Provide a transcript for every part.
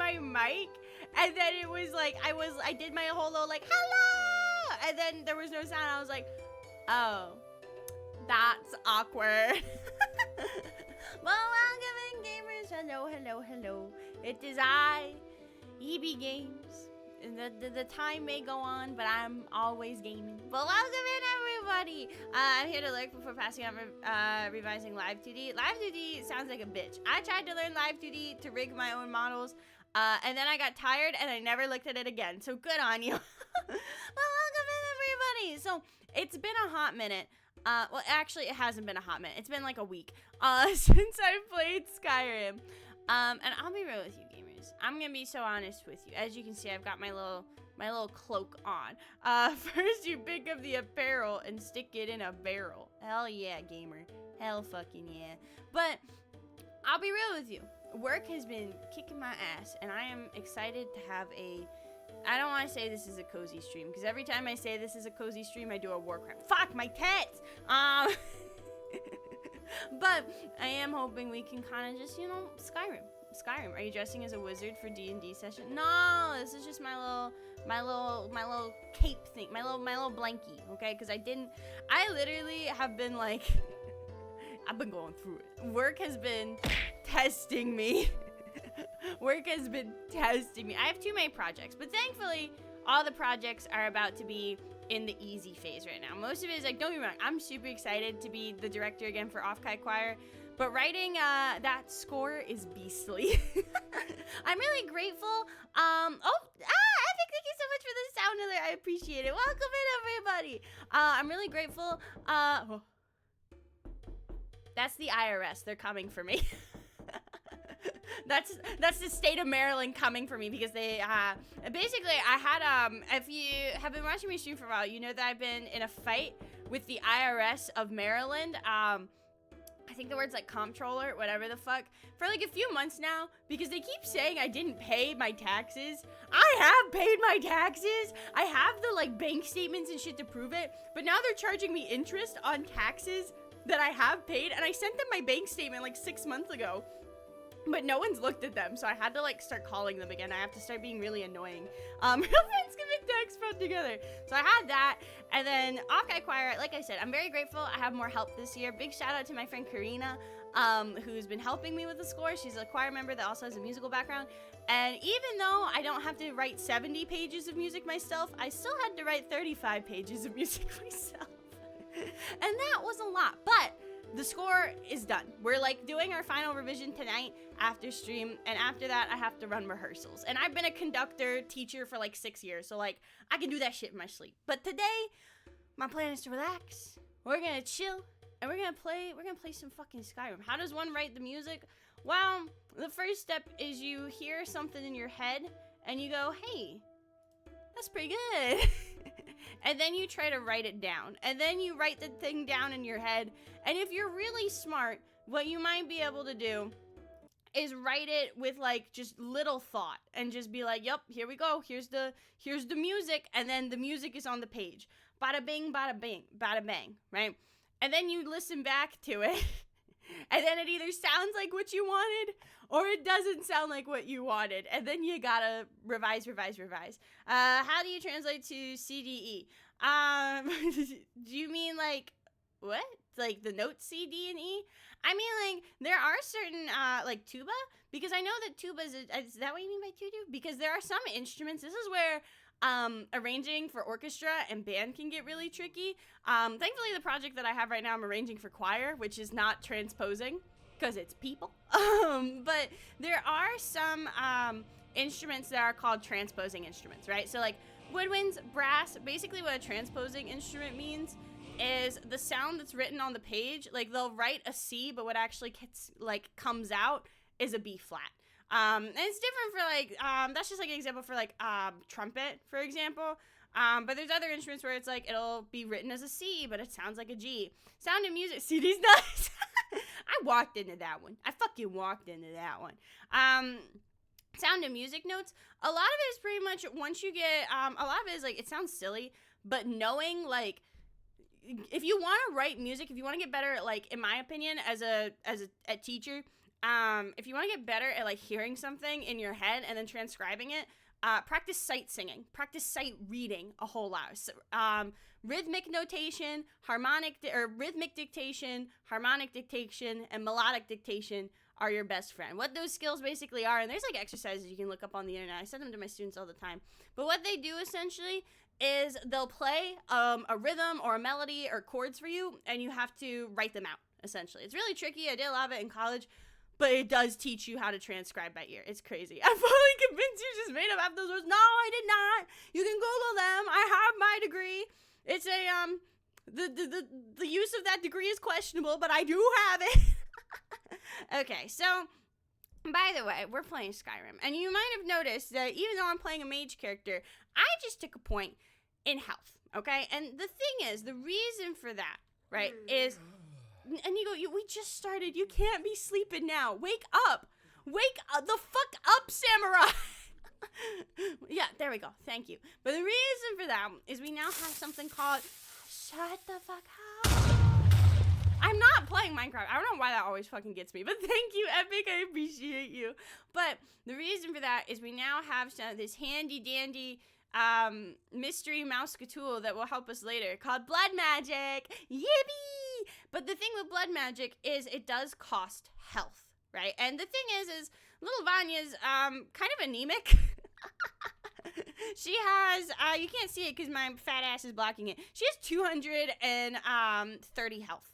my mic, and then it was like, I did my whole little like, hello, and then there was no sound. I was like, oh, that's awkward. Well, welcome in, gamers. Hello, hello, hello. It is I, EB Games. And the time may go on, but I'm always gaming. But welcome in, everybody. I'm here to lurk before passing on revising Live 2D. Live 2D sounds like a bitch. I tried to learn Live 2D to rig my own models, and then I got tired, and I never looked at it again. So good on you. Well, welcome in, everybody. So it's been a hot minute. Well, actually, it hasn't been a hot minute. It's been like a week since I played Skyrim. And I'll be real with you, gamers. I'm gonna be so honest with you. As you can see, I've got my little cloak on. First you pick up the apparel and stick it in a barrel. Hell yeah, gamer. Hell fucking yeah. But I'll be real with you. Work has been kicking my ass, and I am excited to have I don't want to say this is a cozy stream, because every time I say this is a cozy stream, I do a war crime. Fuck, my tits! But I am hoping we can kind of just, Skyrim. Are you dressing as a wizard for D&D session? No, this is just my little cape thing, my little blankie, okay? Because I literally have been like, I've been going through it. Work has been testing me. Work has been testing me. I have 2 main projects, but thankfully, all the projects are about to be in the easy phase right now. Most of it is like, don't get me wrong, I'm super excited to be the director again for Off-Kai Choir, but writing that score is beastly. I'm really grateful. Epic, thank you so much for the sound alert. I appreciate it. Welcome in, everybody. I'm really grateful. That's the IRS. They're coming for me. That's the state of Maryland coming for me, because they basically, I had if you have been watching me stream for a while, you know that I've been in a fight with the IRS of Maryland. I think the word's like comptroller, whatever the fuck, for like a few months now, because they keep saying I didn't pay my taxes. I have paid my taxes. I have the like bank statements and shit to prove it, but now they're charging me interest on taxes that I have paid, and I sent them my bank statement like 6 months ago. But no one's looked at them, so I had to like start calling them again. I have to start being really annoying. Real friends can make tax fraud together. So I had that, and then Off-Kai Choir. Like I said, I'm very grateful. I have more help this year. Big shout out to my friend Karina, who's been helping me with the score. She's a choir member that also has a musical background. And even though I don't have to write 70 pages of music myself, I still had to write 35 pages of music myself, and that was a lot. But the score is done. We're like doing our final revision tonight after stream, and after that I have to run rehearsals. And I've been a conductor teacher for like 6 years, so like I can do that shit in my sleep. But today my plan is to relax. We're gonna chill, and we're gonna play some fucking Skyrim. How does one write the music? Well, the first step is you hear something in your head and you go, hey, that's pretty good. And then you try to write it down, and then you write the thing down in your head. And if you're really smart, what you might be able to do is write it with like just little thought, and just be like, yep, here we go, here's the music, and then the music is on the page. Bada bing, bada bing, bada bang, right? And then you listen back to it, and then it either sounds like what you wanted, or it doesn't sound like what you wanted, and then you gotta revise. How do you translate to CDE? Do you mean like, what? Like the notes C, D, and E? I mean, like, there are certain, like tuba, because I know that tuba is that what you mean by tuba? Because there are some instruments, this is where arranging for orchestra and band can get really tricky. Thankfully, the project that I have right now, I'm arranging for choir, which is not transposing, because it's people. But there are some instruments that are called transposing instruments, right? So like woodwinds, brass, basically what a transposing instrument means is the sound that's written on the page, like they'll write a C, but what actually gets, like, comes out is a B flat. And it's different for like, that's just like an example for like trumpet, for example. But there's other instruments where it's like, it'll be written as a C, but it sounds like a G. Sound and music, CD's nuts. I walked into that one. I fucking walked into that one. Sound and music notes, a lot of it is pretty much, once you get, a lot of it is like, it sounds silly, but knowing, like, if you want to write music, if you want to get better at, like, in my opinion, as a teacher, if you want to get better at like hearing something in your head and then transcribing it, practice sight singing, practice sight reading a whole lot. So, rhythmic notation, rhythmic dictation, harmonic dictation, and melodic dictation are your best friend. What those skills basically are, and there's like exercises you can look up on the internet. I send them to my students all the time. But what they do essentially is they'll play a rhythm or a melody or chords for you, and you have to write them out, essentially. It's really tricky. I did a lot of it in college, but it does teach you how to transcribe by ear. It's crazy. I'm fully convinced you just made up half those words. No, I did not. You can Google them. I have my degree. It's the use of that degree is questionable, but I do have it. Okay, so, by the way, we're playing Skyrim, and you might have noticed that even though I'm playing a mage character, I just took a point in health, okay? And the thing is, the reason for that, right, is, and we just started, you can't be sleeping now, wake up the fuck up, samurai! Yeah, there we go, thank you. But the reason for that is we now have something called, shut the fuck up. I'm not playing Minecraft. I don't know why that always fucking gets me, but thank you, Epic. I appreciate you. But the reason for that is we now have this handy dandy mystery mouse tool that will help us later called blood magic. Yippee! But the thing with blood magic is it does cost health, right? And the thing is little Vanya's kind of anemic. She has, you can't see it because my fat ass is blocking it. She has 230 health.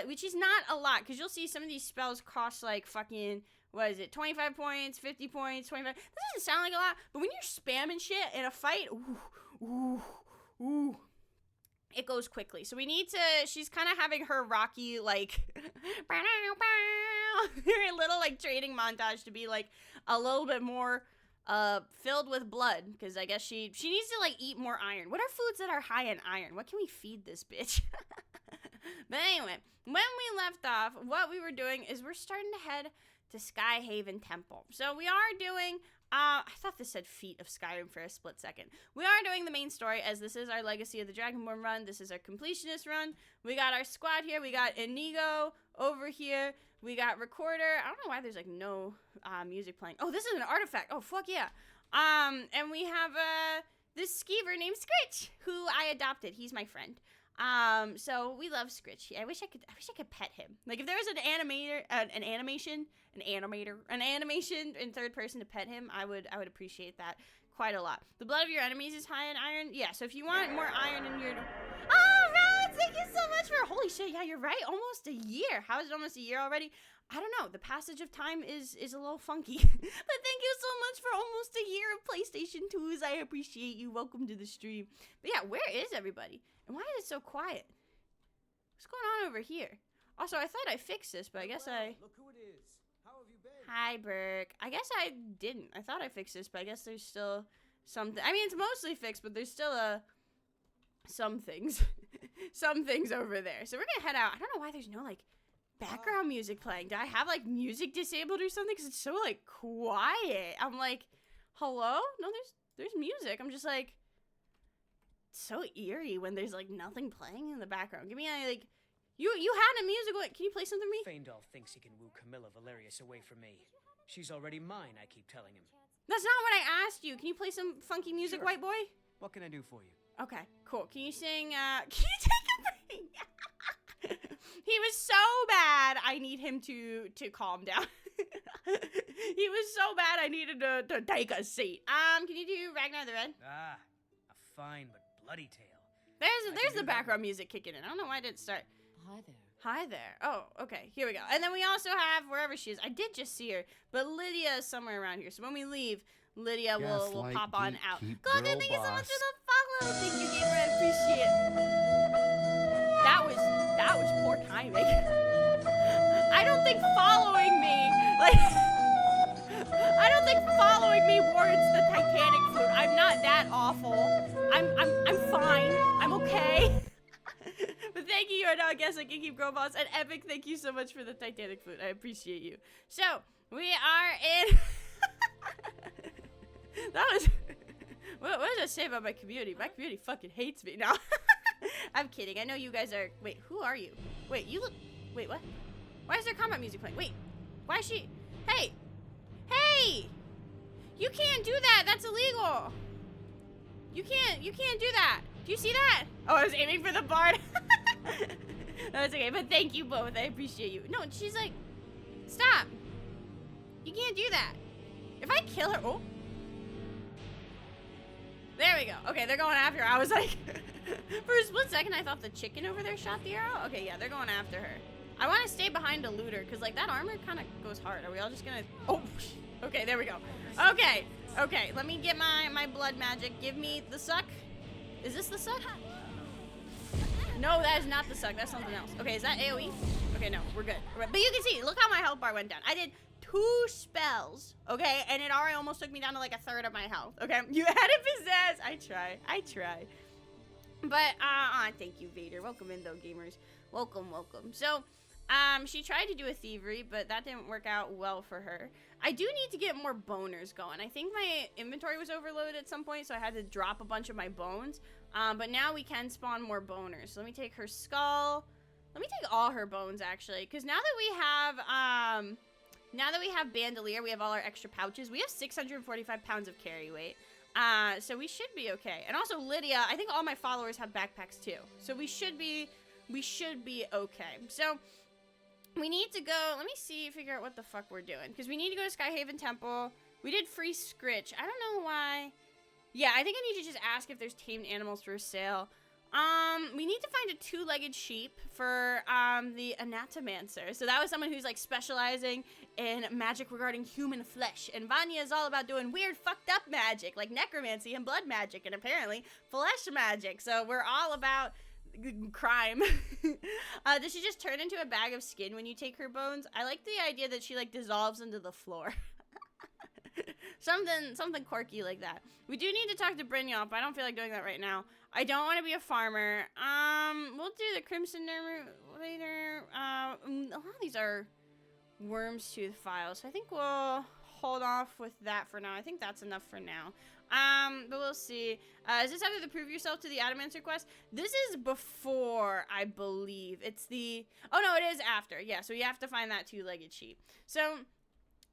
Which is not a lot, because you'll see some of these spells cost like fucking, what is it, 25 points, 50 points, 25. That doesn't sound like a lot, but when you're spamming shit in a fight, ooh, it goes quickly. So we need to, she's kind of having her Rocky, like, her little, like, training montage to be, like, a little bit more, filled with blood, because I guess she needs to, like, eat more iron. What are foods that are high in iron? What can we feed this bitch? But anyway, when we left off, what we were doing is we're starting to head to Skyhaven Temple. So we are doing, I thought this said Feet of Skyrim for a split second. We are doing the main story, as this is our Legacy of the Dragonborn run. This is our completionist run. We got our squad here. We got Inigo over here. We got Recorder. I don't know why there's like no music playing. Oh, this is an artifact. Oh, fuck yeah. And we have this skeever named Scritch, who I adopted. He's my friend. So we love Scritch. I wish I could pet him. Like if there was an animation in third person to pet him, I would appreciate that quite a lot. The blood of your enemies is high in iron. Yeah, so if you want more iron in your, oh, Rod, thank you so much for, holy shit, yeah, you're right, almost a year. How is it almost a year already? I don't know, the passage of time is a little funky. But thank you so much for almost a year of PlayStation 2s. I appreciate you. Welcome to the stream. But yeah, where is everybody? And why is it so quiet? What's going on over here? Also, I thought I fixed this, but I guess Look who it is. How have you been? Hi, Burke. I guess I didn't. I thought I fixed this, but I guess there's still something. I mean, it's mostly fixed, but there's still some things. Some things over there. So we're gonna head out. I don't know why there's no, like, background music playing. Did I have, like, music disabled or something? Because it's so, like, quiet. I'm like, hello? No, there's music. I'm just like, so eerie when there's like nothing playing in the background. Give me a, like, you had a music. What, can you play something for me? Feindal thinks he can woo Camilla Valerius away from me. She's already mine, I keep telling him. That's not what I asked you. Can you play some funky music, Sure. white boy? What can I do for you? Okay, cool. Can you sing, can you take a break? He was so bad, I need him to calm down. He was so bad, I needed to take a seat. Can you do Ragnar the Red? Ah, a fine but bloody tale. There's the background music kicking in. I don't know why I didn't start. Hi there. Hi there. Oh, okay. Here we go. And then we also have, wherever she is, I did just see her, but Lydia is somewhere around here. So when we leave, Lydia will pop on out. Glocker, thank you so much for the follow. Thank you, gamer. I appreciate it. That was poor timing. I don't think following me, like, I don't think following me warrants the Titanic flute. I'm not that awful. I'm fine. I'm okay. But thank you, I guess I can keep growing boss. And Epic, thank you so much for the Titanic flute. I appreciate you. So, we are in... That was... What does that say about my community? My community fucking hates me now. I'm kidding. I know you guys are... Wait, who are you? Wait, you look... Wait, what? Why is there combat music playing? Wait. Why is she? Hey! Hey! You can't do that! That's illegal! You can't do that! Do you see that? Oh, I was aiming for the bard. No, it's okay, but thank you both. I appreciate you. No, she's like, stop. You can't do that. If I kill her, oh. There we go. Okay, they're going after her. I was like, for a split second, I thought the chicken over there shot the arrow. Okay, yeah, they're going after her. I want to stay behind a looter, because, like, that armor kind of goes hard. Are we all just going to... Oh, okay, there we go. Okay, okay, let me get my blood magic. Give me the suck. Is this the suck? No, that is not the suck. That's something else. Okay, is that AoE? Okay, no, we're good. But you can see, look how my health bar went down. I did 2 spells, okay? And it already almost took me down to, like, 1/3 of my health, okay? You had it pizzazz. I try. But, thank you, Vader. Welcome in, though, gamers. Welcome. So, she tried to do a thievery, but that didn't work out well for her. I do need to get more boners going. I think my inventory was overloaded at some point, so I had to drop a bunch of my bones. But now we can spawn more boners. So let me take her skull. Let me take all her bones, actually, because now that we have bandolier, we have all our extra pouches. We have 645 pounds of carry weight. So we should be okay. And also Lydia, I think all my followers have backpacks too. So we should be okay. So we need to go, let me figure out what the fuck we're doing. Because we need to go to Skyhaven Temple. We did free Scritch. I don't know why. Yeah, I think I need to just ask if there's tamed animals for sale. We need to find a 2-legged sheep for, the Anatomancer. So that was someone who's, like, specializing in magic regarding human flesh. And Vanya is all about doing weird, fucked up magic, like necromancy and blood magic, and apparently flesh magic. So we're all about crime. Does she just turn into a bag of skin when you take her bones? I like the idea that she, like, dissolves into the floor. Something quirky like that. We do need to talk to Brynjolf, but I don't feel like doing that right now. I don't want to be a farmer. We'll do the Crimson Route later. A lot of these are Worm's Tooth files, so I think we'll hold off with that for now. I think that's enough for now. But we'll see. Is this after the prove yourself to the Adamancer quest? This is before, I believe. It's the... Oh, no, it is after. Yeah, so you have to find that 2-legged sheep. So...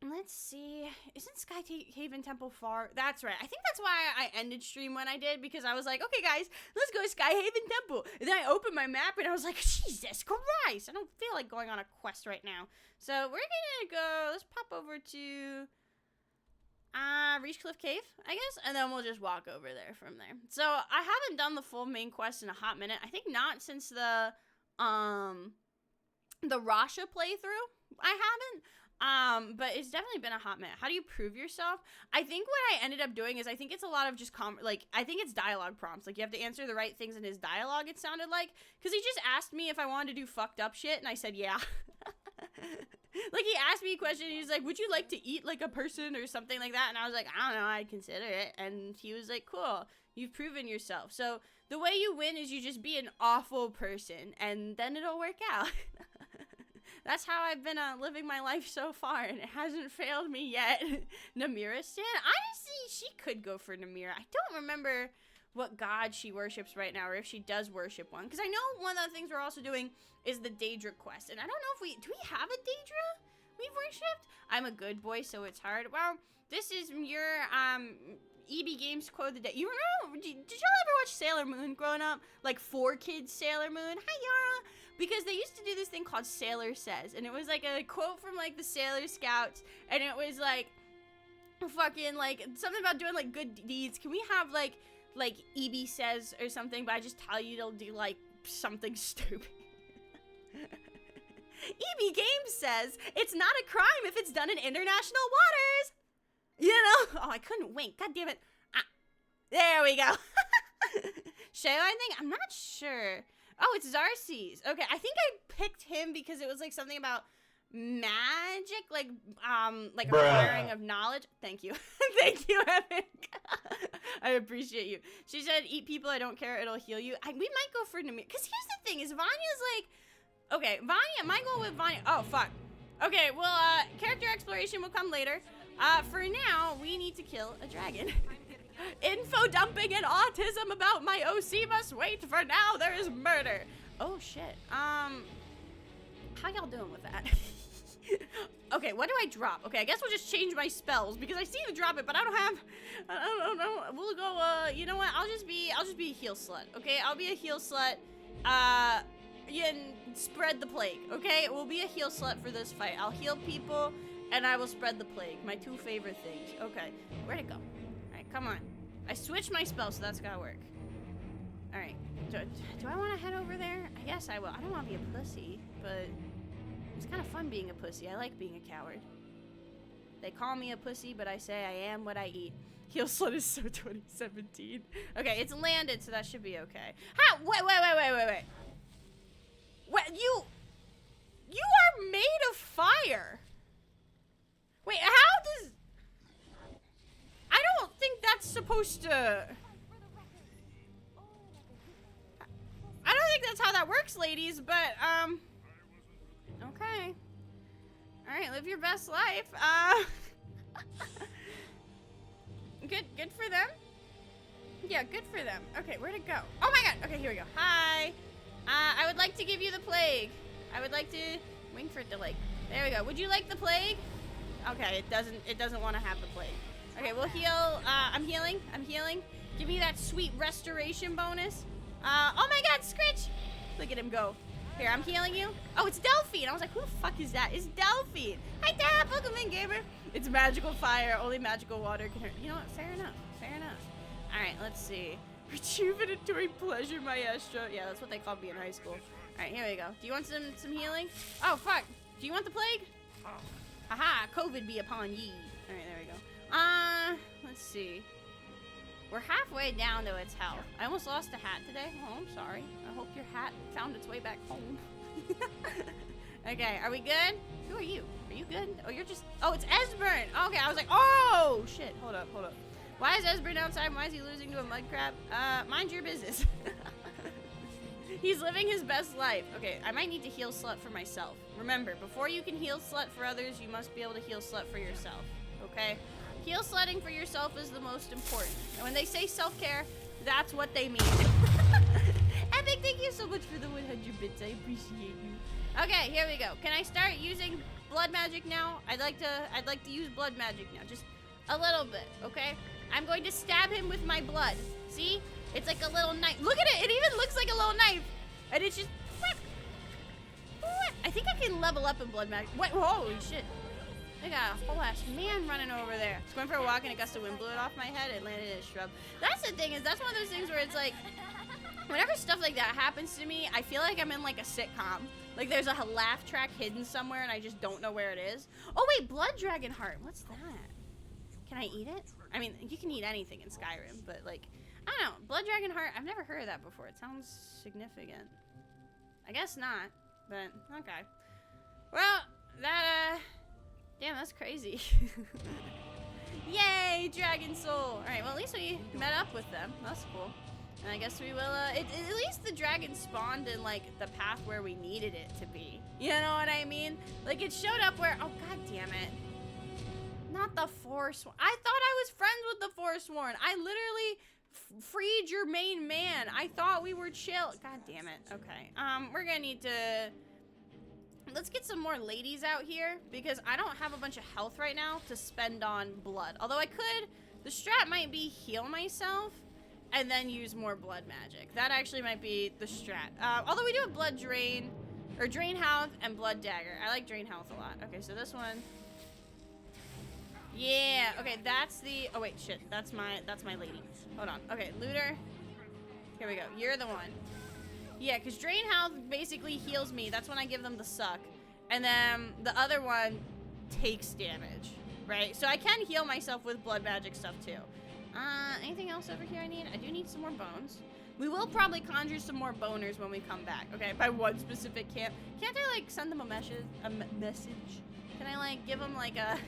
Let's see. Isn't Skyhaven Temple far? That's right. I think that's why I ended stream when I did, because I was like, okay, guys, let's go to Skyhaven Temple. And then I opened my map and I was like, Jesus Christ, I don't feel like going on a quest right now. So we're gonna go, let's pop over to Reachcliff Cave, I guess, and then we'll just walk over there from there. So I haven't done the full main quest in a hot minute. I think not since the Rasha playthrough. I haven't. But it's definitely been a hot minute. How do you prove yourself? I think what I ended up doing is I think it's a lot of just I think it's dialogue prompts. Like, you have to answer the right things in his dialogue, it sounded like. Because he just asked me if I wanted to do fucked up shit, and I said, yeah. Like, he asked me a question, and he's like, would you like to eat like a person or something like that? And I was like, I don't know, I'd consider it. And he was like, cool, you've proven yourself. So the way you win is you just be an awful person, and then it'll work out. That's how I've been living my life so far, and it hasn't failed me yet. Namira Stan? Honestly, she could go for Namira. I don't remember what god she worships right now, or if she does worship one. Because I know one of the things we're also doing is the Daedra quest. And I don't know if do we have a Daedra we've worshipped? I'm a good boy, so it's hard. Well, this is your, EB Games quote of the day. You remember, did y'all ever watch Sailor Moon growing up? Like 4Kids Sailor Moon? Hi, Yara! Because they used to do this thing called Sailor Says, and it was like a quote from like the Sailor Scouts, and it was like fucking like something about doing like good deeds. Can we have like EB Says or something, but I just tell you they'll do like something stupid. EB Games says it's not a crime if it's done in international waters. You know? Oh, I couldn't wink. God damn it. There we go. Show, I think? I'm not sure. Oh, it's Xarxes. Okay, I think I picked him because it was like something about magic, like acquiring of knowledge. Thank you. Thank you, Epic. I appreciate you. She said, eat people, I don't care, it'll heal you. We might go for Namir. Because here's the thing, is Vanya's like... Okay, Vanya, my goal with Vanya... Oh, fuck. Okay, well, character exploration will come later. For now, we need to kill a dragon. Info dumping and autism about my OC must wait. For now, there is murder. Oh, shit. How y'all doing with that? Okay, what do I drop? Okay, I guess we'll just change my spells because I see to drop it, but I don't have. I don't know. We'll go. You know what? I'll just be a heal slut. Okay, I'll be a heal slut. And spread the plague. Okay, we'll be a heal slut for this fight. I'll heal people, and I will spread the plague. My 2 favorite things. Okay, where'd it go? All right, come on. I switched my spell, so that's gotta work. All right. Do I want to head over there? I guess I will. I don't want to be a pussy, but it's kind of fun being a pussy. I like being a coward. They call me a pussy, but I say I am what I eat. Heal slut is so 2017. Okay, it's landed, so that should be okay. Ha! Wait. What? You are made of fire. Wait, how does... I don't think that's supposed to... I don't think that's how that works, ladies, but, okay. Alright, live your best life. Good for them. Yeah, good for them. Okay, where'd it go? Oh my god! Okay, here we go. Hi! I would like to give you the plague. I would like to... Wait for it to, like... There we go. Would you like the plague? Okay, it doesn't want to have the plague. Okay, we'll heal. I'm healing. Give me that sweet restoration bonus. Oh my god, Scritch! Look at him go. Here, I'm healing you. Oh, it's Delphine. I was like, who the fuck is that? It's Delphine. Hi, Dad. Welcome in, gamer. It's magical fire. Only magical water can hurt. You know what? Fair enough. All right, let's see. Rejuvenatory pleasure maestro. Yeah, that's what they called me in high school. All right, here we go. Do you want some healing? Oh, fuck. Do you want the plague? Haha, COVID be upon ye. All right, there we go. Let's see. We're halfway down to its health. I almost lost a hat today. Oh, I'm sorry. I hope your hat found its way back home. Okay, are we good? Who are you? Are you good? Oh, you're just... Oh, it's Esbern. Okay, I was like, oh, shit. Hold up. Why is Esbern outside? Why is he losing to a mud crab? Mind your business. He's living his best life. Okay, I might need to heal slut for myself. Remember, before you can heal slut for others, you must be able to heal slut for yourself. Okay? Heal slutting for yourself is the most important. And when they say self-care, that's what they mean. Epic, thank you so much for the 100 bits. I appreciate you. Okay, here we go. Can I start using blood magic now? I'd like to use blood magic now. Just a little bit, okay? I'm going to stab him with my blood. See? It's like a little knife. Look at it. It even looks like a little knife. And it's just... I think I can level up in blood magic. Wait, holy shit. I got a whole ass man running over there. I was going for a walk and a gust of wind blew it off my head. It landed in a shrub. That's the thing, is that's one of those things where it's like, whenever stuff like that happens to me, I feel like I'm in like a sitcom. Like there's a laugh track hidden somewhere and I just don't know where it is. Oh wait, blood dragon heart. What's that? Can I eat it? I mean, you can eat anything in Skyrim, but like, I don't know. Blood dragon heart, I've never heard of that before. It sounds significant. I guess not, but okay. Well, that, damn, that's crazy. Yay, Dragon Soul! Alright, well at least we met up with them. That's cool. And I guess we will, at least the dragon spawned in, like, the path where we needed it to be. You know what I mean? Like, it showed up where, oh, god damn it. Not the Forsworn. I thought I was friends with the Forsworn. I literally freed your main man. I thought we were chill. God damn it. Okay. We're gonna need to... Let's get some more ladies out here, because I don't have a bunch of health right now to spend on blood. Although I could, the strat might be heal myself and then use more blood magic. That actually might be the strat. Although we do have blood drain, or drain health and blood dagger. I like drain health a lot. Okay, so this one. Yeah, okay, that's the, oh wait, shit, that's my lady. Hold on. Okay, looter. Here we go. You're the one. Yeah, because drain health basically heals me. That's when I give them the suck. And then the other one takes damage, right? So I can heal myself with blood magic stuff too. Anything else over here I need? I do need some more bones. We will probably conjure some more boners when we come back, okay? By one specific camp. Can't I, like, send them a message? Can I, like, give them, like, a...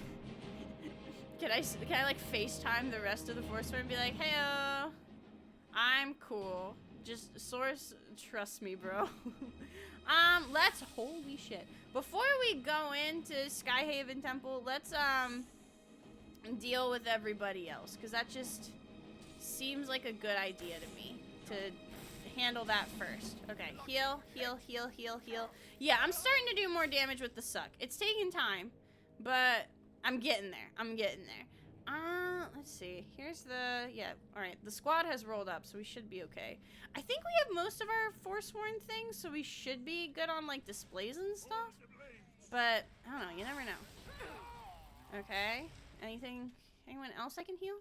Can I, like, FaceTime the rest of the Forsworn and be like, hey, I'm cool. Just, Source, trust me, bro. Let's, holy shit. Before we go into Skyhaven Temple, let's, deal with everybody else. Because that just seems like a good idea to me. To handle that first. Okay, heal, heal, heal, heal, heal. Yeah, I'm starting to do more damage with the suck. It's taking time, but I'm getting there. I'm getting there. Let's see. Here's the, yeah, all right. The squad has rolled up, so we should be okay. I think we have most of our Forsworn things, so we should be good on, like, displays and stuff. But, I don't know. You never know. Okay. Anyone else I can heal?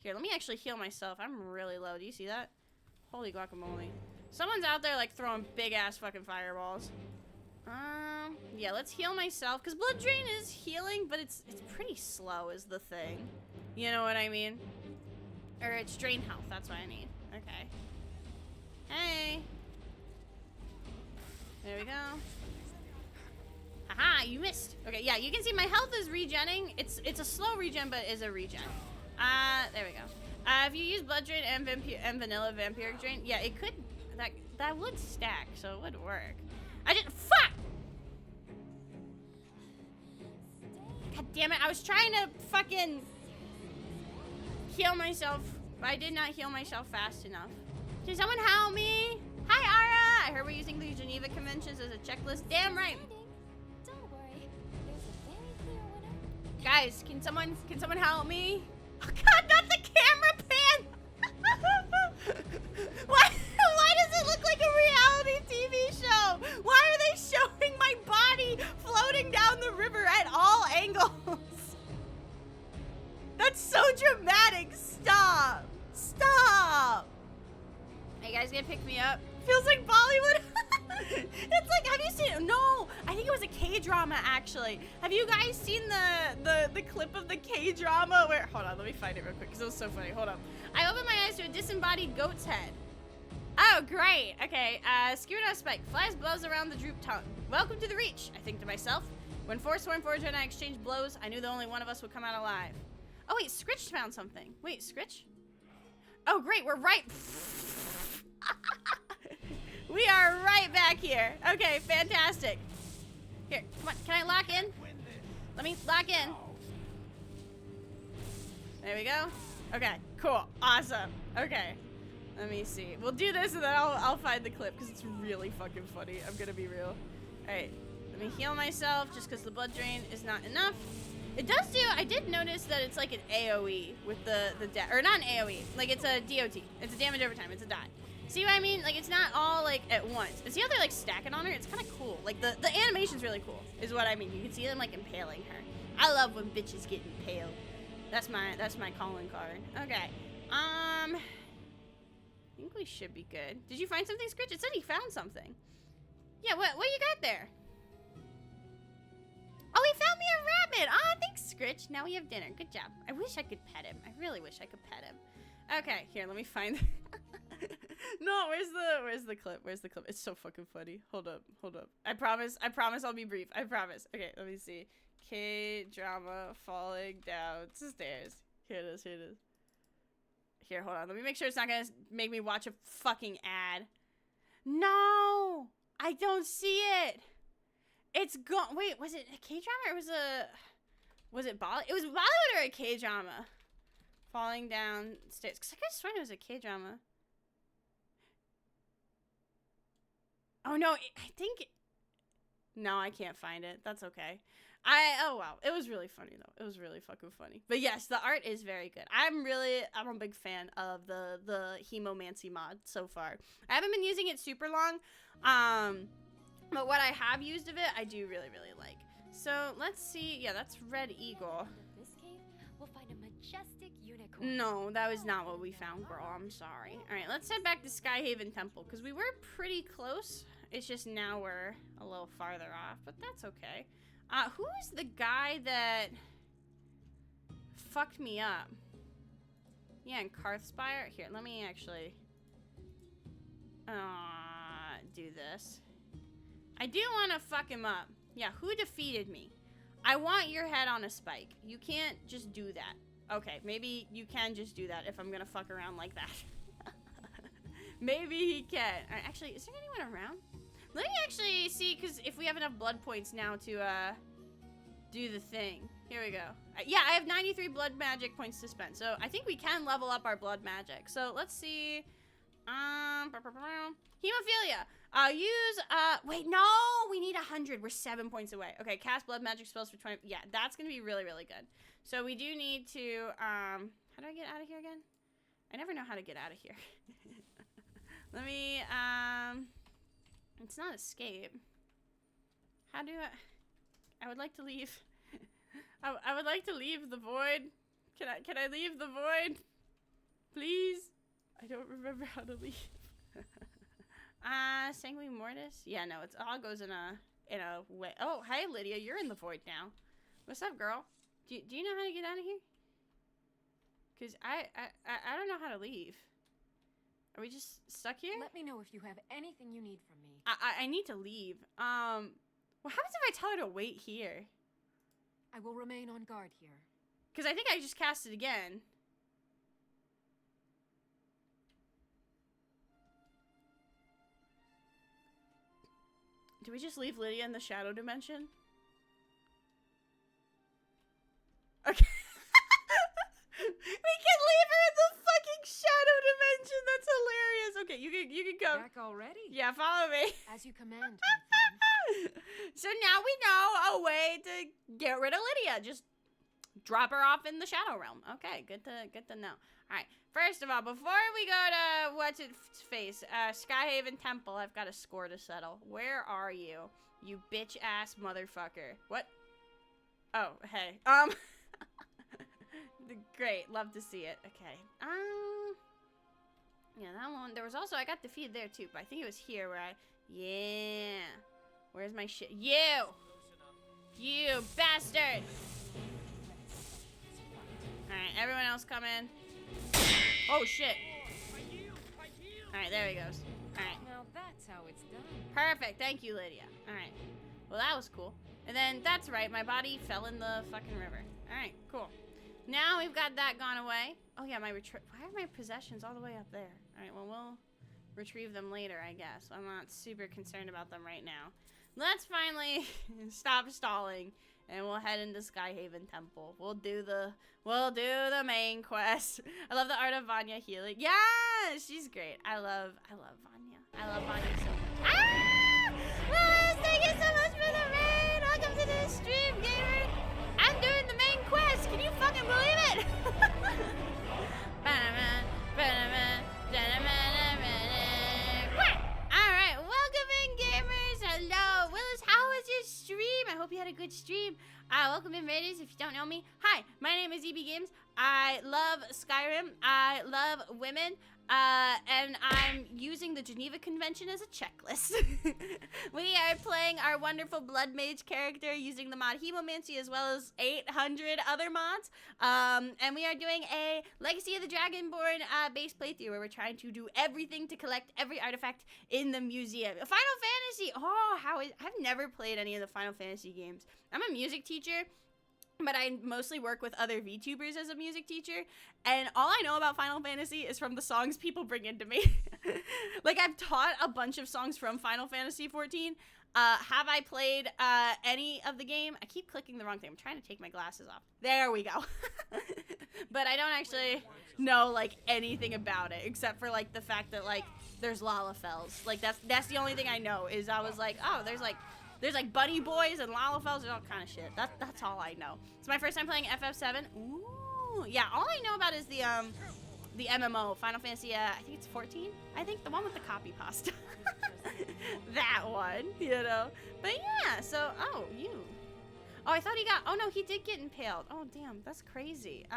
Here, let me actually heal myself. I'm really low. Do you see that? Holy guacamole. Someone's out there, like, throwing big-ass fucking fireballs. Yeah, let's heal myself. Because Blood Drain is healing, but it's pretty slow is the thing. You know what I mean? Or it's Drain Health. That's what I need. Okay. Hey. There we go. Haha, you missed. Okay, yeah, you can see my health is regenning. It's a slow regen, but is a regen. There we go. If you use Blood Drain and Vanilla Vampiric Drain, yeah, it could, that would stack, so it would work. Fuck! God damn it, I was trying to fucking heal myself, but I did not heal myself fast enough. Can someone help me? Hi, Ara! I heard we're using the Geneva Conventions as a checklist. Damn right. Guys, can someone help me? Oh god, not the camera pan! Why does it look like a reality TV show? Why are they showing my body floating down the river at all angles? That's so dramatic. Stop. Stop. Hey, guys gonna pick me up? Feels like Bollywood. It's like, have you seen, no, I think it was a K-drama actually. Have you guys seen the clip of the K-drama where, hold on, let me find it real quick because it was so funny. Hold up. I opened my eyes to a disembodied goat's head. Oh, great. Okay, Skewered Spike flies blows around the droop tongue. Welcome to the Reach, I think to myself. When Forsworn Forge and I exchanged blows, I knew the only one of us would come out alive. Oh wait, Scritch found something. Wait, Scritch? Oh great, we're right. We are right back here. Okay, fantastic. Here, come on, can I lock in? Let me lock in. There we go. Okay, cool, awesome. Okay, let me see. We'll do this and then I'll find the clip because it's really fucking funny. I'm gonna be real. All right, let me heal myself just because the blood drain is not enough. It does do, I did notice that it's like an AoE with the or not an AoE, like it's a DOT. It's a damage over time, it's a dot. See what I mean? Like, it's not all, like, at once. And see how they're, like, stacking on her? It's kind of cool. Like, the animation's really cool, is what I mean. You can see them, like, impaling her. I love when bitches get impaled. That's my calling card. Okay. I think we should be good. Did you find something, Scritch? It said he found something. Yeah, what you got there? Oh, he found me a rabbit! Ah, thanks, Scritch. Now we have dinner. Good job. I wish I could pet him. I really wish I could pet him. Okay, here, let me find... No, where's the clip? Where's the clip? It's so fucking funny. Hold up. I promise I'll be brief. I promise. Okay, let me see. K-drama falling down stairs. Here it is. Here, hold on. Let me make sure it's not gonna make me watch a fucking ad. No! I don't see it! It's gone. Wait, was it a K-drama or was it Bollywood? It was Bollywood or a K-drama? Falling down stairs. Because I could have sworn it was a K-drama. Oh, no. I think... No, I can't find it. That's okay. Oh, wow. It was really funny, though. It was really fucking funny. But yes, the art is very good. I'm a big fan of the Hemomancy mod so far. I haven't been using it super long. But what I have used of it, I do really, really like. So, let's see. Yeah, that's Red Eagle. We'll find a majestic unicorn. No, that was not what we found, girl. I'm sorry. All right, let's head back to Skyhaven Temple because we were pretty close. It's just now we're a little farther off, but that's okay. Who is the guy that fucked me up? Yeah, in Karthspire. Here, let me actually do this. I do want to fuck him up. Yeah, who defeated me? I want your head on a spike. You can't just do that. Okay, maybe you can just do that if I'm gonna fuck around like that. Maybe he can. Alright, actually, is there anyone around? Let me actually see, because if we have enough blood points now to do the thing. Here we go. Yeah, I have 93 blood magic points to spend, so I think we can level up our blood magic. So let's see. Hemophilia. Use, wait, no, we need 100. We're 7 points away. Okay, cast blood magic spells for 20. Yeah, that's gonna be really, really good. So we do need to, how do I get out of here again? I never know how to get out of here. Let me, it's not escape. How do I would like to leave. I would like to leave the void. Can I leave the void? Please? I don't remember how to leave. Sanguine Mortis? Yeah, no, it's all goes in a way. Oh, hi Lydia, you're in the void now. What's up, girl? Do you know how to get out of here? Cause I don't know how to leave. Are we just stuck here? Let me know if you have anything you need from me. I need to leave. What happens if I tell her to wait here? I will remain on guard here. Cause I think I just cast it again. Do we just leave Lydia in the shadow dimension? Okay. We can leave her in the fucking shadow dimension. That's hilarious. Okay, you can come. Back already? Yeah, follow me. As you command, my friend. So now we know a way to get rid of Lydia. Just drop her off in the shadow realm. Okay, good to know. All right. First of all, before we go to what's its face, Skyhaven Temple, I've got a score to settle. Where are you, you bitch ass motherfucker? What? Oh, hey. Great, love to see it. Okay. Yeah, that one. There was also I got defeated there too, but I think it was here where yeah. Where's my shit? You bastard! All right, everyone else come in. Oh shit! All right, there he goes. All right. Now that's how it's done. Perfect. Thank you, Lydia. All right. Well, that was cool. And then that's right. My body fell in the fucking river. All right. Cool. Now we've got that gone away. Oh yeah, why are my possessions all the way up there? All right. Well, we'll retrieve them later, I guess. I'm not super concerned about them right now. Let's finally stop stalling. And we'll head into Skyhaven Temple. We'll do the main quest. I love the art of Vanya healing. Yeah, she's great. I love Vanya. I love Vanya so much. Ah! Rose, thank you so much for the raid. Welcome to the stream, gamer. I'm doing the main quest. Can you fucking believe it? Alright, welcome in, gamers. Hello. Willis, how was your stream? I hope you had a good stream. Welcome in, Raiders, if you don't know me. Hi, my name is EB Games. I love Skyrim. I love women. And I'm using the Geneva Convention as a checklist. We are playing our wonderful Blood Mage character using the mod Hemomancy as well as 800 other mods. And we are doing a Legacy of the Dragonborn base playthrough where we're trying to do everything to collect every artifact in the museum. Final Fantasy! Oh, I've never played any of the Final Fantasy games. I'm a music teacher, but I mostly work with other VTubers as a music teacher, and all I know about Final Fantasy is from the songs people bring into me. Like, I've taught a bunch of songs from Final Fantasy 14. Have I played any of the game? I keep clicking the wrong thing. I'm trying to take my glasses off. There we go. But I don't actually know, like, anything about it, except for, like, the fact that, like, there's Lalafells. Like, that's the only thing I know, is I was like, oh, there's like Bunny Boys and Lalafells and all kind of shit. That's all I know. It's my first time playing FF7. Ooh, yeah. All I know about is the MMO Final Fantasy. I think it's 14. I think the one with the copy pasta. That one, you know. But yeah. So Oh, I thought he got. Oh no, he did get impaled. Oh damn, that's crazy.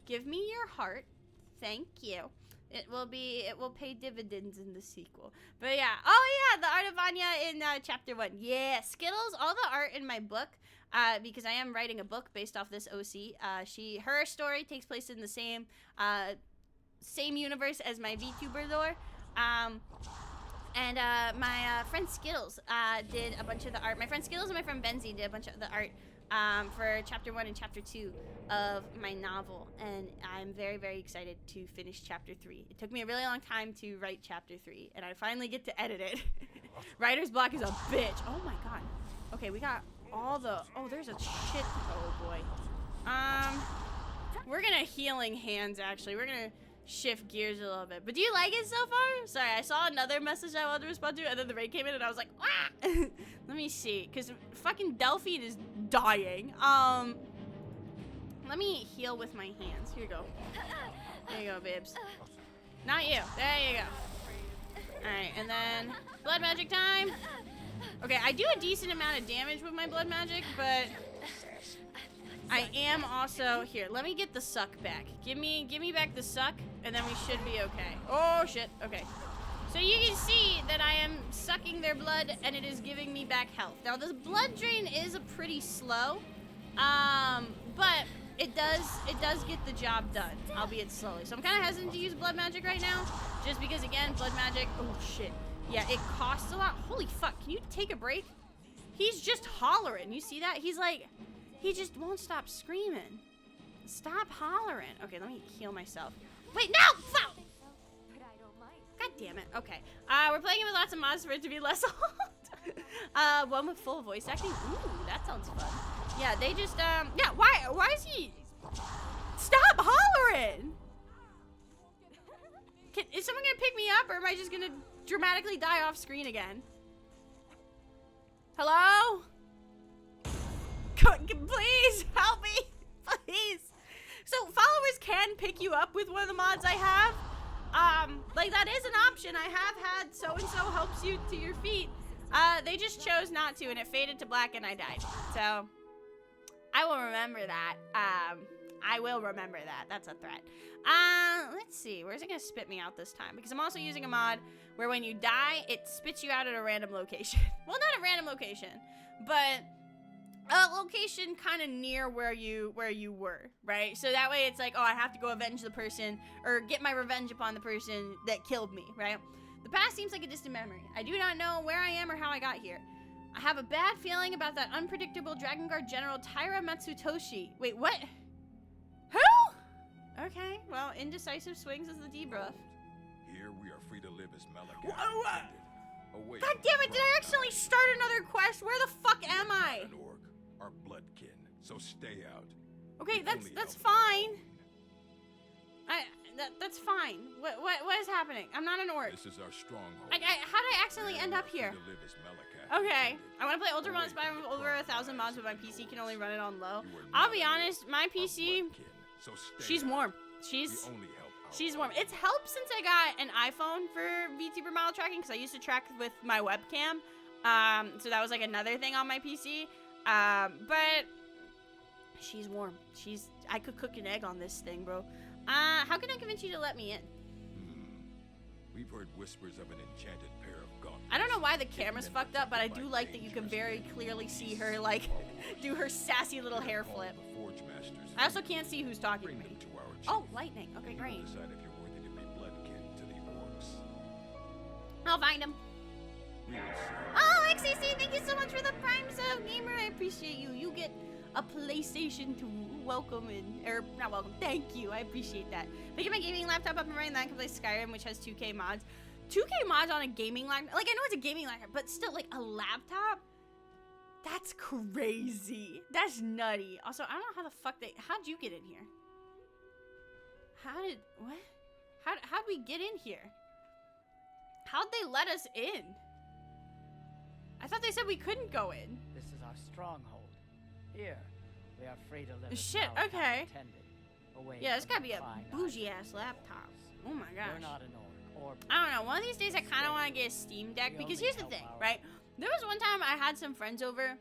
Give me your heart. Thank you. It will pay dividends in the sequel. But yeah. Oh yeah, the art of Vanya in chapter 1. Yeah, Skittles, all the art in my book, because I am writing a book based off this OC. Her story takes place in the same universe as my VTuber lore. And my friend Skittles did a bunch of the art. My friend Skittles and my friend Benzie did a bunch of the art for chapter 1 and chapter 2 of my novel, and I'm very, very excited to finish chapter 3. It took me a really long time to write chapter 3, and I finally get to edit it. Writer's block is a bitch. Oh my god. Okay, we got all the. Oh, there's a shit. Oh boy. We're gonna healing hands. Actually, we're gonna shift gears a little bit. But do you like it so far? Sorry, I saw another message I wanted to respond to, and then the raid came in, and I was like, ah! Let me see, because fucking Delphine is dying. Let me heal with my hands. Here you go. There you go, babes. Not you. There you go. Alright, and then blood magic time. Okay, I do a decent amount of damage with my blood magic, but I am also here. Let me get the suck back. Give me back the suck, and then we should be okay. Oh shit. Okay. So you can see that I am sucking their blood, and it is giving me back health. Now this blood drain is a pretty slow, but it does get the job done, albeit slowly. So I'm kind of hesitant to use blood magic right now, just because again, blood magic. Oh shit. Yeah, it costs a lot. Holy fuck! Can you take a break? He's just hollering. You see that? He's like. He just won't stop screaming. Stop hollering. Okay, let me heal myself. Wait, no! Fuck! God damn it. Okay. We're playing it with lots of mods for it to be less old. One with full voice acting. Ooh, that sounds fun. Yeah, they just, yeah, why is he... Stop hollering! Is someone gonna pick me up, or am I just gonna dramatically die off screen again? Hello? Please help me, please. So followers can pick you up with one of the mods I have. Like that is an option. I have had so-and-so helps you to your feet. They just chose not to, and it faded to black, and I died. So I will remember that. I will remember that. That's a threat. Let's see. Where's it gonna spit me out this time? Because I'm also using a mod where when you die, it spits you out at a random location. Well, not a random location, but a location kind of near where you were, right? So that way it's like, oh, I have to go avenge the person or get my revenge upon the person that killed me, right? The past seems like a distant memory. I do not know where I am or how I got here. I have a bad feeling about that unpredictable Dragon Guard General Taira Matsutoshi. Wait, what? Who? Okay, well, indecisive swings is the debuff. Here we are free to live as Malachite. Away God damn it, did I accidentally start another quest? Where the fuck am I? An orc, our bloodkin, so stay out. Okay, We that's only help fine. our That's fine. What is happening? I'm not an orc. This is our stronghold. How did I accidentally end up here? Free to live as Malachite Okay, intended. I want to play Ultra Mods by over 1,000 mods, but my PC can only run it on low. I'll be honest, my Our PC, bloodkin, so stay she's out. warm. We only help our She's warm. It's helped since I got an iPhone for VTuber model tracking, because I used to track with my webcam. So that was like another thing on my PC. But she's warm. I could cook an egg on this thing, bro. How can I convince you to let me in? We've heard whispers of an enchanted pair of gauntlets. I don't know why the camera's fucked up, but I do like that you can very clearly see her, like, do her sassy little hair flip. The Forge Masters. I also can't see who's talking to Bring me. them to our chief. Oh, lightning. Okay, He will great. decide if you're worthy to be bloodkin to the orcs. I'll find him. We will see. Oh, XCC, thank you so much for the Prime sub, gamer. I appreciate you. You get a PlayStation 2. Welcome or not welcome. Thank you. I appreciate that. Picking my gaming laptop up and running that, I can play Skyrim, which has 2K mods. 2K mods on a gaming laptop. Like, I know it's a gaming laptop, but still, like, a laptop? That's crazy. That's nutty. Also, I don't know how the fuck how'd you get in here? What? How'd we get in here? How'd they let us in? I thought they said we couldn't go in. This is our stronghold. Here, we are free to live as Shit, Malachite okay. intended, away Yeah, it's from gotta be a prying bougie eyes ass of laptop. foes. Oh my gosh. We're not an orc or I don't know. One of these days I kind of want to get a Steam Deck We because only here's the help thing, our right? There was one time I had some friends over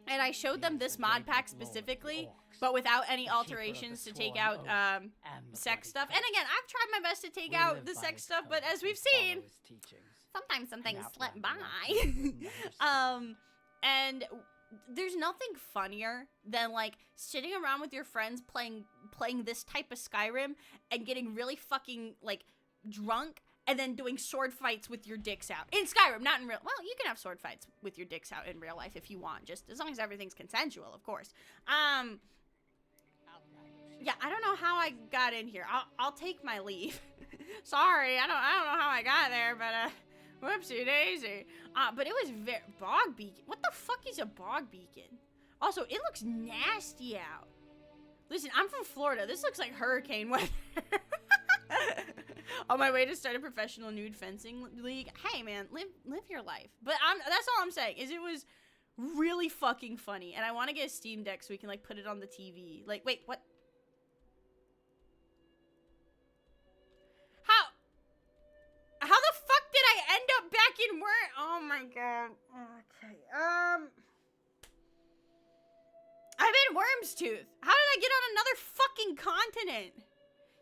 and I showed them this mod pack specifically, but without any alterations to take out and the sex bloody stuff. And again, I've tried my best to take We out live the by sex his stuff, but codes as we've and follow seen, his teachings. sometimes some things An slip outlander by. like you would never see. And there's nothing funnier than like sitting around with your friends playing this type of Skyrim and getting really fucking like drunk and then doing sword fights with your dicks out. In Skyrim, not in real. Well, you can have sword fights with your dicks out in real life if you want, just as long as everything's consensual, of course. Yeah, I don't know how I got in here. I'll take my leave. Sorry, I don't know how I got there, but whoopsie daisy. But it was very bog beacon. What the fuck is a bog beacon? Also, it looks nasty out. Listen, I'm from Florida. This looks like hurricane weather. On my way to start a professional nude fencing league. Hey man, live your life. But that's all I'm saying is it was really fucking funny, and I want to get a Steam Deck so we can like put it on the TV. Like, wait, what? How the fuck did I end up back in Worm? Oh my god. Okay. I'm in Worm's Tooth. How did I get on another fucking continent?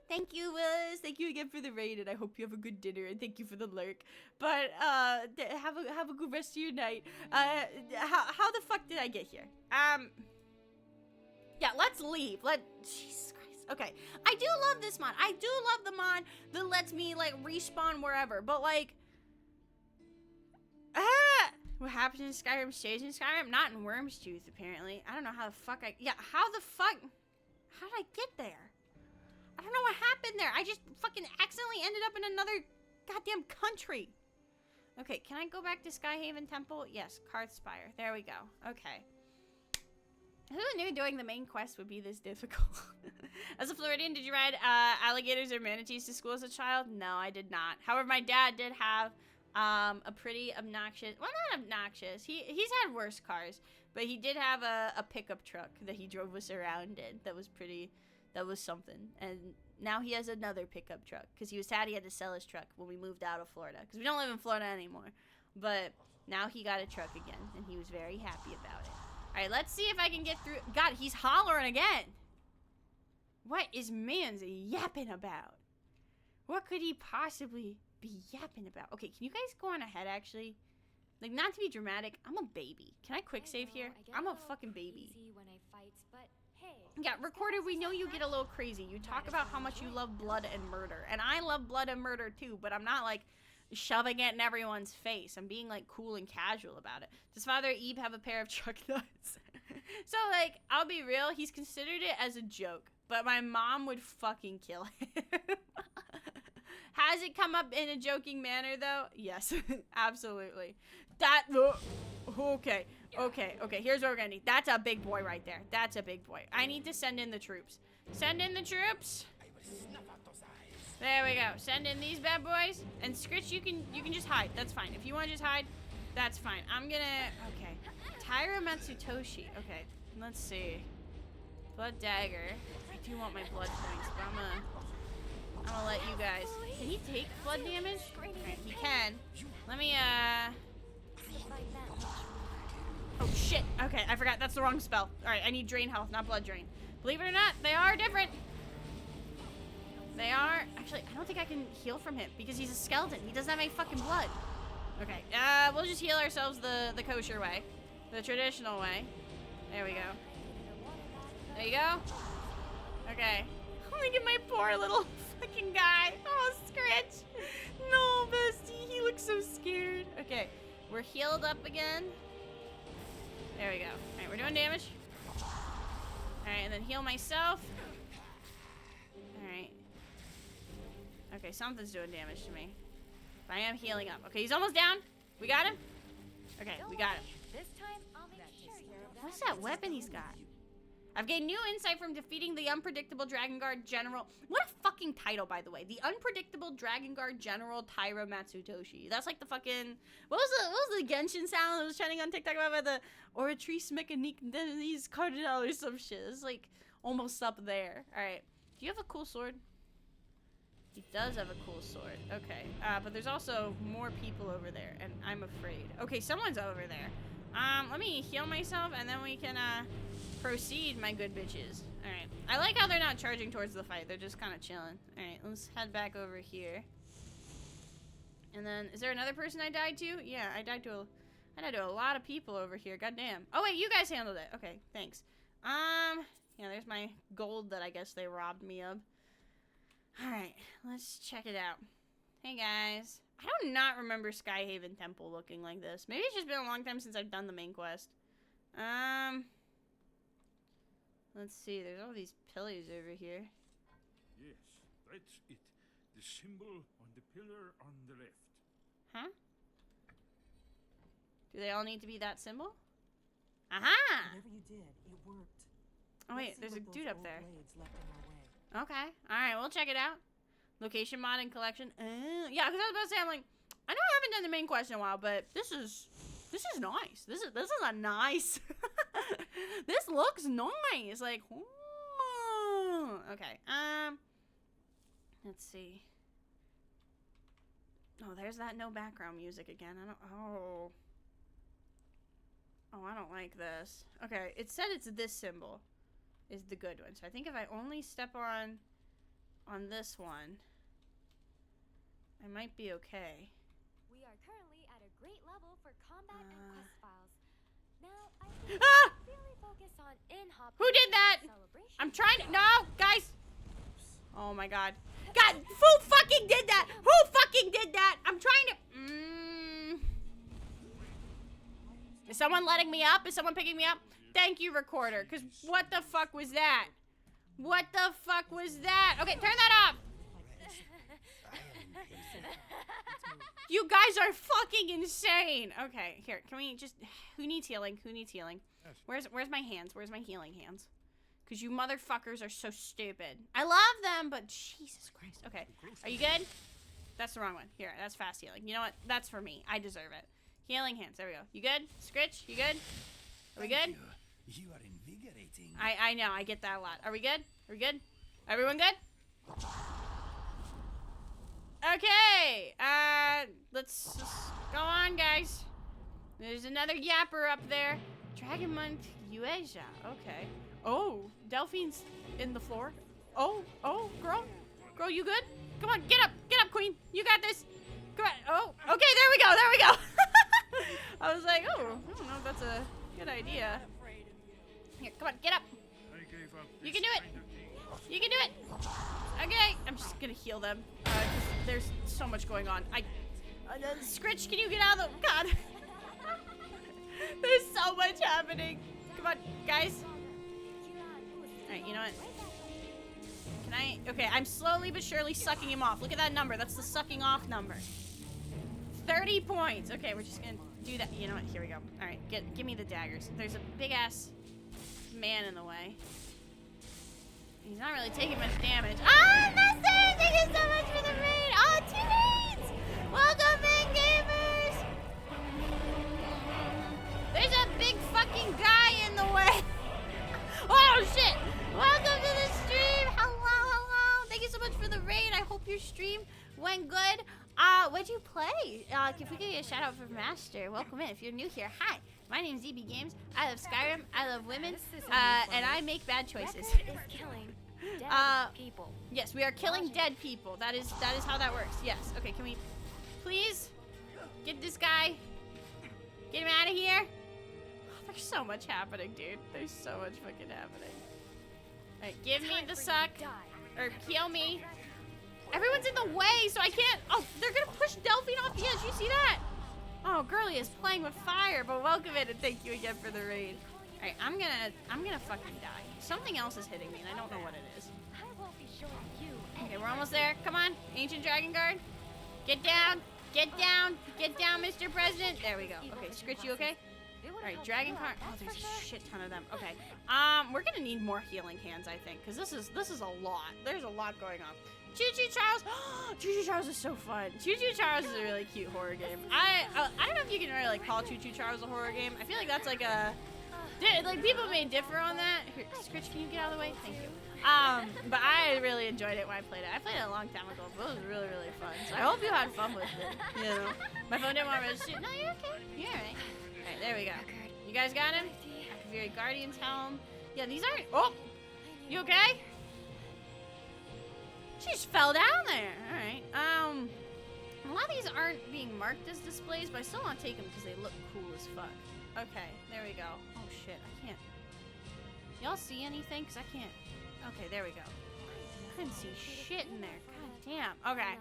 Thank you, Willis. Thank you again for the raid, and I hope you have a good dinner, and thank you for the lurk. But, have a good rest of your night. How the fuck did I get here? Yeah, let's leave. Jesus Christ. Okay. I do love this mod. I do love the mod that lets me, like, respawn wherever, but, like, what happens in Skyrim stays in Skyrim? Not in Worm's Tooth, apparently. I don't know how the fuck how did I get there? I don't know what happened there. I just fucking accidentally ended up in another goddamn country. Okay, can I go back to Skyhaven Temple? Yes, Karthspire. There we go. Okay. Who knew doing the main quest would be this difficult? As a Floridian, did you ride alligators or manatees to school as a child? No, I did not. However, my dad did have a pretty obnoxious, well, not obnoxious. He's had worse cars, but he did have a pickup truck that he drove us around in. That was something. And now he has another pickup truck because he was sad he had to sell his truck when we moved out of Florida because we don't live in Florida anymore. But now he got a truck again, and he was very happy about it. All right, let's see if I can get through. God, he's hollering again. What is man's yapping about? What could he possibly be yapping about? Okay, can you guys go on ahead, actually? Like, not to be dramatic, I'm a baby. Can I quick save here? I'm a fucking baby. Yeah, Recorded, we know you get a little crazy. You talk about how much you love blood and murder. And I love blood and murder too, but I'm not like shoving it in everyone's face. I'm being like cool and casual about it. Does Father Ebe have a pair of truck nuts? So like, I'll be real, he's considered it as a joke, but my mom would fucking kill him. Has it come up in a joking manner though? Yes, absolutely. Okay. Here's what we're gonna need. That's a big boy right there. That's a big boy. I need to send in the troops. Send in the troops. There we go. Send in these bad boys. And Scritch, you can just hide. That's fine. If you want to just hide, that's fine. I'm gonna. Okay. Taira Matsutoshi. Okay. Let's see. Blood dagger. I do want my blood points, but I'm gonna let you guys. Can he take blood damage? Alright, he can. Let me Oh shit. Okay, I forgot. That's the wrong spell. Alright, I need drain health, not blood drain. Believe it or not, they are different. They are. Actually, I don't think I can heal from him because he's a skeleton. He doesn't have any fucking blood. Okay, we'll just heal ourselves the kosher way. The traditional way. There we go. There you go. Okay. Look at my poor little fucking guy. Oh, Scritch. No, bestie. He looks so scared. Okay, we're healed up again. There we go. Alright, we're doing damage. Alright, and then heal myself. Alright. Okay, something's doing damage to me. But I am healing up. Okay, he's almost down. We got him? Okay, we got him. This time, I'll make sure you're What's that weapon he's got? I've gained new insight from defeating the unpredictable Dragon Guard General. What a fucking title, by the way. The unpredictable Dragon Guard General Taira Matsutoshi. That's like the fucking... What was the Genshin sound that was trending on TikTok about the Oratrice Mechanique Denise Cardinal or some shit? It's like almost up there. Alright. Do you have a cool sword? He does have a cool sword. Okay. But there's also more people over there, and I'm afraid. Okay, someone's over there. Let me heal myself, and then we can, proceed, my good bitches. Alright. I like how they're not charging towards the fight. They're just kind of chilling. Alright, let's head back over here. And then, is there another person I died to? Yeah, I died to a lot of people over here. Goddamn. Oh, wait, you guys handled it. Okay, thanks. Yeah, there's my gold that I guess they robbed me of. Alright, let's check it out. Hey, guys. I do not remember Skyhaven Temple looking like this. Maybe it's just been a long time since I've done the main quest. Let's see, there's all these pillars over here. Yes, that's it. The symbol on the pillar on the left. Huh? Do they all need to be that symbol? Aha! Whatever you did, it worked. Oh wait, Let's see there's a what dude those up there. old blades left in our way. Okay, alright, we'll check it out. Location mod and collection. Yeah, because I was about to say, I'm like, I know I haven't done the main quest in a while, but this is nice. This is a nice. This looks nice. Like, okay. Let's see. Oh, there's that no background music again. I don't like this. Okay, it said it's this symbol is the good one. So I think if I only step on this one, I might be okay. We are currently at a great level for combat and quest files. Now, I think really focus on in-hop. Who did that? Celebration. I'm trying to. No, guys. Oh my god. God, who fucking did that? Who fucking did that? I'm trying to. Is someone letting me up? Is someone picking me up? Thank you, recorder. Because what the fuck was that? What the fuck was that? Okay, turn that off. You guys are fucking insane. Okay, here, can we just... Who needs healing? Who needs healing? Where's my hands? Where's my healing hands? Because you motherfuckers are so stupid. I love them, but Jesus Christ. Okay, are you good? That's the wrong one. Here, that's fast healing. You know what? That's for me. I deserve it. Healing hands. There we go. You good? Scritch, you good? Are we good? You are invigorating. I know. I get that a lot. Are we good? Are we good? Everyone good? Okay. Let's just go on, guys. There's another yapper up there. Dragon Month Ueja. Okay. Oh, Delphine's in the floor. Oh, girl. Girl, you good? Come on, get up, queen. You got this. Come on. Oh, okay, there we go. I was like, oh, I don't know if that's a good idea. Here, come on, get up. You can do it. You can do it. Okay, I'm just gonna heal them. 'Cause there's so much going on. Scritch, can you get out of the... God. There's so much happening. Come on, guys. Alright, you know what? Can I... Okay, I'm slowly but surely sucking him off. Look at that number. That's the sucking off number. 30 points. Okay, we're just gonna do that. You know what? Here we go. Alright, give me the daggers. There's a big-ass man in the way. He's not really taking much damage. Ah, Master! Thank you so much for the raid! Oh, teammates! Welcome in, gamers! There's a big fucking guy in the way. Oh, shit! Welcome to the stream! Hello! Thank you so much for the raid. I hope your stream went good. What'd you play? If we could get a shout out for Master, welcome in. If you're new here, hi. My name's ZB Games. I love Skyrim. I love women. And I make bad choices. People. Yes, we are killing dead people. That is how that works. Yes. Okay, can we please get this guy? Get him out of here. Oh, there's so much happening, dude. There's so much fucking happening. Alright, give me the suck. Or kill me. Everyone's in the way, so I can't. Oh, they're gonna push Delphine off the edge. You see that? Oh, Girly is playing with fire, but welcome in and thank you again for the raid. Alright, I'm gonna fucking die. Something else is hitting me and I don't know what it is. I won't be short of you. Okay, we're almost there. Come on, Ancient Dragon Guard. Get down. Get down. Get down, Mr. President. There we go. Okay, Scritch, you okay? Alright, Dragon Card. Oh, there's a shit ton of them. Okay. We're gonna need more healing hands, I think, because this is a lot. There's a lot going on. Choo Choo Charles. Choo Choo Charles is so fun. Choo Choo Charles is a really cute horror game. I don't know if you can really call Choo Choo Charles a horror game. I feel like that's like a... Like, people may differ on that. Here, Scritch, can you get out of the way? Thank you. But I really enjoyed it when I played it. I played it a long time ago, but it was really, really fun. So I hope you had fun with it. You know, my phone didn't want me to shoot. No, you're okay. You're alright. Alright, there we go. You guys got him? Activate Guardian's Helm. Yeah, these aren't... Oh! You okay? She just fell down there. Alright. A lot of these aren't being marked as displays, but I still want to take them because they look cool as fuck. Okay, there we go. Oh shit, I can't. Y'all see anything? Because I can't. Okay, there we go. I couldn't see shit in there. God damn. Okay.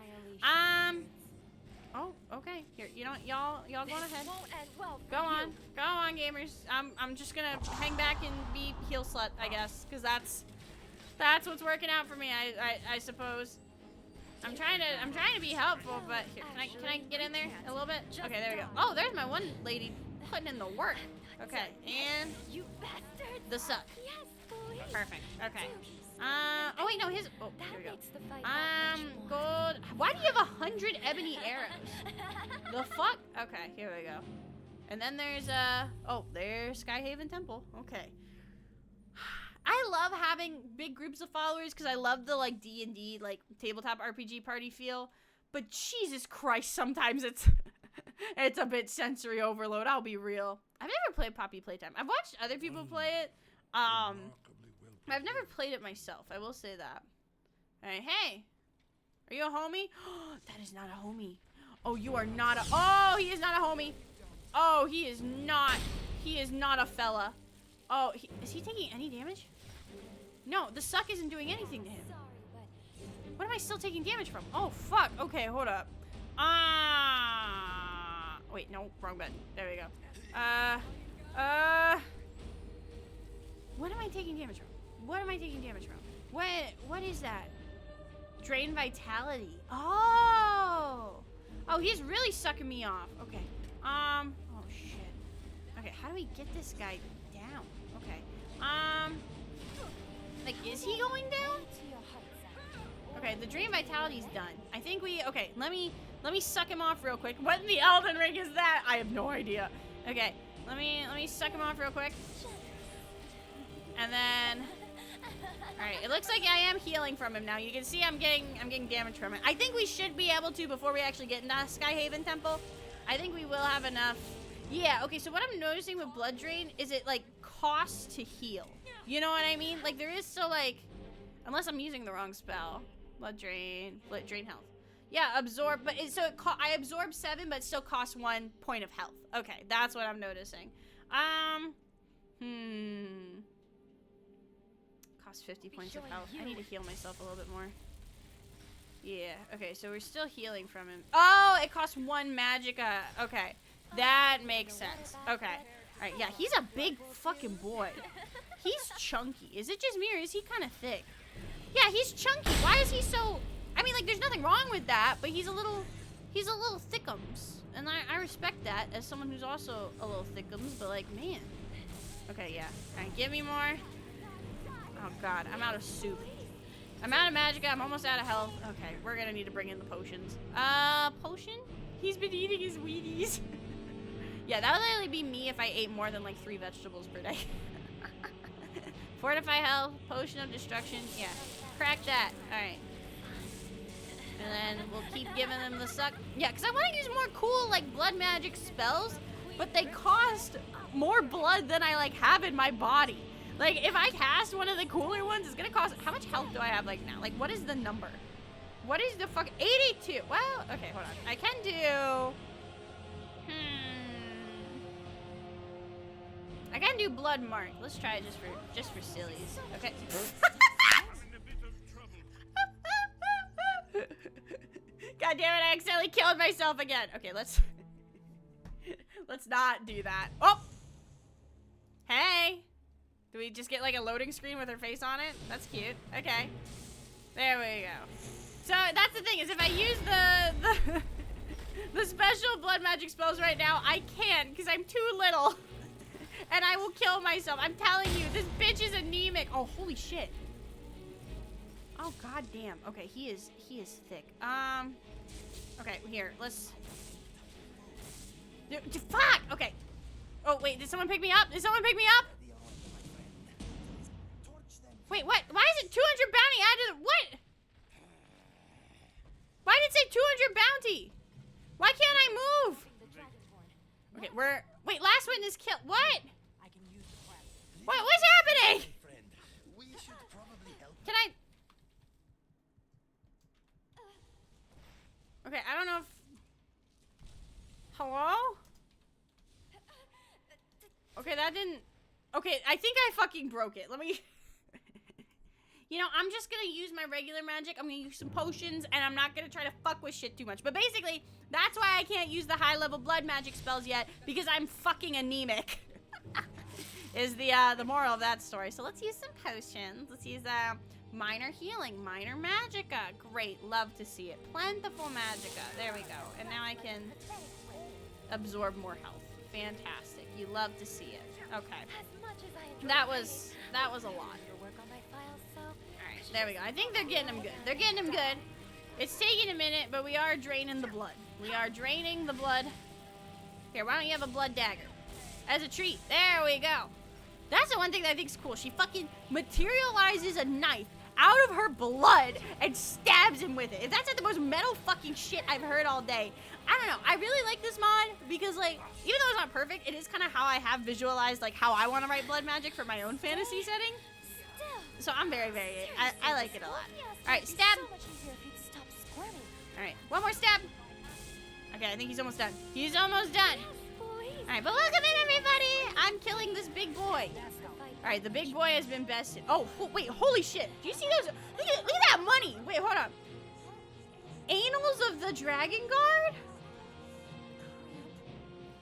Oh, okay. Here, you know what? Y'all go on ahead. Go on, gamers. I'm just gonna hang back and be heal slut, I guess, because that's what's working out for me. I suppose. I'm trying to be helpful, but here, can I get in there a little bit? Okay, there we go. Oh, there's my one lady putting in the work. Okay, and You bastard. the suck. Yes, please. Perfect. Okay. Oh wait, no, his. Oh, That here we go. makes the fight that much more. Gold. Why do you have 100 ebony arrows? The fuck? Okay, here we go. And then there's oh, there's Skyhaven Temple. Okay. I love having big groups of followers because I love the like D&D like tabletop RPG party feel. But Jesus Christ, sometimes it's it's a bit sensory overload. I'll be real. I've never played Poppy Playtime. I've watched other people play it. I've never played it myself. I will say that. All right, hey, are you a homie? That is not a homie. Oh, you are not a. Oh, he is not a homie. Oh, he is not. He is not a fella. Oh, is he taking any damage? No, the suck isn't doing anything to him. Sorry, but What am I still taking damage from? Oh, fuck. Okay, hold up. Wait, no, wrong button. There we go. What am I taking damage from? What am I taking damage from? What is that? Drain vitality. Oh! Oh, he's really sucking me off. Okay. Oh, shit. Okay, how do we get this guy down? Okay. Like, is he going down? to your heart's Okay, the Dream Vitality's done. I think we, okay, let me suck him off real quick. What in the Elden Ring is that? I have no idea. Okay, let me suck him off real quick. And then, all right, it looks like I am healing from him now. You can see I'm getting damage from it. I think we should be able to, before we actually get into Skyhaven Temple, I think we will have enough. Yeah, okay, so what I'm noticing with Blood Drain is it, like, costs to heal. You know what I mean? Like, there is still, like, unless I'm using the wrong spell. Blood Drain health. Yeah, absorb, but I absorb 7, but it still costs 1 point of health. Okay, that's what I'm noticing. Costs 50 points of health. I need to heal myself a little bit more. Yeah, okay, so we're still healing from him. Oh, it costs 1 magicka. Okay, that makes sense. Okay, all right, yeah, he's a big fucking boy. He's chunky. Is it just me or is he kind of thick? Yeah, he's chunky. Why is he so... I mean, like, there's nothing wrong with that, but he's a little thickums. And I respect that as someone who's also a little thickums, but like, man. Okay, yeah. All right, give me more. Oh, God, I'm out of soup. I'm out of magicka. I'm almost out of health. Okay, we're gonna need to bring in the potions. Potion? He's been eating his Wheaties. Yeah, that would literally be me if I ate more than like 3 vegetables per day. Fortify health, potion of destruction. Yeah, crack that. All right. And then we'll keep giving them the suck. Yeah, because I want to use more cool like blood magic spells, but they cost more blood than I like have in my body. Like if I cast one of the cooler ones, it's gonna cost. How much health do I have like now? Like what is the number? What is the fuck? 82. Well, okay, hold on. I can do. I can do blood mark. Let's try it just for sillies. Okay. God damn it! I accidentally killed myself again. Okay, let's not do that. Oh, hey. Do we just get like a loading screen with her face on it? That's cute. Okay, there we go. So that's the thing is if I use the special blood magic spells right now, I can't because I'm too little. And I will kill myself. I'm telling you, this bitch is anemic. Oh, holy shit. Oh, god damn. Okay, he is thick. Okay, here, let's... Fuck! Okay. Oh, wait, did someone pick me up? Did someone pick me up? Wait, what? Why is it 200 bounty added? What? Why did it say 200 bounty? Why can't I move? Okay, wait, last witness kill. What? What's happening? Can I? Okay, I don't know if. Hello? Okay, that didn't. Okay, I think I fucking broke it. Let me. You know, I'm just gonna use my regular magic. I'm gonna use some potions, and I'm not gonna try to fuck with shit too much. But basically, that's why I can't use the high-level blood magic spells yet, because I'm fucking anemic. Is the moral of that story. So let's use some potions. Let's use minor healing, minor magicka. Great, love to see it. Plentiful magicka. There we go. And now I can absorb more health. Fantastic. You love to see it. Okay. As much as I enjoy That was a lot. your work on my files, so Alright. There we go. I think they're getting him good. They're getting him good. It's taking a minute, but we are draining the blood. We are draining the blood. Here, why don't you have a blood dagger? As a treat. There we go. That's the one thing that I think is cool. She fucking materializes a knife out of her blood and stabs him with it. If that's like the most metal fucking shit I've heard all day. I don't know. I really like this mod because, like, even though it's not perfect, it is kind of how I have visualized, like, how I want to write blood magic for my own fantasy setting. So I'm very, I like it a lot. Alright, stab. Alright, one more stab. Okay, I think he's almost done. He's almost done. Alright, but welcome in, everybody. I'm killing this big boy. Alright, the big boy has been bested. Oh, wait, holy shit. Do you see those? Look at that money. Wait, hold on. Annals of the Dragon Guard?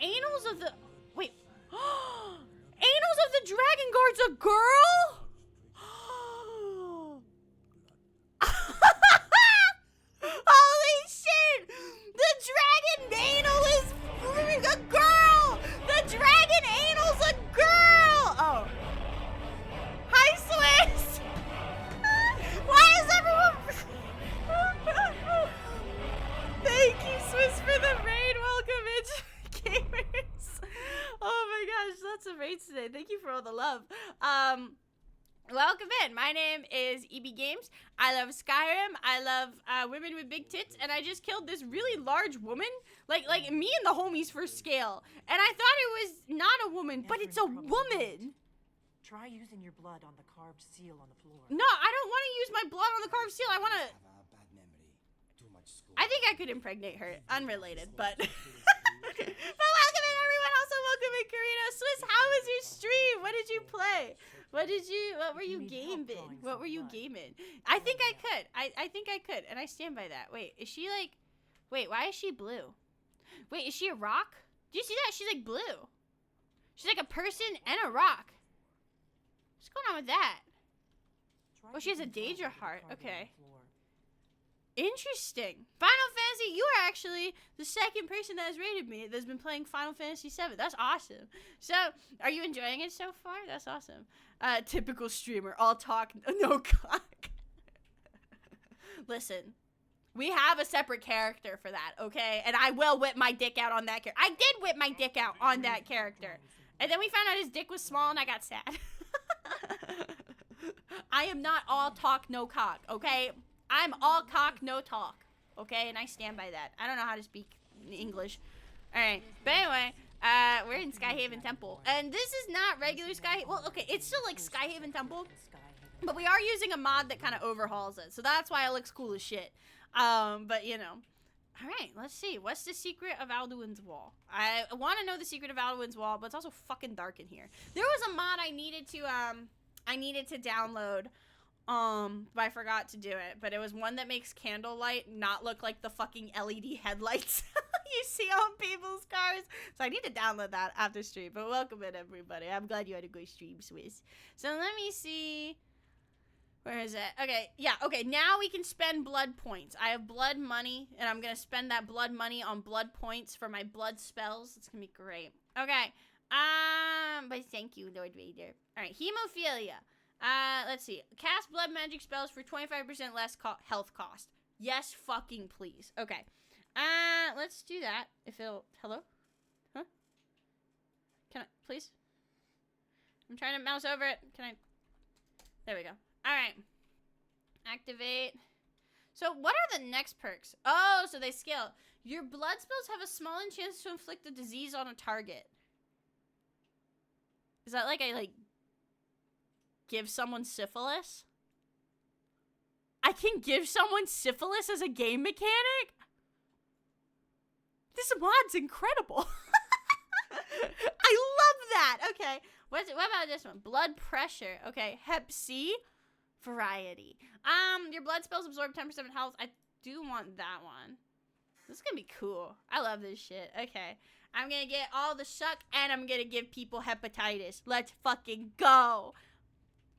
Annals of the... Wait. Annals of the Dragon Guard's a girl? Holy shit! The Dragon Anal is a girl! The Dragon Anal's a girl! Oh. Hi, Swiss! Why is everyone... Thank you, Swiss, for the raid. Welcome in, gamers. Oh my gosh, lots of raids today. Thank you for all the love. Welcome in. My name is EB Games. I love Skyrim. I love women with big tits, and I just killed this really large woman, like me and the homies for scale. And I thought it was not a woman, but it's a woman. Try using your blood on the carved seal on the floor. No, I don't want to use my blood on the carved seal. I want to. I think I could impregnate her. Unrelated, but. But welcome in, everyone. Also, welcome in, Karina. Swiss, how was your stream? What did you play? What were you gaming? What were you gaming? I think I could. I think I could, and I stand by that. Wait, is she like, wait, why is she blue? Wait, is she a rock? Do you see that? She's like blue. She's like a person and a rock. What's going on with that? Oh, she has a Daedra heart. Okay. Interesting. Final Fantasy, you are actually the second person that has rated me that's been playing Final Fantasy VII. That's awesome. So, are you enjoying it so far? That's awesome. Typical streamer, all talk, no cock. Listen, we have a separate character for that, okay? And I will whip my dick out on that character. I did whip my dick out on that character. And then we found out his dick was small and I got sad. I am not all talk, no cock, okay? I'm all cock, no talk, okay? And I stand by that. I don't know how to speak English. Alright, but anyway, we're in Skyhaven Temple. And this is not regular well, okay, it's still like Skyhaven Temple, but we are using a mod that kind of overhauls it. So that's why it looks cool as shit. But, you know. Alright, let's see. What's the secret of Alduin's Wall? I want to know the secret of Alduin's Wall, but it's also fucking dark in here. There was a mod I needed to download. But I forgot to do it. But it was one that makes candlelight not look like the fucking LED headlights you see on people's cars. So I need to download that after stream. But welcome in, everybody. I'm glad you had a good stream, Swiss. So let me see. Where is it? Okay, yeah, okay, now we can spend blood points. I have blood money, and I'm gonna spend that blood money on blood points for my blood spells. It's gonna be great. Okay, but thank you, Lord Vader. Alright, hemophilia. Let's see. Cast blood magic spells for 25% less health cost. Yes, fucking please. Okay. Let's do that. If it'll... Hello? Huh? Can I... Please? I'm trying to mouse over it. Can I... There we go. Alright. Activate. So, what are the next perks? Oh, so they scale. Your blood spells have a small chance to inflict a disease on a target. Is that like I, like... give someone syphilis? I can give someone syphilis as a game mechanic? This mod's incredible. I love that. Okay. What about this one? Blood pressure. Okay. Hep C. Variety. Your blood spells absorb 10% of health. I do want that one. This is gonna be cool. I love this shit. Okay. I'm gonna get all the shuck and I'm gonna give people hepatitis. Let's fucking go.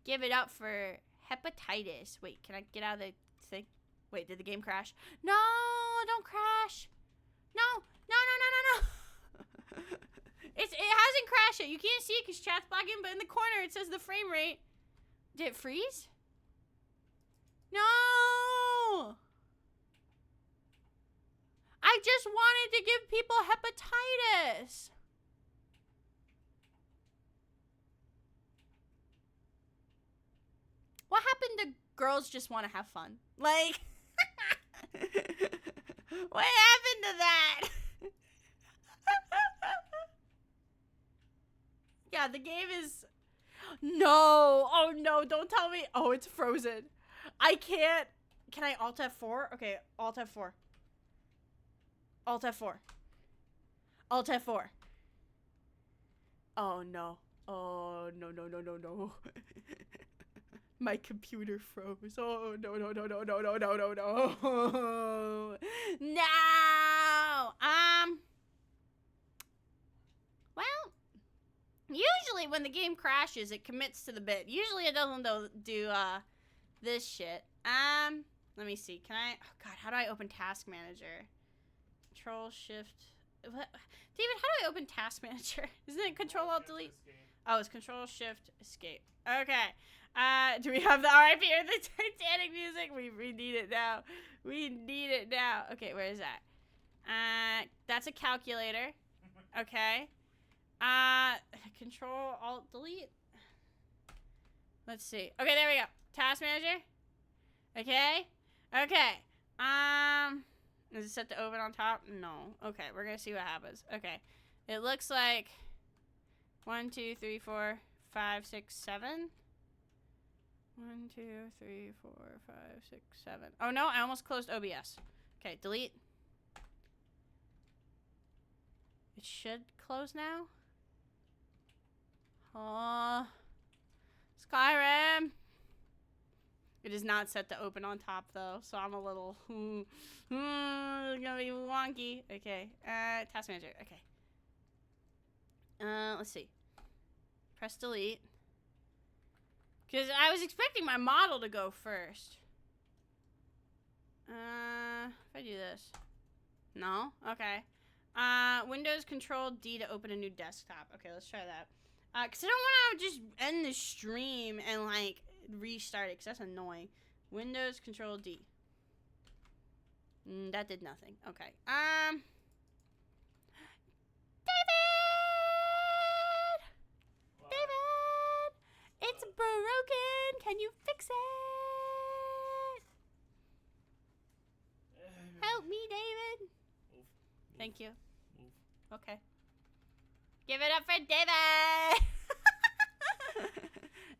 Give it up for hepatitis. Wait, can I get out of the thing? Wait, did the game crash? No, don't crash. No. It hasn't crashed yet. You can't see it because chat's bugging, but in the corner it says the frame rate. Did it freeze? No! I just wanted to give people hepatitis. What happened to girls just want to have fun? Like, what happened to that? Yeah, the game is... No. Oh, no. Don't tell me. Oh, it's frozen. I can't. Can I Alt F4? Okay, Alt F4. Alt F4. Alt F4. Oh, no. Oh, no, no, no, no, no. My computer froze. Oh, no, no, no, no, no, no, no, no, no. No! Well, usually when the game crashes, it commits to the bit. Usually it doesn't do this shit. Let me see. Can I... Oh, God, how do I open Task Manager? Control, Shift... What? David, how do I open Task Manager? Isn't it Control, Alt, Delete? Oh, it's Control, Shift, Escape. Okay. Do we have the RIP or the Titanic music? We need it now. We need it now. Okay, where is that? That's a calculator. Okay. Control, Alt, Delete. Let's see. Okay, there we go. Task Manager. Okay. Okay. Is it set to open on top? No. Okay, we're gonna see what happens. Okay. It looks like 1, 2, 3, 4, 5, 6, 7. 1, 2, 3, 4, 5, 6, 7. Oh no, I almost closed OBS. Okay, delete. It should close now. Oh, Skyrim. It is not set to open on top though, so I'm a little gonna be wonky. Okay, Task Manager. Okay. Let's see. Press delete. Because I was expecting my model to go first. If I do this. No? Okay. Windows Control D to open a new desktop. Okay, let's try that. Because I don't want to just end the stream and, like, restart it, because that's annoying. Windows Control D. That did nothing. Okay. David! It's broken! Can you fix it? Help me, David! Thank you. Okay. Give it up for David!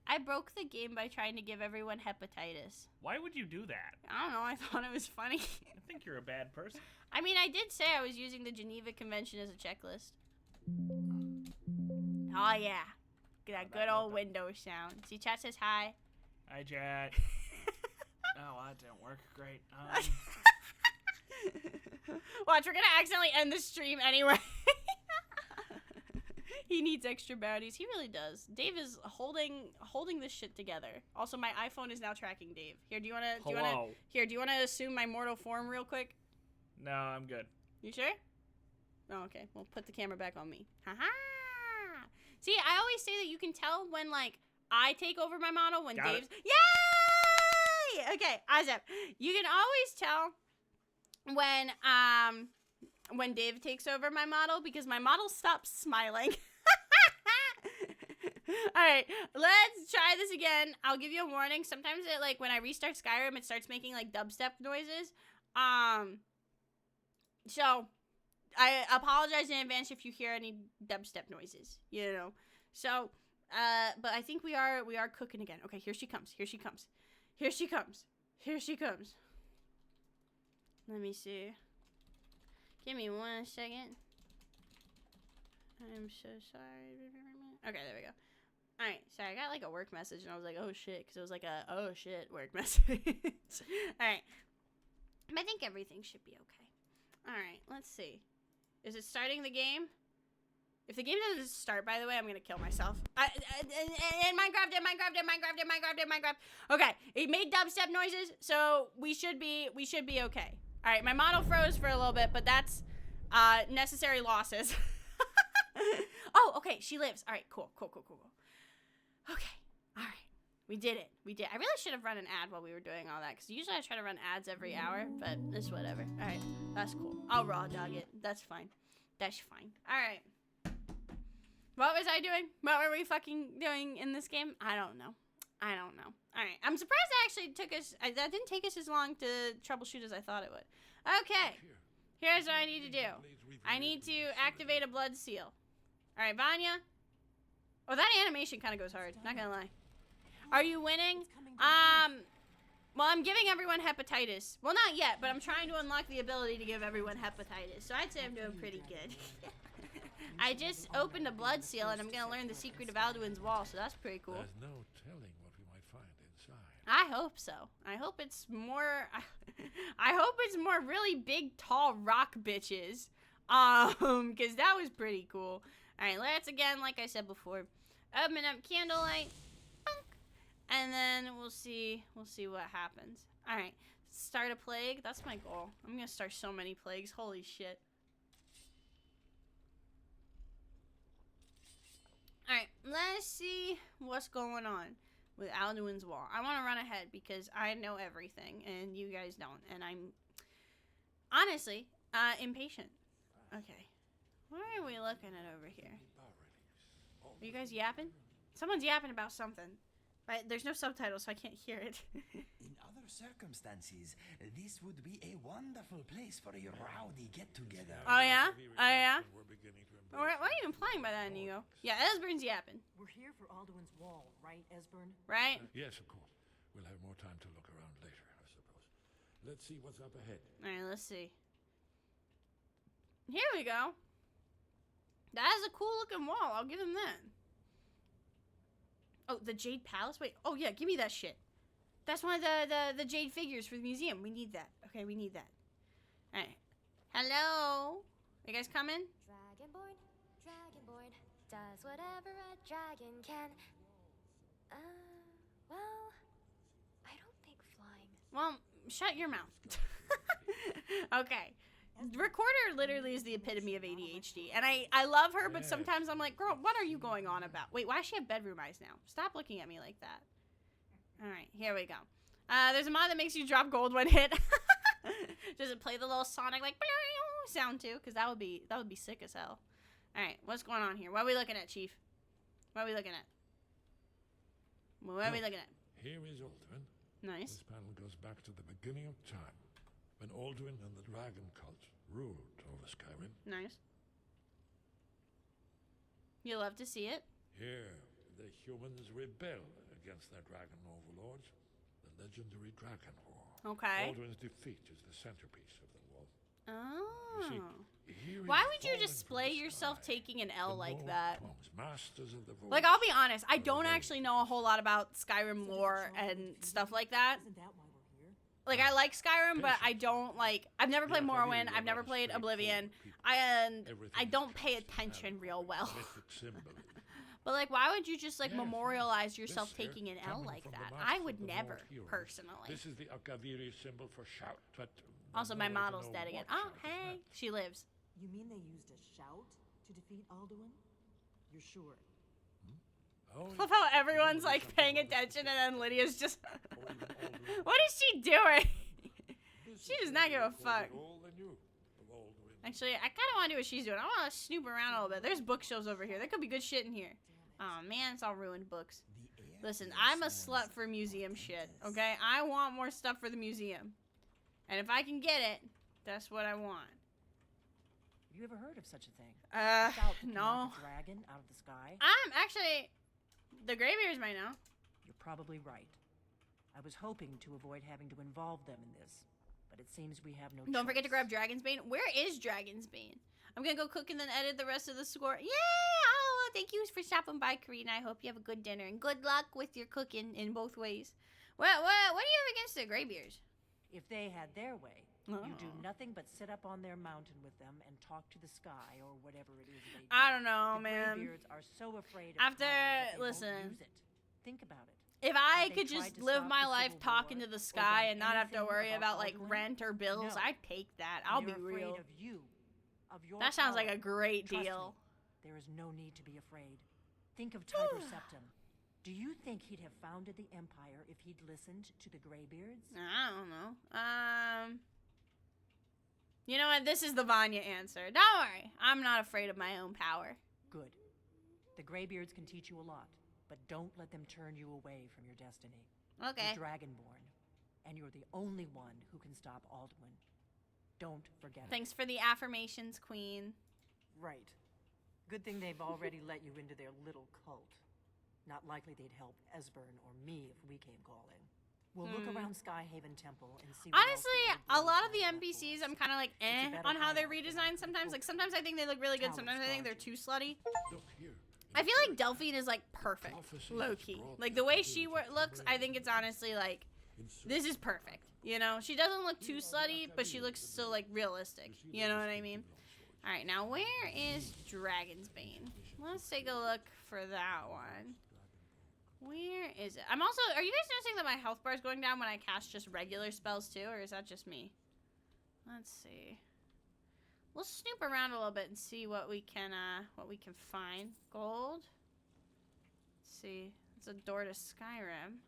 I broke the game by trying to give everyone hepatitis. Why would you do that? I don't know, I thought it was funny. I think you're a bad person. I mean, I did say I was using the Geneva Convention as a checklist. Oh, yeah. That good old Windows sound. See, chat says hi. Hi, chat. Oh, that didn't work. Great. Watch, we're gonna accidentally end the stream anyway. He needs extra bounties. He really does. Dave is holding this shit together. Also, my iPhone is now tracking Dave. Here, do you wanna assume my mortal form real quick? No, I'm good. You sure? Oh, okay. Well, put the camera back on me. Haha. See, I always say that you can tell when, like, I take over my model when Dave's... Yay! Okay, Azep. You can always tell when Dave takes over my model because my model stops smiling. Alright, let's try this again. I'll give you a warning. Sometimes it, like, when I restart Skyrim, it starts making, like, dubstep noises. So... I apologize in advance if you hear any dubstep noises, you know. So, but I think we are cooking again. Okay, here she comes. Here she comes. Here she comes. Here she comes. Let me see. Give me 1 second. I'm so sorry. Okay, there we go. Alright, so I got like a work message and I was like, oh shit, because it was like a, oh shit, work message. Alright. I think everything should be okay. Alright, let's see. Is it starting the game? If the game doesn't start, by the way, I'm gonna kill myself. In Minecraft. Okay, it made dubstep noises, so we should be okay. All right, my model froze for a little bit, but that's necessary losses. Oh, okay, she lives. All right, cool. Okay, all right. We did it. We did. I really should have run an ad while we were doing all that, because usually I try to run ads every hour, but it's whatever. All right, that's cool. I'll raw dog it. That's fine. That's fine. All right. What was I doing? What were we fucking doing in this game? I don't know. I don't know. All right. I'm surprised it actually took us... that didn't take us as long to troubleshoot as I thought it would. Okay. Here's what I need to do. I need to activate a blood seal. All right, Vanya. Oh, that animation kind of goes hard. Not gonna lie. Are you winning? Well, I'm giving everyone hepatitis. Well, not yet, but I'm trying to unlock the ability to give everyone hepatitis. So I'd say I'm doing pretty good. I just opened a blood seal, and I'm gonna learn the secret of Alduin's wall, so that's pretty cool. There's no telling what we might find inside. I hope so. I hope it's more... I hope it's more really big, tall rock bitches. Because that was pretty cool. Alright, let's again, like I said before, open up candlelight. And then we'll see what happens. Alright, start a plague. That's my goal. I'm gonna start so many plagues. Holy shit. Alright, let's see what's going on with Alduin's Wall. I want to run ahead because I know everything and you guys don't. And I'm honestly impatient. Okay. What are we looking at over here? Are you guys yapping? Someone's yapping about something. But there's no subtitles, so I can't hear it. In other circumstances, this would be a wonderful place for a rowdy get-together. Oh, yeah? Oh, yeah? We're beginning to What are you implying by that, Inigo? Yeah, Esbern's yapping. We're here for Alduin's Wall, right, Esbern? Right? Yes, of course. We'll have more time to look around later, I suppose. Let's see what's up ahead. Alright, let's see. Here we go. That is a cool looking wall. I'll give him that. Oh, the Jade Palace? Wait. Oh, yeah. Give me that shit. That's one of the Jade figures for the museum. We need that. Okay, we need that. Alright. Hello? You guys coming? Dragonborn, Dragonborn, does whatever a dragon can. Well, I don't think flying. Well, shut your mouth. Okay. Recorder literally is the epitome of ADHD. And I love her, but sometimes I'm like, girl, what are you going on about? Wait, why does she have bedroom eyes now? Stop looking at me like that. Alright, here we go. There's a mod that makes you drop gold when hit. Does it play the little Sonic like sound too? Because that would be sick as hell. Alright, what's going on here? What are we looking at, Chief? What are we looking at? What are we looking at? Here is Alduin. Nice. This panel goes back to the beginning of time, when Alduin and the dragon cult ruled over Skyrim. Nice. You love to see it. Here, the humans rebel against their dragon overlords, the legendary Dragon War. Okay. Alduin's defeat is the centerpiece of the wall. Oh. You see, here Why is would you fallen display from the yourself sky, taking an L the like Nord that? Tongues, masters of the Like, void. I'll be honest, I Are don't ready. actually know a whole lot about Skyrim lore and stuff like that. Isn't that why we're here? Like, I like Skyrim, but I don't, like, I've never played Morrowind, I've never played Oblivion, and I don't pay attention real well. Mythic symbolism. But, like, why would you just, like, Yes, memorialize yourself This here, taking an L coming like from the that? mouths I of would the never, Nord heroes. personally. This is the Akaviri symbol for shout, but Also, my no way to model's know dead again. what Oh, shout is hey, meant. she lives. You mean they used a shout to defeat Alduin? You're sure? Oh, Love how everyone's, like, paying attention, and then Lydia's just... What is she doing? She does not give a fuck. Actually, I kind of want to do what she's doing. I want to snoop around a little bit. There's bookshelves over here. There could be good shit in here. Oh, man, it's all ruined books. Listen, I'm a slut for museum shit, okay? I want more stuff for the museum. And if I can get it, that's what I want. Have you ever heard of such a thing? Without picking no. off a dragon out of the sky? Actually, the Greybeards might know. You're probably right. I was hoping to avoid having to involve them in this, but it seems we have no Don't forget to choice. grab Dragonsbane. Where is Dragonsbane? I'm gonna go cook and then edit the rest of the score. Yay! Oh, thank you for stopping by, Karina. I hope you have a good dinner and good luck with your cooking in both ways. What do you have against the Greybeards? If they had their way, you do Oh. nothing but sit up on their mountain with them and talk to the sky or whatever it is they do. I don't know, the man. Greybeards are so afraid of After- power that they listen. won't use it. Think about it. If I Have they could tried just to live stop my the life Civil talking War to the or sky done and not have to anything worry about like Alduin? rent or bills, No. I'd take that. I'll be They're real. afraid of you, of your That sounds like power. a great Trust deal. me, there is no need to be afraid. Think of Tiber Septim. Do you think he'd have founded the Empire if he'd listened to the Greybeards? I don't know. You know what? This is the Vanya answer. Don't worry. I'm not afraid of my own power. Good. The Greybeards can teach you a lot, but don't let them turn you away from your destiny. Okay. You're Dragonborn, and you're the only one who can stop Alduin. Don't forget it. Thanks for the affirmations, Queen. Right. Good thing they've already let you into their little cult. Not likely they'd help Esbern or me if we came calling. We'll look around Skyhaven Temple and see what else Honestly, the a lot of Greybeards the have for NPCs us. I'm kind of like better on how they're hideout than redesigned I sometimes. Like hoped. sometimes I think they look really good, Talents sometimes I think they're guard too slutty. Look here. I feel like Delphine is like perfect, low key. Like the way she looks, I think it's honestly like this is perfect. You know, she doesn't look too slutty, but she looks so like realistic. You know what I mean? All right, now where is Dragonsbane? Let's take a look for that one. Where is it? I'm also, are you guys noticing that my health bar is going down when I cast just regular spells too, or is that just me? Let's see. We'll snoop around a little bit and see what we can find. Gold. Let's see. It's a door to Skyrim.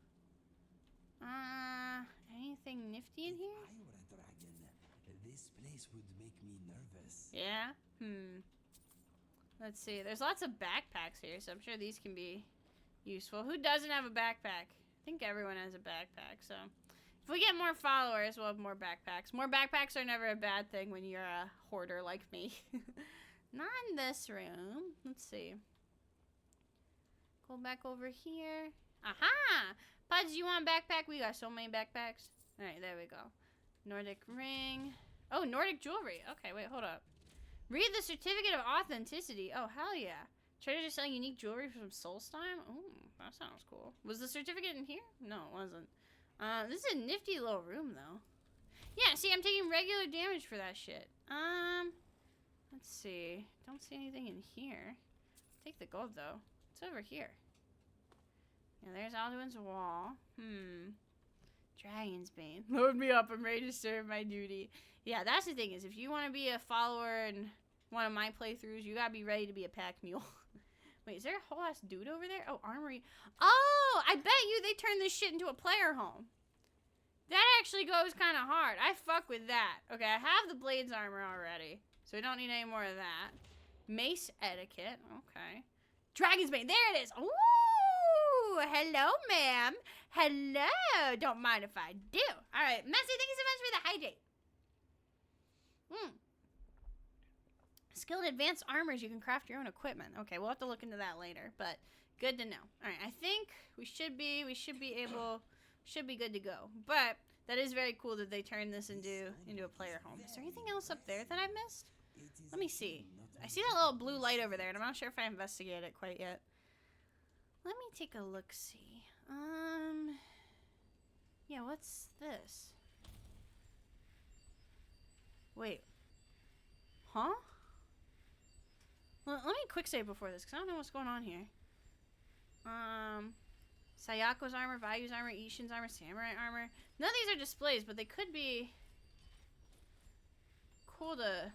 Anything nifty in here? If I were a dragon, this place would make me nervous. Yeah? Let's see. There's lots of backpacks here, so I'm sure these can be useful. Who doesn't have a backpack? I think everyone has a backpack, so if we get more followers, we'll have more backpacks. More backpacks are never a bad thing when you're a hoarder like me. Not in this room. Let's see. Go back over here. Aha! Puds, you want a backpack? We got so many backpacks. Alright, there we go. Nordic ring. Oh, Nordic jewelry. Okay, wait, hold up. Read the certificate of authenticity. Oh, hell yeah. Treasure selling unique jewelry from Solstheim? Oh, that sounds cool. Was the certificate in here? No, it wasn't. This is a nifty little room, though. Yeah, see, I'm taking regular damage for that shit. Let's see. Don't see anything in here. Take the gold, though. It's over here. Yeah, there's Alduin's wall. Dragonsbane. Load me up. I'm ready to serve my duty. Yeah, that's the thing is, if you want to be a follower in one of my playthroughs, you gotta be ready to be a pack mule. Wait, is there a whole ass dude over there? Oh, armory. Oh, I bet you they turned this shit into a player home. That actually goes kind of hard. I fuck with that. Okay, I have the blades armor already, so we don't need any more of that. Mace etiquette. Okay. Dragonsbane. There it is. Ooh, hello, ma'am. Hello. Don't mind if I do. All right, Messy, thank you so much for the hydrate. Skilled advanced armors. You can craft your own equipment. Okay, we'll have to look into that later, but good to know. All right, I think we should be good to go. But that is very cool that they turned this into a player home. Is there anything else up there that I missed? Let me see. I see that little blue light over there, and I'm not sure if I investigated it quite yet. Let me take a look-see. Yeah, what's this? Wait. Huh? Well, let me quick save before this, because I don't know what's going on here. Sayako's armor, Value's armor, Ishin's armor, Samurai armor. None of these are displays, but they could be cool to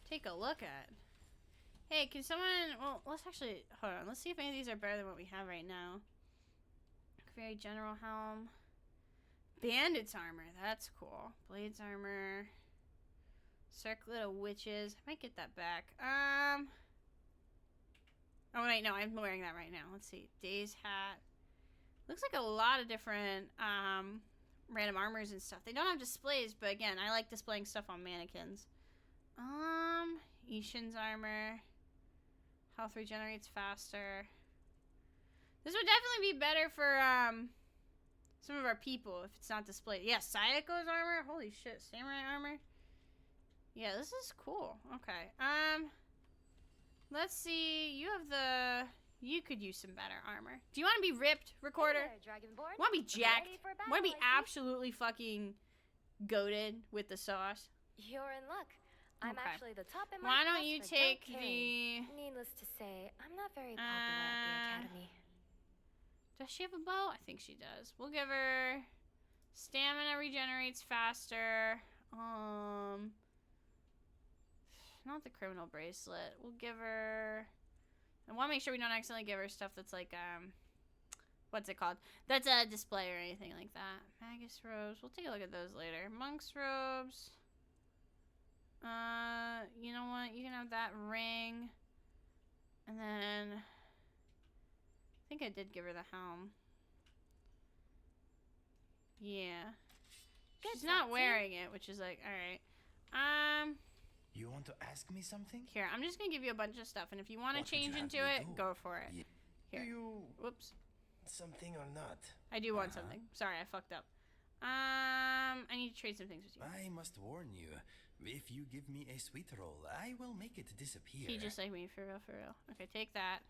take a look at. Hey, can someone... Well, let's actually... Hold on. Let's see if any of these are better than what we have right now. Very general helm. Bandit's armor. That's cool. Blades armor. Circlet of Witches. I might get that back. Oh, wait. No, I'm wearing that right now. Let's see. Daze hat. Looks like a lot of different random armors and stuff. They don't have displays, but again, I like displaying stuff on mannequins. Ishin's armor. Health regenerates faster. This would definitely be better for some of our people if it's not displayed. Yeah, Sayako's armor. Holy shit, samurai armor. Yeah, this is cool. Okay. Let's see. You have the... You could use some better armor. Do you want to be ripped, Recorder? Hey there, Dragonborn. Want to be jacked? Ready for battle, Want to be I see? absolutely fucking goated with the sauce? You're in luck. I'm Okay. actually the top in my Why don't class you for take junk carrying. the... Needless to say, I'm not very popular at the academy. Does she have a bow? I think she does. We'll give her... Stamina regenerates faster. Not the criminal bracelet. We'll give her... I want to make sure we don't accidentally give her stuff that's like, what's it called? That's a display or anything like that. Magus robes. We'll take a look at those later. Monk's robes. You know what? You can have that ring. And then... I think I did give her the helm. Yeah. She's not wearing it, which is like, alright. You want to ask me something? Here, I'm just gonna give you a bunch of stuff, and if you want to What would you change have into me it, do? go for it. Do Here. you Whoops. something or not? I do want something. Sorry, I fucked up. I need to trade some things with you. I must warn you, if you give me a sweet roll, I will make it disappear. He just like me, for real, for real. Okay, take that.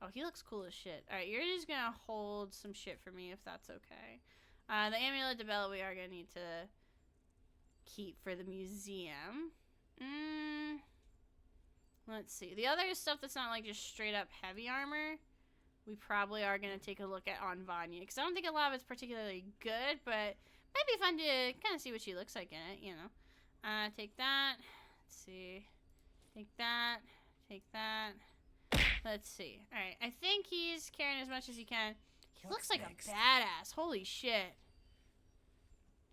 Oh, he looks cool as shit. Alright, you're just gonna hold some shit for me, if that's okay. The amulet de Bella we are gonna need to keep for the museum. Let's see. The other stuff that's not like just straight up heavy armor, we probably are gonna take a look at on Vanya, because I don't think a lot of it's particularly good, but might be fun to kind of see what she looks like in it, you know. Take that. Let's see. Take that. Take that. Let's see. Alright, I think he's carrying as much as he can. He looks like next? a badass. Holy shit.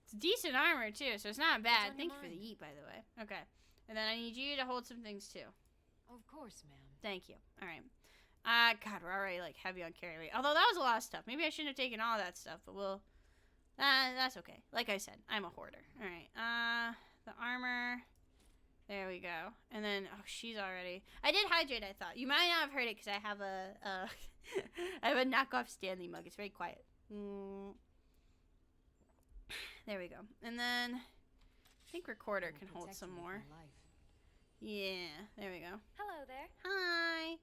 It's decent armor, too, so it's not bad. on Thank your you for the mind? eat, by the way. Okay. And then I need you to hold some things, too. Of course, ma'am. Thank you. Alright. God, we're already, like, heavy on carry weight. Although, that was a lot of stuff. Maybe I shouldn't have taken all that stuff, but we'll... that's okay. Like I said, I'm a hoarder. Alright. The armor... There we go. And then, oh, she's already... I did hydrate, I thought. You might not have heard it, because I have a I have a knockoff Stanley mug. It's very quiet. There we go. And then, I think Recorder can hold some more. Yeah, there we go. Hello there. Hi.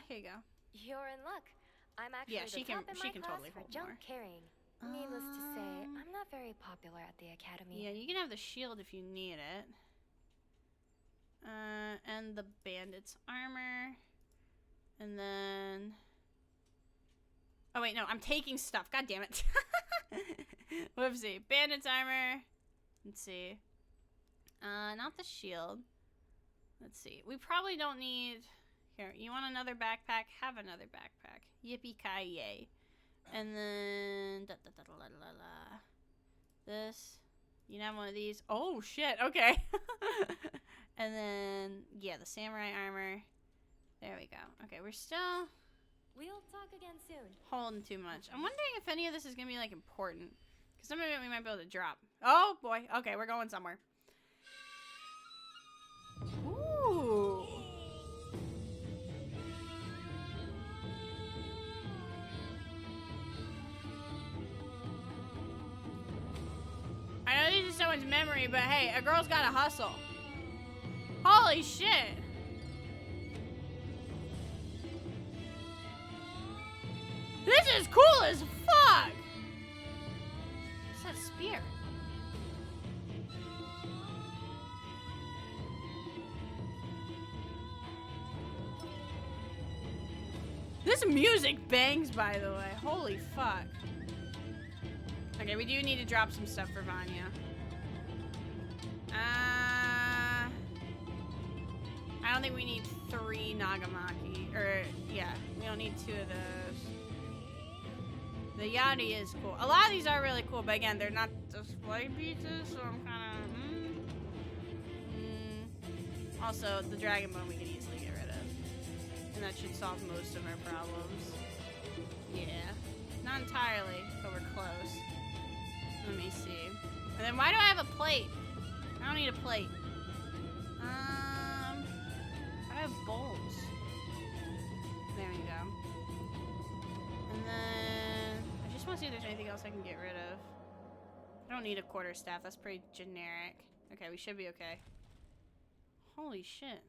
Here you go. You're in luck. I'm actually Yeah, she the top can- in she my can class totally for hold junk more. carrying. Needless to say, I'm not very popular at the academy. Yeah, you can have the shield if you need it. And the bandit's armor. And then... Oh, wait, no, I'm taking stuff. God damn it. Whoopsie. Bandit's armor. Let's see. Not the shield. Let's see. We probably don't need... Here, you want another backpack? Have another backpack. Yippee-ki-yay. And then... This. You can have one of these. Oh, shit. Okay. And then... Yeah, the samurai armor. There we go. Okay, we're still... We'll talk again soon. holding too much. I'm wondering if any of this is gonna be like important, because some of it we might be able to drop. Oh boy. Okay, we're going somewhere. Ooh. I know this is someone's memory, but hey, a girl's gotta hustle. Holy shit. This is cool as fuck! What's that spear? This music bangs, by the way. Holy fuck. Okay, we do need to drop some stuff for Vanya. I don't think we need 3 Nagamaki. Or, yeah, we don't need 2 of those. The Yachty is cool. A lot of these are really cool, but again, they're not display pieces, so I'm kind of... Also, the Dragon Bone we can easily get rid of. And that should solve most of our problems. Yeah. Not entirely, but we're close. Let me see. And then why do I have a plate? I don't need a plate. I have bowls. There we go. And then I just want to see if there's anything else I can get rid of. I don't need a quarterstaff. That's pretty generic. Okay, we should be okay. Holy shit.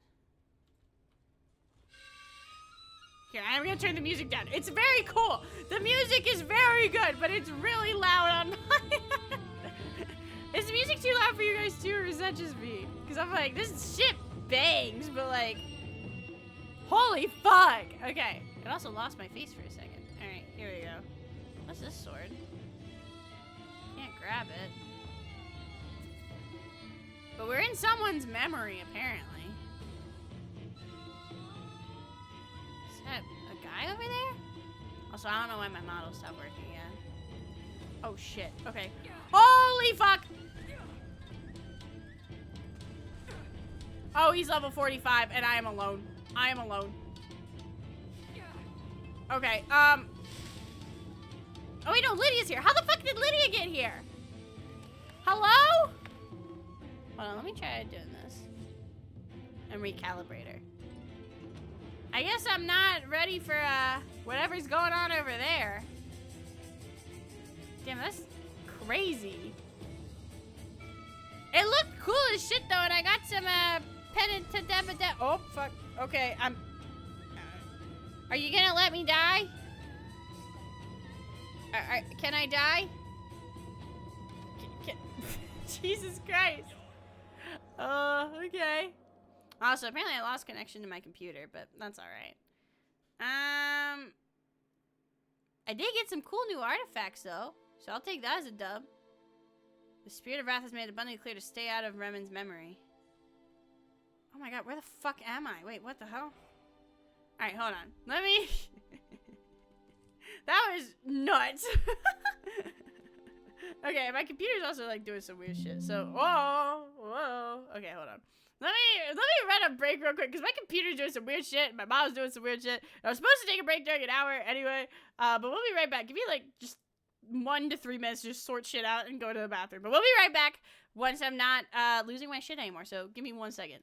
Here, I'm gonna turn the music down. It's very cool. The music is very good, but it's really loud on mine. Is the music too loud for you guys too, or is that just me? Because I'm like, this shit bangs, but like, holy fuck. Okay, it also lost my face for a second. All right, here we go. What's this sword? Can't grab it. But we're in someone's memory, apparently. I over there? Also, I don't know why my model stopped working again. Oh shit. Okay. Holy fuck! Oh, he's level 45 and I am alone. I am alone. Okay, oh wait, no, Lydia's here. How the fuck did Lydia get here? Hello? Hold on, let me try doing this. And recalibrate her. I guess I'm not ready for, whatever's going on over there. Damn, that's crazy. It looked cool as shit, though, and I got some, oh, fuck. Okay, are you gonna let me die? Can I die? Jesus Christ. Okay. Also, apparently I lost connection to my computer, but that's alright. I did get some cool new artifacts, though, so I'll take that as a dub. The Spirit of Wrath has made it abundantly clear to stay out of Remen's memory. Oh my god, where the fuck am I? Wait, what the hell? Alright, hold on. Let me... That was nuts. Okay, my computer's also like doing some weird shit. So, whoa. Okay, hold on. Let me run a break real quick because my computer's doing some weird shit. My mom's doing some weird shit. I was supposed to take a break during an hour anyway. But we'll be right back. Give me like just 1 to 3 minutes to just sort shit out and go to the bathroom. But we'll be right back once I'm not losing my shit anymore. So give me 1 second.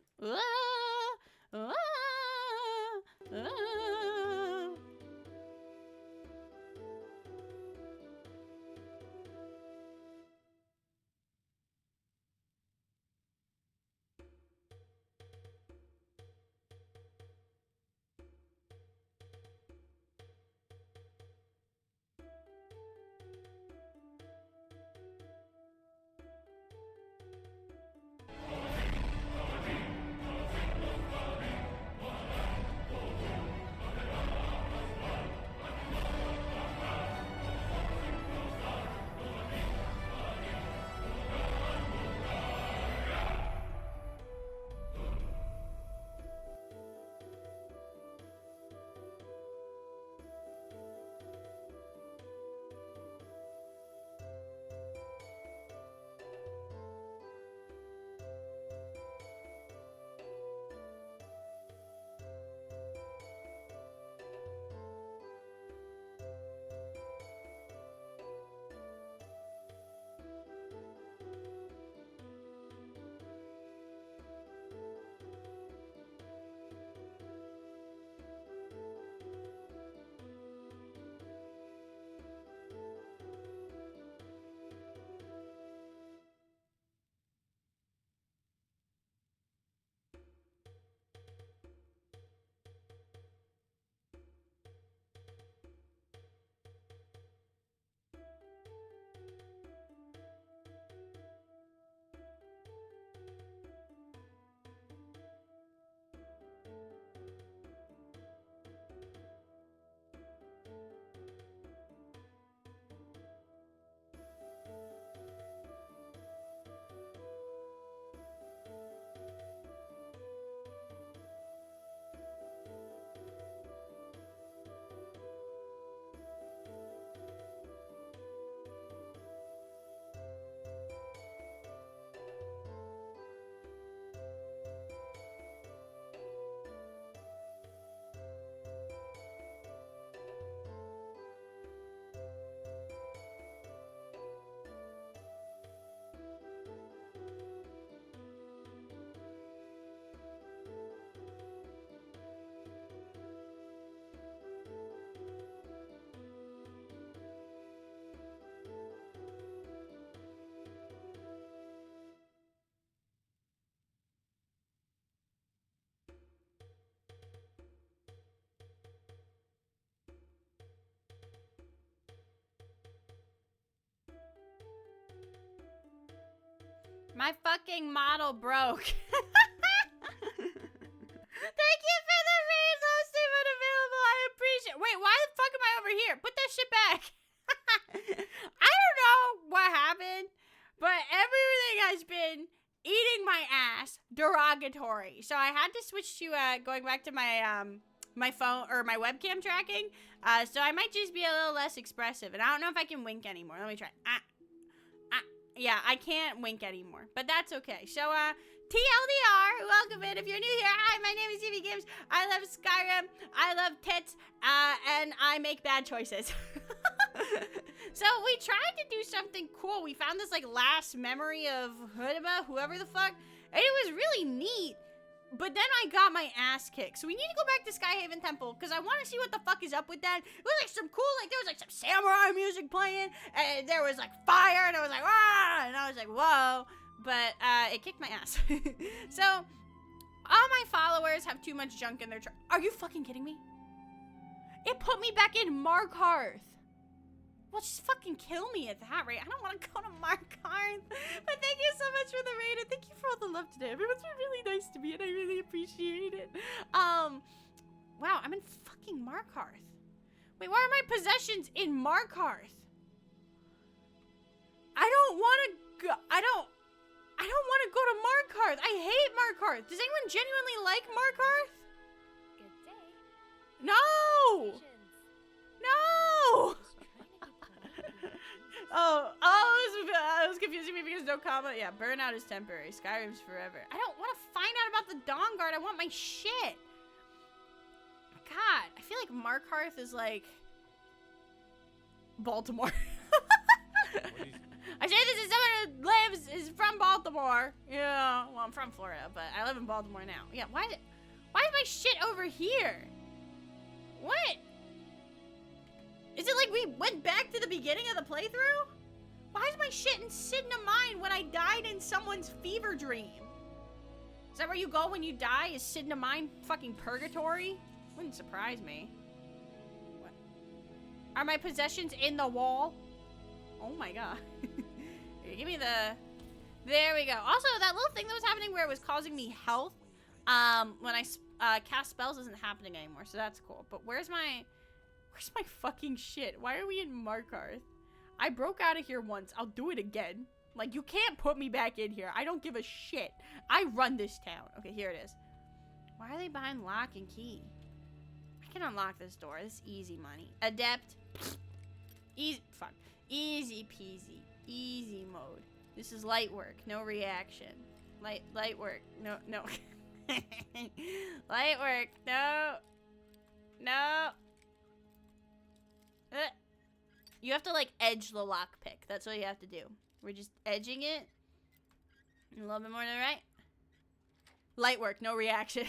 My fucking model broke. Thank you for the raid, last name unavailable. I appreciate. Wait, why the fuck am I over here? Put that shit back. I don't know what happened, but everything has been eating my ass derogatory. So I had to switch to going back to my my phone or my webcam tracking. So I might just be a little less expressive. And I don't know if I can wink anymore. Let me try. Yeah, I can't wink anymore, but that's okay. So, TLDR, welcome in. If you're new here, hi, my name is Evie Gibbs. I love Skyrim, I love tits, and I make bad choices. So we tried to do something cool. We found this, like, last memory of whoever the fuck, and it was really neat. But then I got my ass kicked. So we need to go back to Skyhaven Temple because I want to see what the fuck is up with that. It was like some cool, like there was like some samurai music playing and there was like fire and I was like, ah! And I was like, whoa. But it kicked my ass. So all my followers have too much junk in their Are you fucking kidding me? It put me back in Markarth. Well, just fucking kill me at that rate. I don't want to go to Markarth. But thank you so much for the raid, and thank you for all the love today. Everyone's been really nice to me, and I really appreciate it. Wow, I'm in fucking Markarth. Wait, why are my possessions in Markarth? I don't want to go. I don't want to go to Markarth. I hate Markarth. Does anyone genuinely like Markarth? Good day. No! No! I was confusing me because no comma. Yeah, burnout is temporary. Skyrim's forever. I don't want to find out about the Dawn Guard. I want my shit. God, I feel like Markarth is like Baltimore. I say this as someone who is from Baltimore. Yeah, well, I'm from Florida, but I live in Baltimore now. Yeah, why is my shit over here? What? Is it like we went back to the beginning of the playthrough? Why is my shit in Sidna Mine when I died in someone's fever dream? Is that where you go when you die? Is Sidna Mine fucking purgatory? Wouldn't surprise me. What? Are my possessions in the wall? Oh my god. Here, give me the... There we go. Also, that little thing that was happening where it was causing me health, when I cast spells isn't happening anymore, so that's cool. But where's my fucking shit? Why are we in Markarth? I broke out of here once. I'll do it again. Like, you can't put me back in here. I don't give a shit. I run this town. Okay, here it is. Why are they behind lock and key? I can unlock this door. This is easy money. Adept. Easy. Fuck. Easy peasy. Easy mode. This is light work. No reaction. Light work. No. Light work. No. You have to, like, edge the lockpick. That's what you have to do. We're just edging it. A little bit more to the right. Light work, no reaction.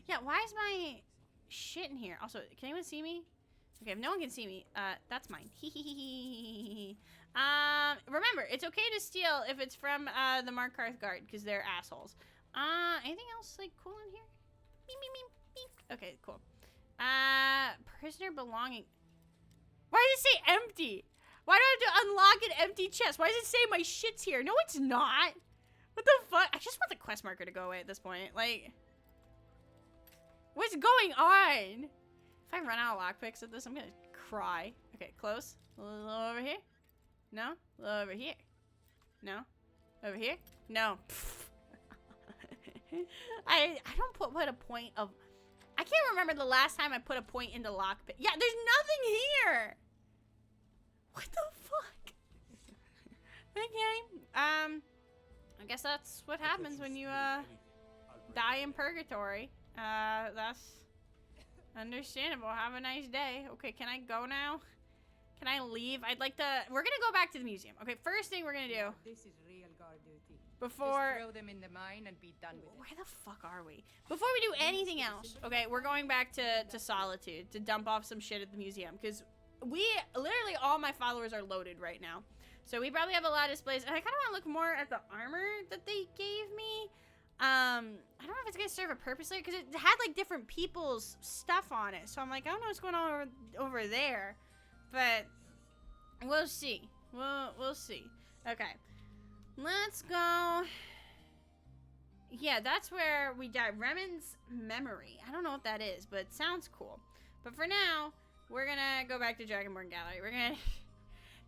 Yeah, why is my shit in here? Also, can anyone see me? Okay, if no one can see me, that's mine. Remember, it's okay to steal if it's from, the Markarth Guard, because they're assholes. Anything else, like, cool in here? Beep. Okay, cool. Prisoner belonging. Why does it say empty? Why do I have to unlock an empty chest? Why does it say my shit's here? No, it's not. What the fuck? I just want the quest marker to go away at this point. Like, what's going on? If I run out of lockpicks at this, I'm gonna cry. Okay, close. A little over here. No? A little over here. No? Over here? No. I don't put a point of... I can't remember the last time I put a point into lockpick. Yeah, there's nothing here. What the fuck? Okay. I guess that's what happens when you die in purgatory. That's understandable. Have a nice day. Okay, can I go now? Can I leave? I'd like to... We're gonna go back to the museum. Okay, first thing we're gonna do... This is real guard duty. Before... Just throw them in the mine and be done with it. Where the fuck are we? Before we do anything else... Okay, we're going back to Solitude to dump off some shit at the museum. Because we... Literally all my followers are loaded right now. So we probably have a lot of displays. And I kind of want to look more at the armor that they gave me. I don't know if it's going to serve a purpose later. Because it had like different people's stuff on it. So I'm like, I don't know what's going on over there. But we'll see. We'll see. Okay. Let's go. Yeah, that's where we died. Remen's Memory. I don't know what that is, but it sounds cool. But for now, we're gonna go back to Dragonborn Gallery. We're gonna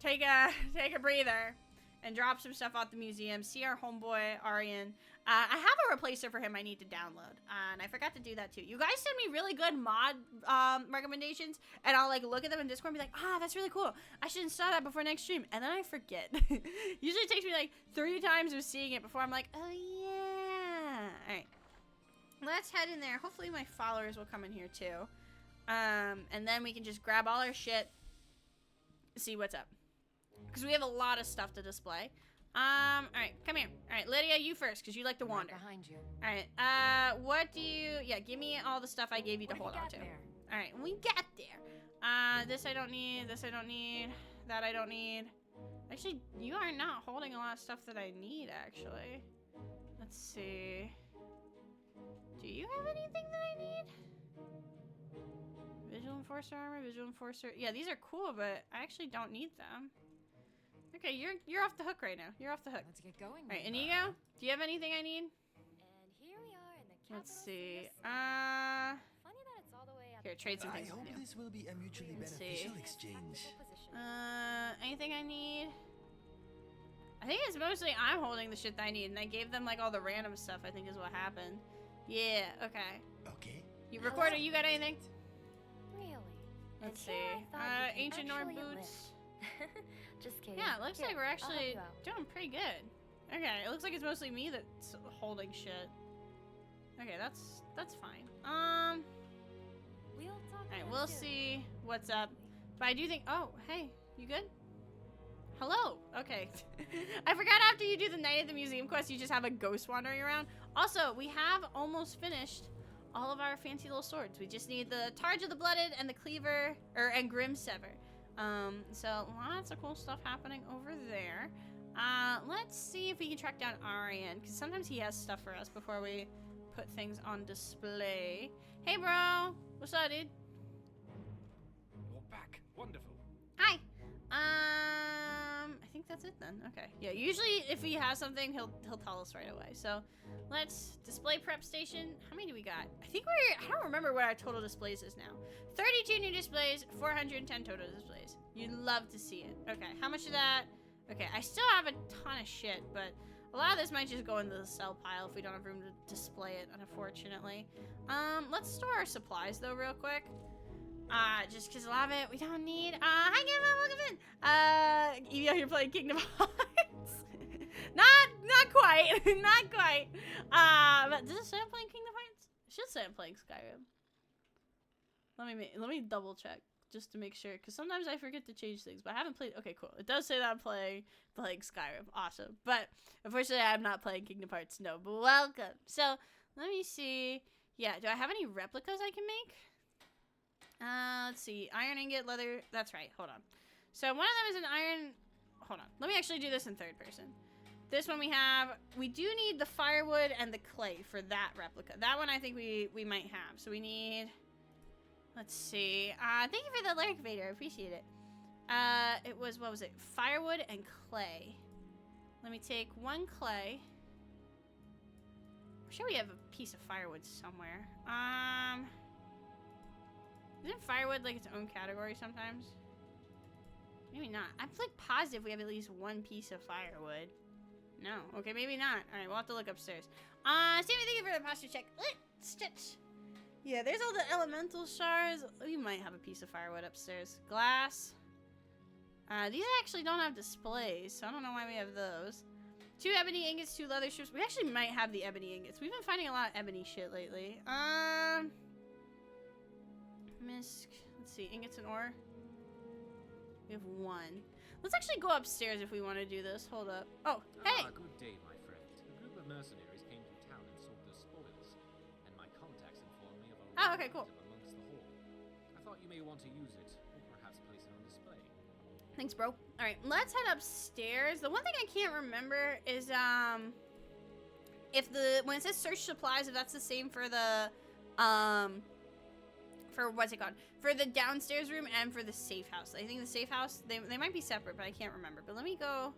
take a breather and drop some stuff out the museum. See our homeboy, Aryan. I have a replacer for him I need to download. And I forgot to do that too. You guys send me really good mod recommendations. And I'll like look at them in Discord and be like, ah, that's really cool. I should install that before next stream. And then I forget. Usually it takes me like 3 times of seeing it before I'm like, oh yeah. Alright. Let's head in there. Hopefully my followers will come in here too. And then we can just grab all our shit. See what's up. Because we have a lot of stuff to display. Alright, come here. Alright, Lydia, you first, because you like to wander. Right behind you. Alright, what do you... Yeah, give me all the stuff I gave you to hold on to. Alright, we got there. This I don't need, this I don't need, that I don't need. Actually, you are not holding a lot of stuff that I need, actually. Let's see. Do you have anything that I need? Visual Enforcer armor, Visual Enforcer... Yeah, these are cool, but I actually don't need them. Okay, you're off the hook right now. You're off the hook. Let's get going. Alright, Inigo, do you have anything I need? And here we are in the capital. Let's see. Funny that it's all the way up. Here, trade some I things hope with you. this will be a mutually Let's beneficial see. exchange. Anything I need? I think it's mostly I'm holding the shit that I need, and I gave them like all the random stuff, I think is what happened. Yeah, okay. Okay. You recorder, you got anything? Really? Let's And here see. I thought you Ancient Norn actually boots. Just kidding. Yeah, it looks Here, like we're I'll help actually you out. doing pretty good. Okay, it looks like it's mostly me that's holding shit. Okay, that's fine. We'll talk Alright, again we'll soon. see what's up. But I do think, oh, hey, you good? Hello. Okay. I forgot after you do the Night at the Museum quest, you just have a ghost wandering around. Also, we have almost finished all of our fancy little swords. We just need the Targe of the Blooded and the Cleaver, and Grim Sever. So lots of cool stuff happening over there. Let's see if we can track down Aryan, because sometimes he has stuff for us before we put things on display. Hey, bro. What's up, dude? You're back. Wonderful. Hi. I think that's it then. Okay. Yeah, usually if he has something, he'll tell us right away. So, let's display prep station. How many do we got? I think I don't remember what our total displays is now. 32 new displays, 410 total displays. You'd love to see it. Okay, how much of that? Okay, I still have a ton of shit, but a lot of this might just go into the sell pile if we don't have room to display it, unfortunately. Let's store our supplies though real quick. Just because a lot of it we don't need. Hi, welcome in. Evio here playing Kingdom Hearts. not quite, not quite. But does it say I'm playing Kingdom Hearts? It should say I'm playing Skyrim. Let me double check just to make sure, because sometimes I forget to change things. But I haven't played. Okay, cool. It does say that I'm playing Skyrim. Awesome. But unfortunately, I'm not playing Kingdom Hearts. No, but welcome. So let me see. Yeah, do I have any replicas I can make? Let's see. Iron ingot, leather. That's right. Hold on. So one of them is an iron. Hold on. Let me actually do this in third person. This one we do need the firewood and the clay for that replica. That one I think we might have. So we need, let's see. Thank you for the lyric, Vader. I appreciate it. It was, what was it? Firewood and clay. Let me take one clay. I'm sure we have a piece of firewood somewhere. Isn't firewood like its own category sometimes? Maybe not. I'm like positive we have at least one piece of firewood. No. Okay, maybe not. Alright, we'll have to look upstairs. Sammy, thank you for the posture check. Stitch. Yeah, there's all the elemental shards. We might have a piece of firewood upstairs. Glass. These actually don't have displays, so I don't know why we have those. 2 ebony ingots, 2 leather strips. We actually might have the ebony ingots. We've been finding a lot of ebony shit lately. Misc. Let's see. Ingots and ore. We have 1. Let's actually go upstairs if we want to do this. Hold up. Oh, hey! Good day, my friend. A group of mercenaries came to town and sought their spoils, and my contacts informed me of a okay, cool. amongst the hall. I thought you may want to use it, or perhaps place it on display. Thanks, bro. Alright, let's head upstairs. The one thing I can't remember is, when it says search supplies, if that's the same for the, for what's it called? For the downstairs room and for the safe house. I think the safe house, they might be separate, but I can't remember. But let me go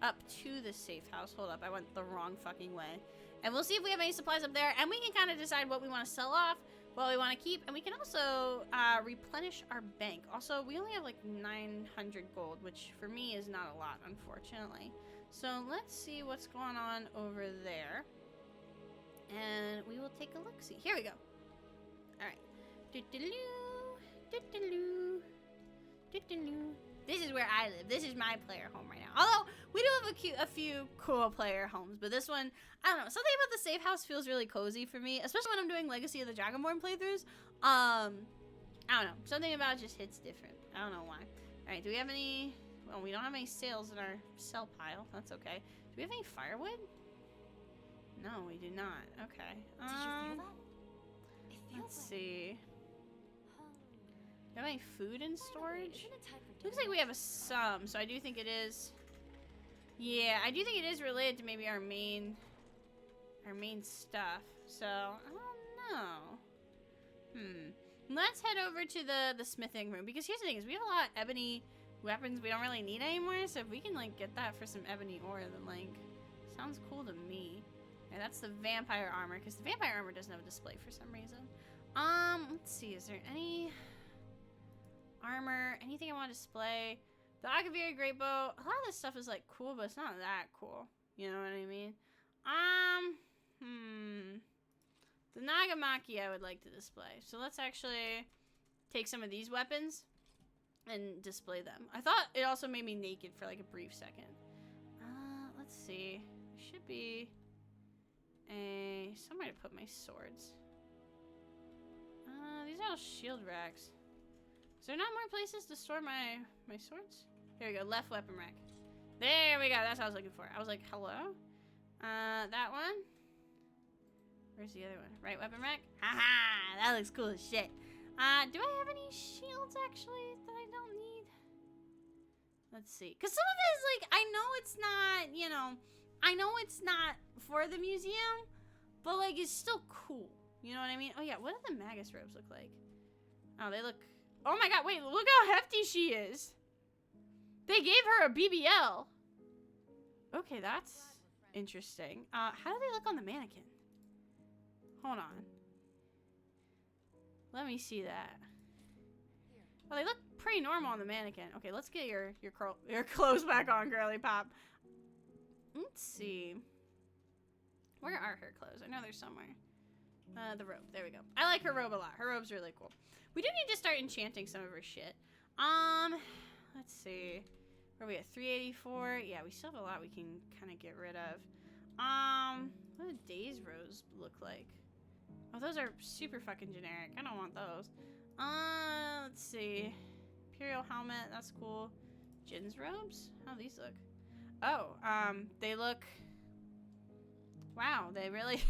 up to the safe house. Hold up, I went the wrong fucking way. And we'll see if we have any supplies up there, and we can kind of decide what we want to sell off, what we want to keep. And we can also replenish our bank. Also, we only have like 900 gold, which for me is not a lot, unfortunately. So let's see what's going on over there. And we will take a look-see. Here we go. Alright. This is where I live. This is my player home right now. Although, we do have a few cool player homes. But this one, I don't know. Something about the safe house feels really cozy for me. Especially when I'm doing Legacy of the Dragonborn playthroughs. I don't know. Something about it just hits different. I don't know why. Alright, do we have any... Well, we don't have any sails in our sell pile. That's okay. Do we have any firewood? No, we do not. Okay. Did you feel that? It feels Let's like see. home. Do we have any food in By the way, storage? isn't it time for Looks dinner? like we have some, so I do think it is. Yeah, I do think it is related to maybe our main stuff. So I don't know. Let's head over to the smithing room, because here's the thing: is we have a lot of ebony weapons we don't really need anymore. So if we can like get that for some ebony ore, then like sounds cool to me. And that's the vampire armor, because the vampire armor doesn't have a display for some reason. Let's see, is there any armor, anything I want to display? The Akaviri great bow, a lot of this stuff is like cool, but it's not that cool. You know what I mean? The Nagamaki I would like to display. So let's actually take some of these weapons and display them. I thought it also made me naked for like a brief second. Let's see. There should be somewhere to put my swords. These are all shield racks. Is there not more places to store my swords? Here we go, left weapon rack. There we go, that's what I was looking for. I was like, hello? That one? Where's the other one? Right weapon rack? Haha, that looks cool as shit. Do I have any shields actually that I don't need? Let's see. Because some of it is like, I know it's not, you know, I know it's not for the museum, but like it's still cool. You know what I mean? Oh yeah, what do the Magus robes look like? Oh, they look... Oh my god, wait, look how hefty she is. They gave her a BBL. Okay, that's interesting. How do they look on the mannequin? Hold on. Let me see that. Oh, they look pretty normal on the mannequin. Okay, let's get your clothes back on, girly pop. Let's see. Where are her clothes? I know they're somewhere. The robe. There we go. I like her robe a lot. Her robe's really cool. We do need to start enchanting some of her shit. Let's see. Where are we at? 384. Yeah, we still have a lot we can kind of get rid of. What do Days Rose look like? Oh, those are super fucking generic. I don't want those. Let's see. Imperial helmet. That's cool. Jin's robes? How do these look? Oh, they look... Wow, they really...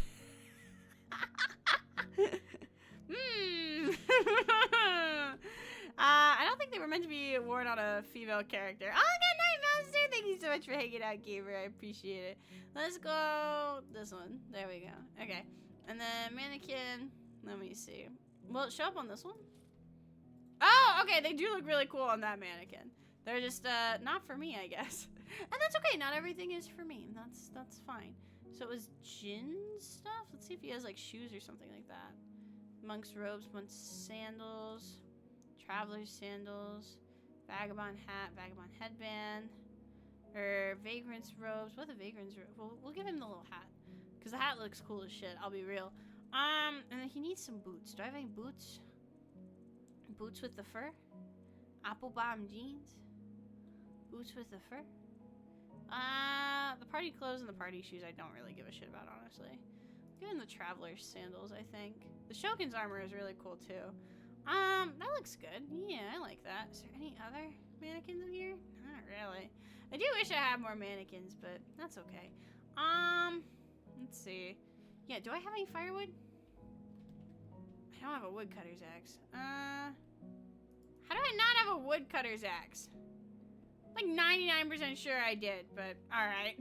I don't think they were meant to be worn on a female character. Oh, good night, Master! Thank you so much for hanging out, Gamer. I appreciate it. Let's go this one. There we go. Okay. And then mannequin. Let me see. Will it show up on this one? Oh, okay. They do look really cool on that mannequin. They're just not for me, I guess. And that's okay. Not everything is for me. That's fine. So it was Jin's stuff? Let's see if he has like shoes or something like that. Monk's robes, monk's sandals, traveler's sandals, vagabond hat, vagabond headband, or vagrant's robes. What are the vagrant's robes? We'll give him the little hat. Because the hat looks cool as shit, I'll be real. And then he needs some boots. Do I have any boots? Boots with the fur? Applebaum jeans? Boots with the fur? The party clothes and the party shoes I don't really give a shit about, honestly. Give him the traveler's sandals, I think. The Shogun's armor is really cool, too. That looks good. Yeah, I like that. Is there any other mannequins in here? Not really. I do wish I had more mannequins, but that's okay. Let's see. Yeah, do I have any firewood? I don't have a woodcutter's axe. How do I not have a woodcutter's axe? Like 99% sure I did, but alright.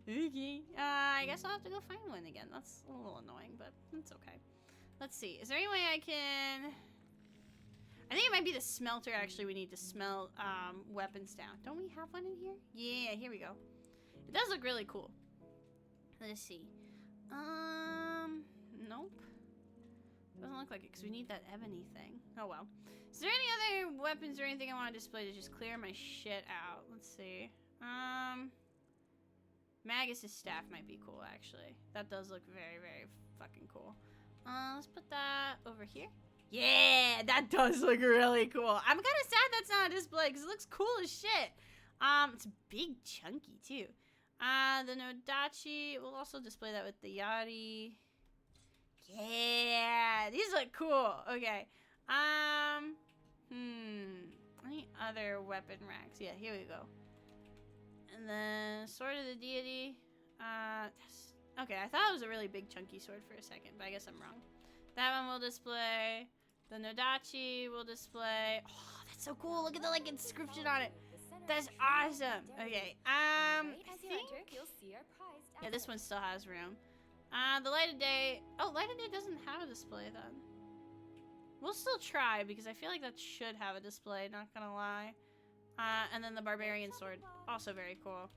Okay. I guess I'll have to go find one again. That's a little annoying, but it's okay. Let's see. Is there any way I can... I think it might be the smelter, actually, we need to smelt weapons down. Don't we have one in here? Yeah, here we go. It does look really cool. Let's see. Nope. Doesn't look like it because we need that ebony thing. Oh well. Is there any other weapons or anything I want to display to just clear my shit out? Let's see. Magus's staff might be cool, actually. That does look very, very fucking cool. Let's put that over here. Yeah, that does look really cool. I'm kind of sad that's not on display because it looks cool as shit. It's big, chunky too. The Nodachi, we'll also display that with the Yari. Yeah, these look cool. Okay. Any other weapon racks? Yeah, here we go. And then Sword of the Deity. Okay, I thought it was a really big chunky sword for a second, but I guess I'm wrong. That one will display. The Nodachi will display. Oh, that's so cool. Look at the like inscription on it. That's awesome. Okay. I think. Yeah, this one still has room. The Light of Day. Oh, Light of Day doesn't have a display then. We'll still try because I feel like that should have a display, not gonna lie. And then the Barbarian Sword, also very cool.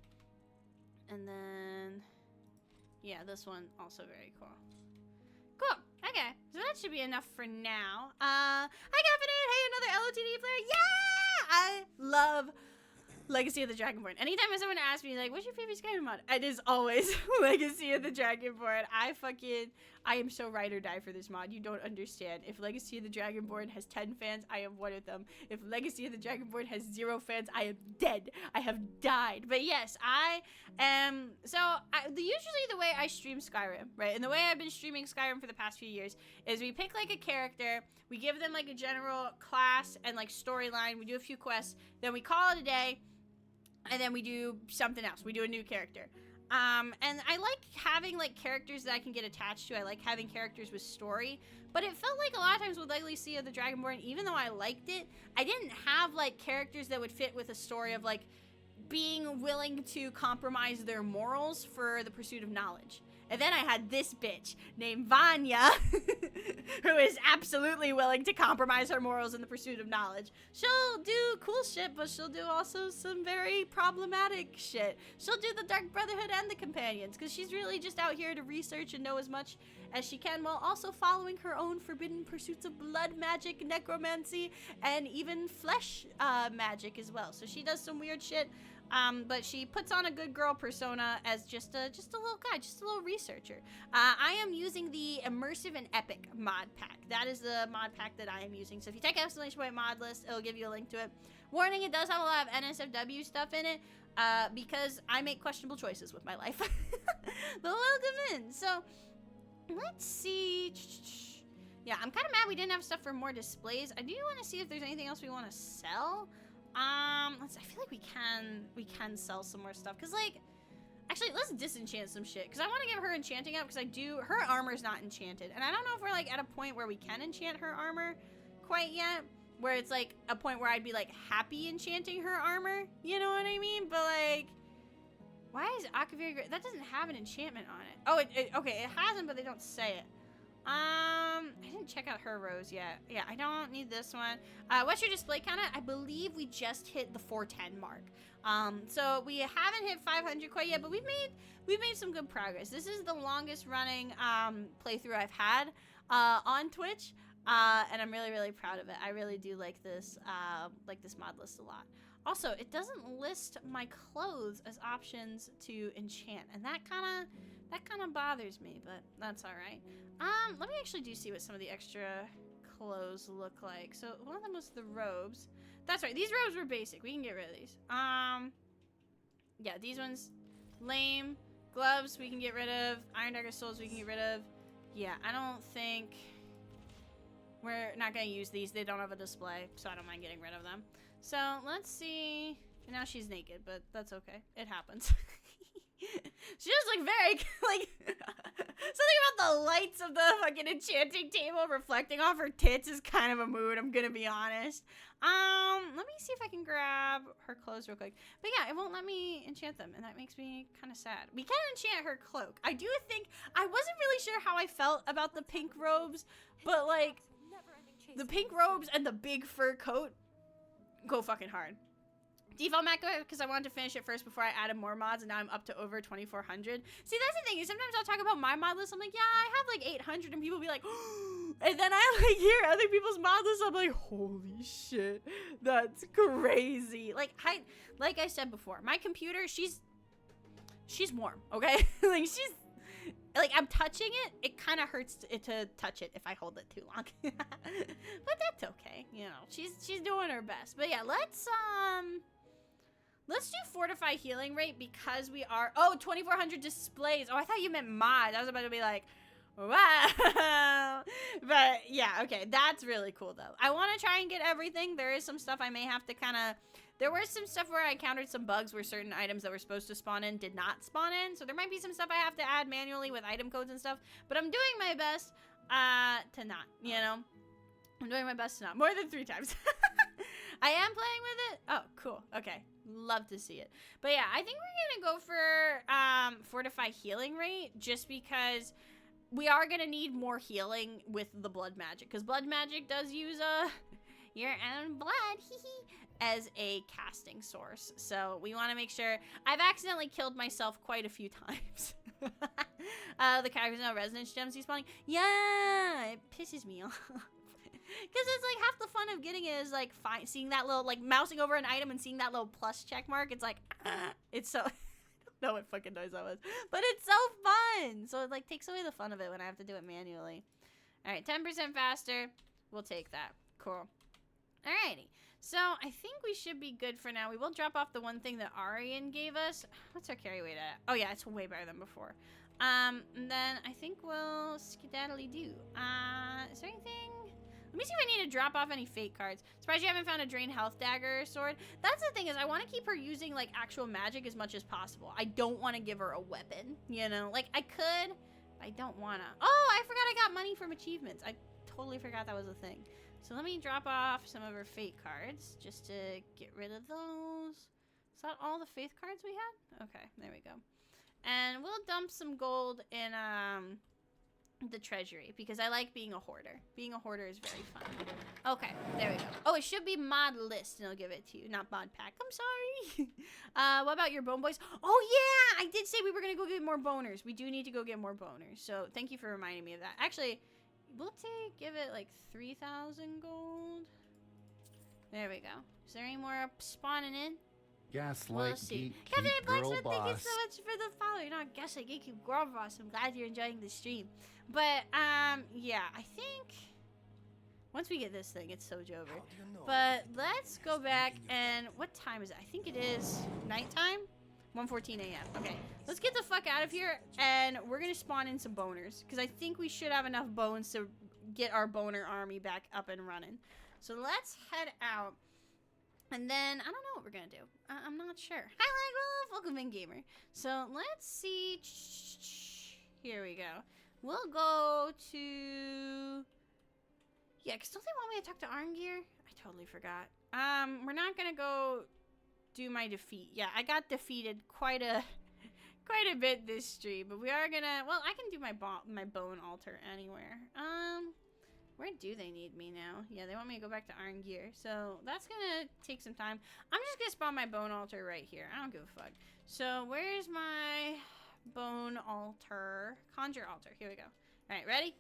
And then, yeah, this one also very cool. Cool. Okay, so that should be enough for now. Hi, Caffeinated. Hey, another LOTD player. Yeah! I love Legacy of the Dragonborn. Anytime someone asks me, like, what's your favorite Skyrim mod? It is always Legacy of the Dragonborn. I am so ride or die for this mod. You don't understand. If Legacy of the Dragonborn has 10 fans, I am one of them. If Legacy of the Dragonborn has 0 fans, I am dead. I have died. But yes, I am... So, usually the way I stream Skyrim, right? And the way I've been streaming Skyrim for the past few years is we pick, like, a character, we give them, like, a general class and, like, storyline, we do a few quests, then we call it a day, and then we do something else. We do a new character. And I like having, like, characters that I can get attached to. I like having characters with story. But it felt like a lot of times with Legacy of the Dragonborn, even though I liked it, I didn't have, like, characters that would fit with a story of, like, being willing to compromise their morals for the pursuit of knowledge. And then I had this bitch named Vanya, who is absolutely willing to compromise her morals in the pursuit of knowledge. She'll do cool shit, but she'll do also some very problematic shit. She'll do the Dark Brotherhood and the Companions, because she's really just out here to research and know as much as she can, while also following her own forbidden pursuits of blood magic, necromancy, and even flesh magic as well. So she does some weird shit. But she puts on a good girl persona as just a little guy, just a little researcher. I am using the Immersive and Epic mod pack. That is the mod pack that I am using. So if you take _mod list, it'll give you a link to it. Warning, it does have a lot of NSFW stuff in it, because I make questionable choices with my life. But welcome in. So, let's see. Yeah, I'm kind of mad we didn't have stuff for more displays. I do want to see if there's anything else we want to sell. I feel like we can sell some more stuff, because, like, actually, let's disenchant some shit, because I want to give her enchanting up, because her armor's not enchanted, and I don't know if we're, like, at a point where we can enchant her armor quite yet, where it's, like, a point where I'd be, like, happy enchanting her armor, you know what I mean? But, like, why is Akaviri, that doesn't have an enchantment on it. Oh, okay, it hasn't, but they don't say it. I didn't check out her rose yet. Yeah, I don't need this one. What's your display count at? I believe we just hit the 410 mark. So we haven't hit 500 quite yet, but we've made some good progress. This is the longest running playthrough I've had on Twitch, and I'm really, really proud of it. I really do like this mod list a lot. Also, it doesn't list my clothes as options to enchant, and that kind of bothers me, but that's all right. Let me actually see what some of the extra clothes look like. So one of them was the robes. That's right. These robes were basic. We can get rid of these. Yeah, these ones lame. Gloves we can get rid of. Iron Dagger Souls we can get rid of. Yeah, I don't think we're not gonna use these. They don't have a display, so I don't mind getting rid of them. So let's see. Now she's naked, but that's okay. It happens. She just like very like something about the lights of the fucking enchanting table reflecting off her tits is kind of a mood, I'm gonna be honest. Let me see if I can grab her clothes real quick. But yeah, it won't let me enchant them, and that makes me kind of sad. We can enchant her cloak. I do think I wasn't really sure how I felt about the pink robes, but like the pink robes and the big fur coat go fucking hard. Default map because I wanted to finish it first before I added more mods, and now I'm up to over 2,400. See, that's the thing. Sometimes I'll talk about my mod list. I'm like, yeah, I have like 800, and people be like, oh, And then I like hear other people's mouths. I'm like, holy shit, that's crazy. Like I said before, my computer, she's warm, okay? Like she's like, I'm touching it. It kind of hurts to touch it if I hold it too long. But that's okay. You know, she's doing her best. But yeah, let's do fortify healing rate because we are 2,400 displays. Oh, I thought you meant mod. I was about to be like, wow. But yeah, okay, that's really cool though. I want to try and get everything. There is some stuff I may have to kind of. There was some stuff where I encountered some bugs where certain items that were supposed to spawn in did not spawn in. So there might be some stuff I have to add manually with item codes and stuff. But I'm doing my best to not, you know. I'm doing my best to not. More than 3 times. I am playing with it. Oh, cool. Okay. Love to see it. But yeah, I think we're going to go for fortify healing rate just because we are going to need more healing with the blood magic. Because blood magic does use your own blood. As a casting source. So we want to make sure. I've accidentally killed myself quite a few times. The character's no resonance gems despawning. Yeah, it pisses me off. Because it's like half the fun of getting it is like seeing that little, like mousing over an item and seeing that little plus check mark. It's like, it's so, I don't know what fucking noise that was. But it's so fun. So it like takes away the fun of it when I have to do it manually. Alright, 10% faster. We'll take that. Cool. Alrighty. So, I think we should be good for now. We will drop off the one thing that Arian gave us. What's our carry weight at? Oh, yeah, it's way better than before. And then I think we'll skedaddly do. Is there anything? Let me see if I need to drop off any fate cards. Surprised you haven't found a drain health dagger sword. That's the thing is I want to keep her using, like, actual magic as much as possible. I don't want to give her a weapon, you know? Like, I could, but I don't want to. Oh, I forgot I got money from achievements. I totally forgot that was a thing. So let me drop off some of her fate cards just to get rid of those. Is that all the faith cards we had? Okay, there we go. And we'll dump some gold in the treasury because I like being a hoarder. Being a hoarder is very fun. Okay, there we go. Oh, it should be mod list and I'll give it to you, not mod pack. I'm sorry. What about your bone boys? Oh yeah, I did say we were gonna go get more boners. We do need to go get more boners. So thank you for reminding me of that. Actually, we'll give it like 3,000 gold. There we go. Is there any more spawning in? Gaslight geek, Kevin geek girl Blacksmith, thank you boss. so much for the follow. You're not Gaslight geek, you girl boss. I'm glad you're enjoying the stream. But yeah, I think once we get this thing, it's so over. But let's go back and what time is it? I think it is nighttime. 1:14 a.m. Okay, let's get the fuck out of here, and we're gonna spawn in some boners because I think we should have enough bones to get our boner army back up and running. So let's head out, and then I don't know what we're gonna do. I'm not sure. Hi, Legwolf, welcome in, gamer. So let's see. Here we go. We'll go to because don't they want me to talk to Arngeir? I totally forgot. We're not gonna go do my defeat. Yeah, I got defeated quite a bit this stream, but we are gonna. Well, I can do my bone altar anywhere. Where do they need me now? Yeah, they want me to go back to Arngeir, so that's gonna take some time. I'm just gonna spawn my bone altar right here. I don't give a fuck. So where's my bone altar? Conjure altar. Here we go. All right, ready?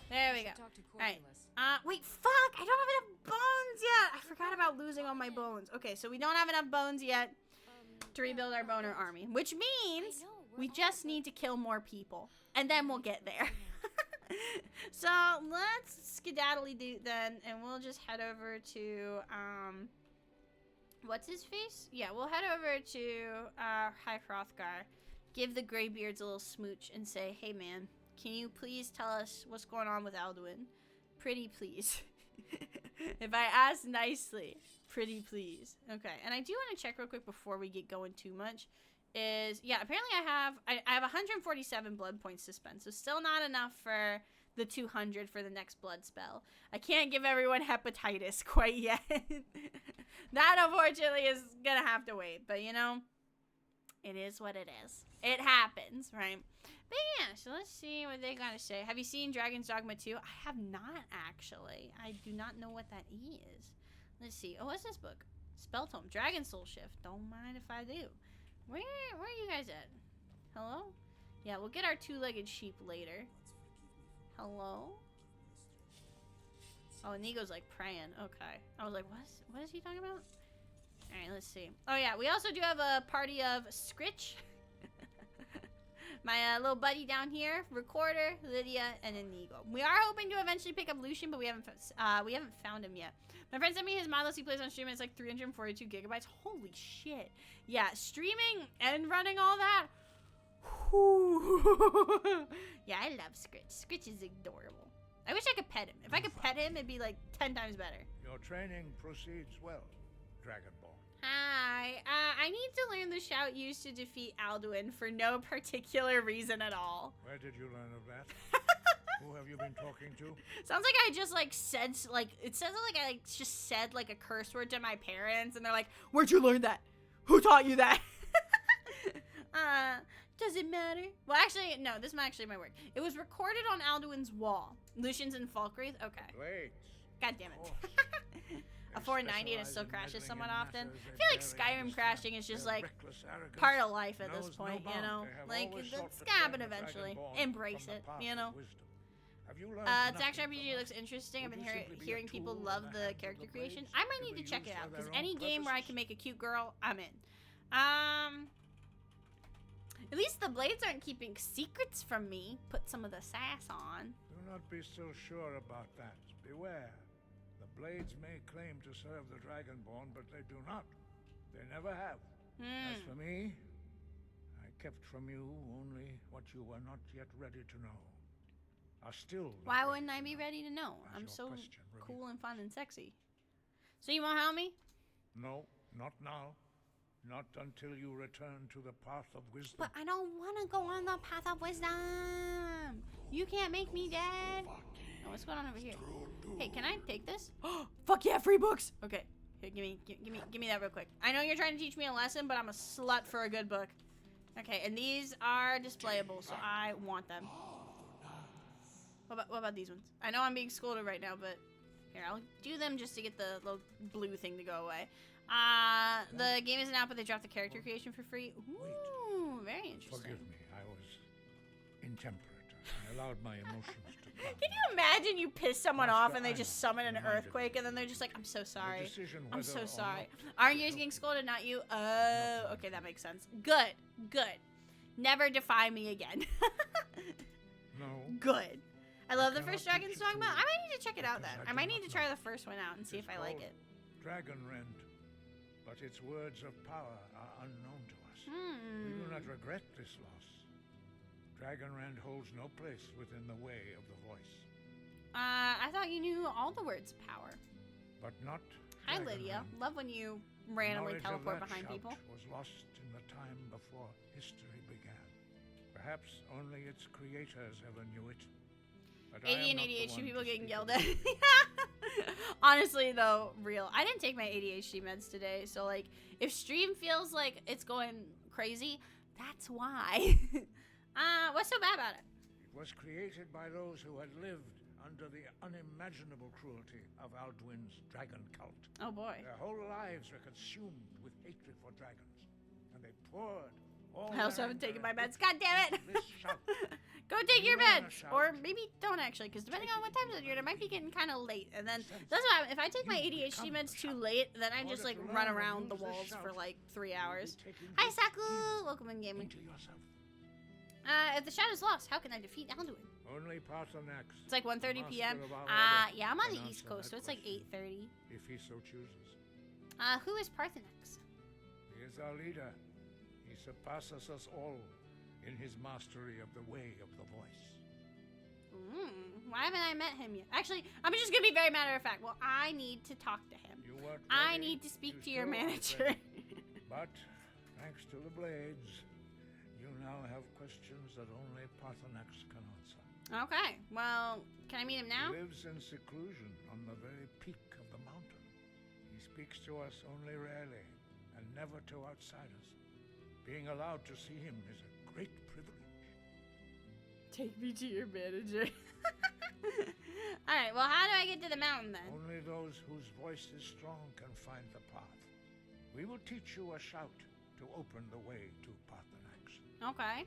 There we go. Alright. Wait, fuck! I don't have enough bones yet! I forgot about losing all my bones. Okay, so we don't have enough bones yet to rebuild our boner army. Which means we just need to kill more people. And then we'll get there. So, let's skedaddly do then, and we'll just head over to, what's his face? Yeah, we'll head over to, High Hrothgar. Give the Greybeards a little smooch and say, hey man, can you please tell us what's going on with Alduin? Pretty please. If I ask nicely, pretty please. Okay, and I do want to check real quick before we get going too much. Yeah, apparently I have 147 blood points to spend, so still not enough for the 200 for the next blood spell. I can't give everyone hepatitis quite yet. That unfortunately is gonna have to wait, but you know, it is what it is. It happens, right? But yeah, so let's see what they gotta say. Have you seen Dragon's Dogma 2? I have not, actually. I do not know what that is. Let's see. Oh, what's this book? Spelltome. Dragon Soul Shift. Don't mind if I do. Where are you guys at? Hello? Yeah, we'll get our two-legged sheep later. Hello? Oh, and Nigo's like praying. Okay. I was like, what is he talking about? Alright, let's see. Oh yeah, we also do have a party of Scritch. My little buddy down here, Recorder, Lydia, and Inigo. We are hoping to eventually pick up Lucian, but we haven't found him yet. My friend sent me his models he plays on stream. It's like 342 gigabytes. Holy shit. Yeah, streaming and running all that. Whew. Yeah, I love Scritch. Scritch is adorable. I wish I could pet him. If I could pet him, it'd be like 10 times better. Your training proceeds well, Dragonborn. Hi. I need to learn the shout used to defeat Alduin for no particular reason at all. Where did you learn of that? Who have you been talking to? Sounds like I just like said like it sounds like I like just said like a curse word to my parents, and they're like, "Where'd you learn that? Who taught you that?" Does it matter? Well, actually, no. This is actually my word. It was recorded on Alduin's wall. Lucian's and Falkreath. Okay. Wait. God damn it. A 490 and it still crashes somewhat often. I feel like Skyrim crashing is just like part of life at this point, you know? Like, it's gonna happen eventually. Embrace it, you know? Tax RPG looks interesting. I've been hearing people love the character creation. I might need to check it out, because any game where I can make a cute girl, I'm in. At least the blades aren't keeping secrets from me. Put some of the sass on. Do not be so sure about that. Beware. The blades may claim to serve the Dragonborn, but they do not. They never have. As for me, I kept from you only what you were not yet ready to know. Why wouldn't I be ready to know? I'm so cool and fun and sexy. So you won't help me? No, not now. Not until you return to the path of wisdom. But I don't want to go on the path of wisdom. You can't make me dead. Oh, what's going on over here? Hey, can I take this? Fuck yeah, free books. Okay, here, give me that real quick. I know you're trying to teach me a lesson, but I'm a slut for a good book. Okay, and these are displayable, so I want them. What about these ones? I know I'm being scolded right now, but here, I'll do them just to get the little blue thing to go away. The game isn't out, but they dropped the character creation for free. Ooh, very interesting. Forgive me, I was intemperate. I allowed my emotions to come. Can you imagine you piss someone off and they just summon an earthquake and then they're just like, I'm so sorry. I'm so sorry. Aren't you getting scolded, not you? Oh, okay, that makes sense. Good, good. Never defy me again. No. Good. I love the first Dragon's talking about. I might need to check it out then. I might need to try the first one out and see if I like it. Dragonrend. But its words of power are unknown to us. We do not regret this loss. Dragonrend holds no place within the way of the voice. I thought you knew all the words of power. But not Hi, Lydia. Love when you randomly teleport behind people. Was lost in the time before history began. Perhaps only its creators ever knew it. But 80 and ADHD people getting yelled at. Honestly, though, real. I didn't take my ADHD meds today, so, like, if stream feels like it's going crazy, that's why. What's so bad about it? It was created by those who had lived under the unimaginable cruelty of Alduin's dragon cult. Oh, boy. Their whole lives were consumed with hatred for dragons, and they poured all I also haven't taken my meds. God damn it! Go take your meds! Or maybe don't, actually, because depending on what time of the year, it might be getting kind of late. And then, that's what happens. If I take my ADHD meds too late, then I just, like, run around the walls for, like, 3 hours. Hi, Saku! Welcome in, gaming. If the shout is lost, how can I defeat Alduin? Only Paarthurnax. It's like 1:30 p.m. Yeah, I'm on the East Coast, so it's like 8:30. If he so chooses. Who is Paarthurnax? He is our leader. He surpasses us all in his mastery of the way of the voice. Why haven't I met him yet? Actually, I'm just gonna be very matter of fact. Well, I need to talk to him. I need to speak to your manager. But thanks to the blades, you now have questions that only Paarthurnax can answer. Okay, well, can I meet him now? He lives in seclusion on the very peak of the mountain. He speaks to us only rarely, and never to outsiders. Being allowed to see him is a great privilege. Take me to your manager. Alright, well, how do I get to the mountain then? Only those whose voice is strong can find the path. We will teach you a shout to open the way to Paarthurnax. Okay.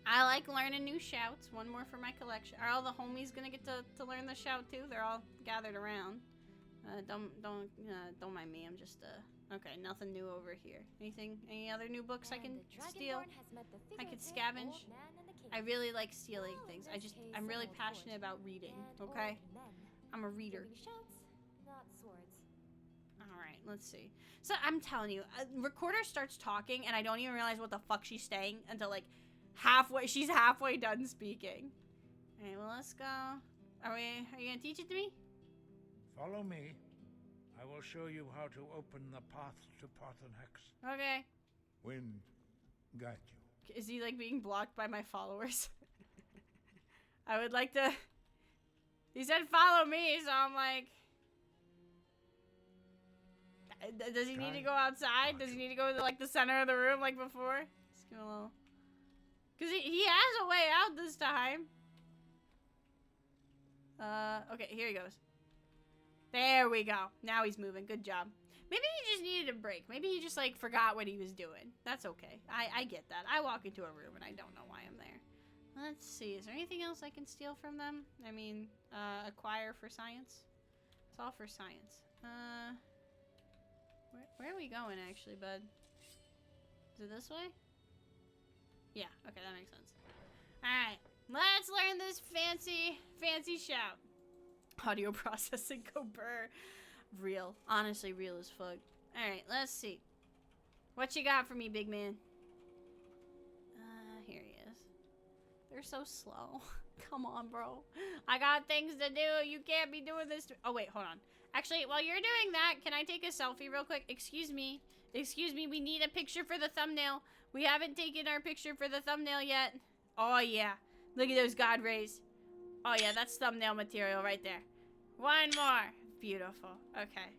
I like learning new shouts. One more for my collection. Are all the homies gonna get to learn the shout too? They're all gathered around. Don't mind me. I'm just okay. Nothing new over here. Anything? Any other new books I can steal? I could scavenge. I really like stealing things. I'm really passionate about reading. Okay, I'm a reader. All right, let's see. So I'm telling you, recorder starts talking and I don't even realize what the fuck she's saying until like halfway. She's halfway done speaking. All right, well let's go. Are you gonna teach it to me? Follow me. I will show you how to open the path to Parthenax. Okay. Wind, guide you. Is he like being blocked by my followers? I would like to. He said follow me, so I'm like. Does he need to go outside? Does he need to go to like the center of the room like before? Just give him a little. Cause he has a way out this time. Okay, here he goes. There we go. Now he's moving. Good job. Maybe he just needed a break. Maybe he just like forgot what he was doing. That's okay. I get that. I walk into a room and I don't know why I'm there. Let's see. Is there anything else I can steal from them? I mean, acquire for science. It's all for science. Where are we going actually, bud? Is it this way? Yeah. Okay, that makes sense. All right. Let's learn this fancy shout. Audio processing, go burr. Real. Honestly, real as fuck. Alright, let's see. What you got for me, big man? Here he is. They're so slow. Come on, bro. I got things to do. You can't be doing this to— oh, wait, hold on. Actually, while you're doing that, can I take a selfie real quick? Excuse me. Excuse me, we need a picture for the thumbnail. We haven't taken our picture for the thumbnail yet. Oh, yeah. Look at those god rays. Oh, yeah, that's thumbnail material right there. One more. Beautiful. Okay.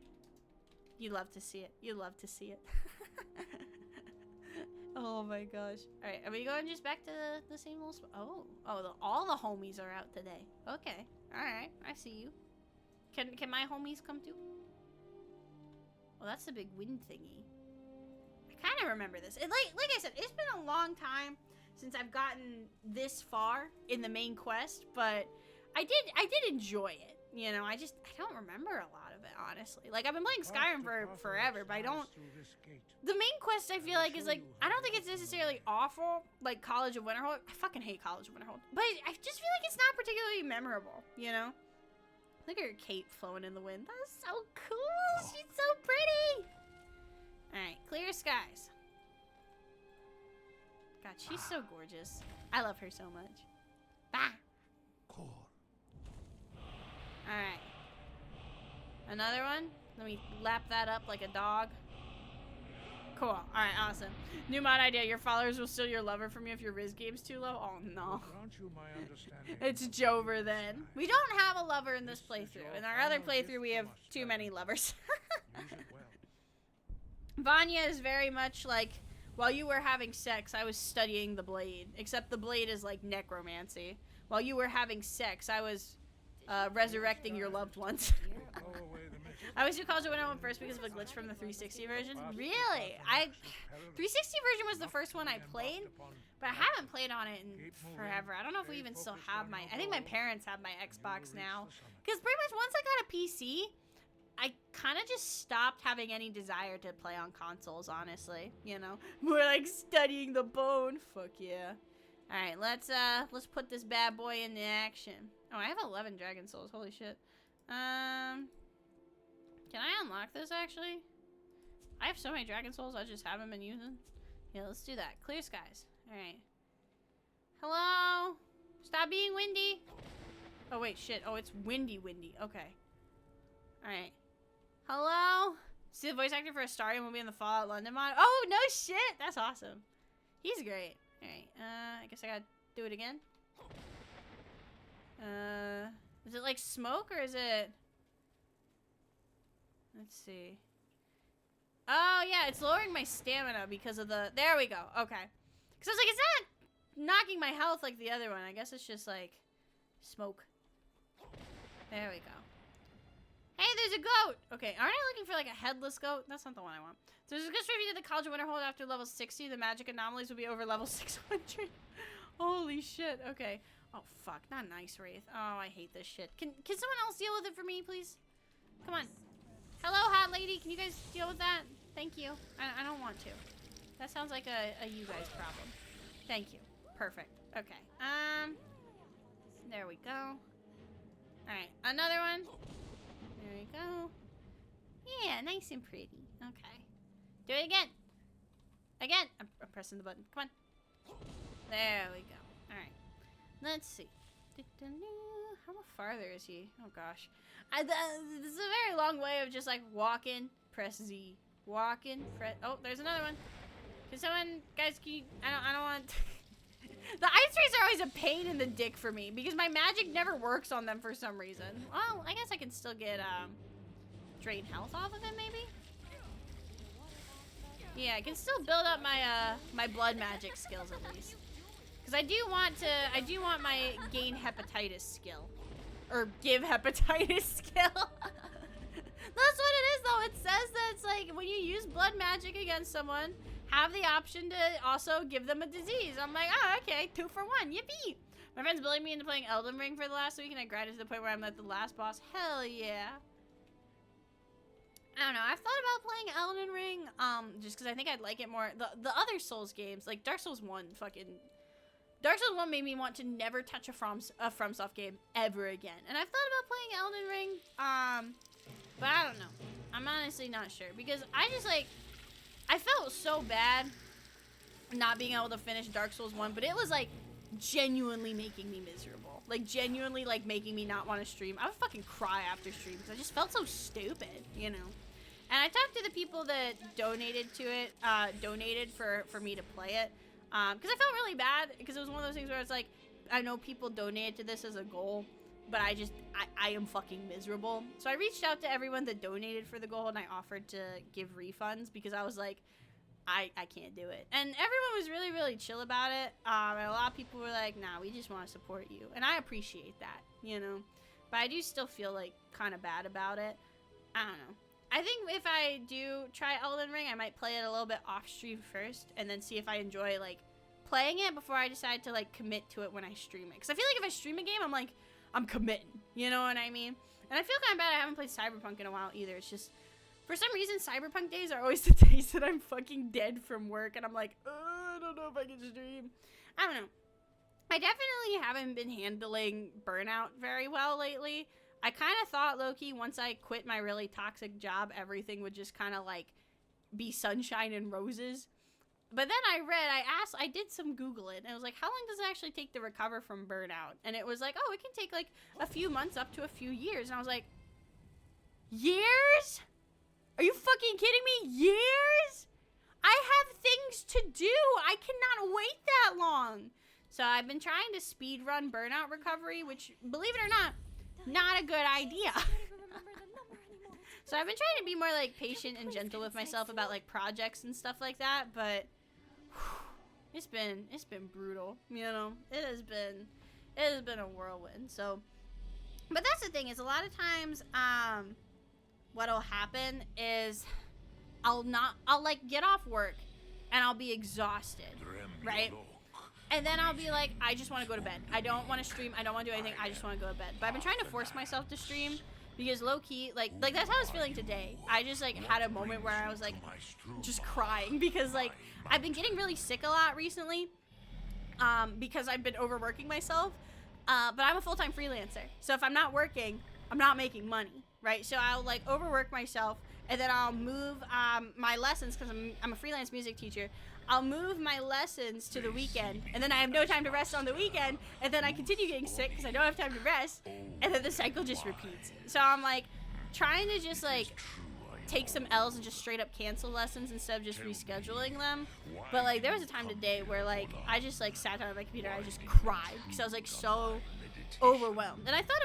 You love to see it. You love to see it. Oh, my gosh. All right, are we going just back to the same little spot? Oh, all the homies are out today. Okay. All right, I see you. Can my homies come too? Oh, that's the big wind thingy. I kind of remember this. Like I said, it's been a long time since I've gotten this far in the main quest, but I did enjoy it. You know, I don't remember a lot of it, honestly. Like, I've been playing Skyrim for forever, but I don't. The main quest, I feel like, is like, I don't think it's necessarily awful, like College of Winterhold. I fucking hate College of Winterhold, but I just feel like it's not particularly memorable. You know. Look at her cape flowing in the wind. That's so cool. She's so pretty. All right, clear skies. God, she's so gorgeous. I love her so much. Bah. Cool. Alright. Another one? Let me lap that up like a dog. Cool. Alright, awesome. New mod idea. Your followers will steal your lover from you if your Riz game's too low. Oh, no. It's Jover then. We don't have a lover in this playthrough. In our other playthrough, we have too many lovers. Vanya is very much like, while you were having sex, I was studying the blade. Except the blade is like necromancy. While you were having sex, I was resurrecting your loved ones. I always do College of Winterhold first because of a glitch from the 360 version. Really? 360 version was the first one I played, but I haven't played on it in forever. I don't know if we even still have my. I think my parents have my Xbox now. Because pretty much once I got a PC, I kind of just stopped having any desire to play on consoles, honestly. You know? More like studying the bone. Fuck yeah. Alright, let's put this bad boy into action. Oh, I have 11 dragon souls. Holy shit. Can I unlock this, actually? I have so many dragon souls, I just haven't been using. Yeah, let's do that. Clear skies. Alright. Hello? Stop being windy. Oh, wait, shit. Oh, it's windy. Okay. Alright. Hello? See the voice actor for Astarion will be in the Fallout London mod? Oh, no shit! That's awesome. He's great. Alright, I guess I gotta do it again. Is it like smoke or is it? Let's see. Oh, yeah, it's lowering my stamina because of the... There we go. Okay. Because I was like, it's not knocking my health like the other one. I guess it's just like smoke. There we go. Hey, there's a goat! Okay, aren't I looking for like a headless goat? That's not the one I want. So there's a good if you did the College of Winterhold after level 60, the magic anomalies would be over level 600. Holy shit. Okay. Oh fuck, not nice, Wraith. Oh, I hate this shit. Can someone else deal with it for me, please? Come on. Hello, hot lady. Can you guys deal with that? Thank you. I don't want to. That sounds like a you guys problem. Thank you. Perfect. Okay. There we go. Alright, another one. There we go. Yeah, nice and pretty. Okay. Do it again. Again. I'm pressing the button. Come on. There we go. Alright. Let's see. How farther is he? Oh gosh. This is a very long way of just like walking, press Z. Walking, press. Oh, there's another one. Can someone, guys, can you, I don't want. The ice rays are always a pain in the dick for me because my magic never works on them for some reason. Well, I guess I can still get drain health off of it maybe. Yeah, I can still build up my my blood magic skills at least. Because I do want my gain hepatitis skill. Or give hepatitis skill. That's what it is though. It says that it's like when you use blood magic against someone, have the option to also give them a disease. I'm like, oh, okay, 2 for 1, yippee. My friend's bullied me into playing Elden Ring for the last week and I grinded to the point where I'm at the last boss. Hell yeah. I don't know, I've thought about playing Elden Ring, just because I think I'd like it more. The other Souls games, like Dark Souls 1 Dark Souls 1 made me want to never touch a FromSoft game ever again. And I've thought about playing Elden Ring, but I don't know. I'm honestly not sure. Because I just, like, I felt so bad not being able to finish Dark Souls 1, but it was, like, genuinely making me miserable. Like, genuinely, like, making me not want to stream. I would fucking cry after stream because I just felt so stupid, you know? And I talked to the people that donated to it, donated for me to play it. Because I felt really bad because it was one of those things where it's like, I know people donated to this as a goal, but I am fucking miserable. So I reached out to everyone that donated for the goal and I offered to give refunds because I was like, I can't do it. And everyone was really, really chill about it. And a lot of people were like, nah, we just want to support you. And I appreciate that, you know. But I do still feel like kind of bad about it. I don't know. I think if I do try Elden Ring, I might play it a little bit off stream first and then see if I enjoy like playing it before I decide to like commit to it when I stream it. Because I feel like if I stream a game, I'm like, I'm committing. You know what I mean? And I feel kind of bad I haven't played Cyberpunk in a while either. It's just, for some reason, Cyberpunk days are always the days that I'm fucking dead from work. And I'm like, I don't know if I can stream. I don't know. I definitely haven't been handling burnout very well lately. I kind of thought, low-key, once I quit my really toxic job, everything would just kind of, like, be sunshine and roses. But then I did some Googling, and it was like, how long does it actually take to recover from burnout? And it was like, oh, it can take, like, a few months up to a few years. And I was like, years? Are you fucking kidding me? Years? I have things to do. I cannot wait that long. So I've been trying to speedrun burnout recovery, which, believe it or not a good idea. So I've been trying to be more like patient and gentle with myself about like projects and stuff like that, but it's been brutal, you know. It has been a whirlwind. So, but that's the thing is a lot of times what'll happen is I'll like get off work and I'll be exhausted, right? And then I'll be like, I just want to go to bed. I don't want to stream. I don't want to do anything. I just want to go to bed. But I've been trying to force myself to stream because low-key, like that's how I was feeling today. I just, like, had a moment where I was, like, just crying because, like, I've been getting really sick a lot recently because I've been overworking myself. But I'm a full-time freelancer. So if I'm not working, I'm not making money, right? So I'll, like, overwork myself and then I'll move my lessons because I'm a freelance music teacher. I'll move my lessons to the weekend, and then I have no time to rest on the weekend, and then I continue getting sick because I don't have time to rest, and then the cycle just repeats. So I'm, like, trying to just, like, take some L's and just straight up cancel lessons instead of just rescheduling them. But, like, there was a time today where, like, I just, like, sat down on my computer and I just cried because I was, like, so overwhelmed. And I thought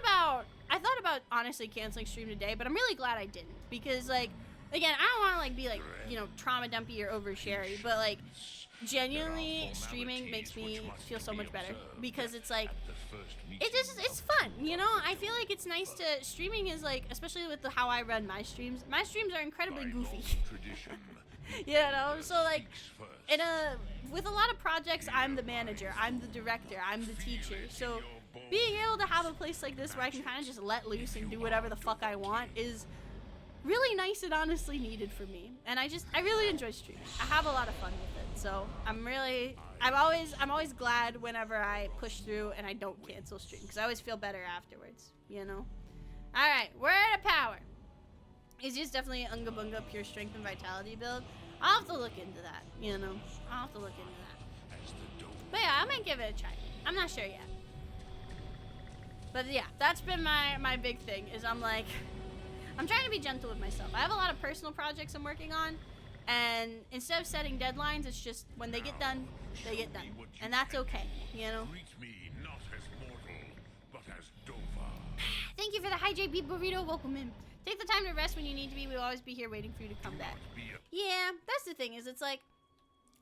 about honestly canceling stream today, but I'm really glad I didn't because, like, again, I don't want to, like, be, like, you know, trauma dumpy or oversharey, but, like, genuinely, streaming makes me feel so much better because it's, like, it's fun, you know? I feel like it's nice to, streaming is, like, especially with how I run my streams are incredibly goofy. You know, so like with a lot of projects, I'm the manager, I'm the director, I'm the teacher. So being able to have a place like this where I can kind of just let loose and do whatever the fuck I want is really nice and honestly needed for me. And I really enjoy streaming. I have a lot of fun with it. So I'm always glad whenever I push through and I don't cancel stream, because I always feel better afterwards, you know? Alright, word of power. It's just definitely an Unga Bunga pure strength and vitality build. I'll have to look into that, you know? I'll have to look into that. But yeah, I might give it a try. I'm not sure yet. But yeah, that's been my big thing, is I'm trying to be gentle with myself. I have a lot of personal projects I'm working on, and instead of setting deadlines, it's just when they get done, they get done. And that's okay, you know? Thank you for the hi JB burrito, welcome in. Take the time to rest when you need to be. We'll always be here waiting for you to come back. Yeah, that's the thing, is it's like,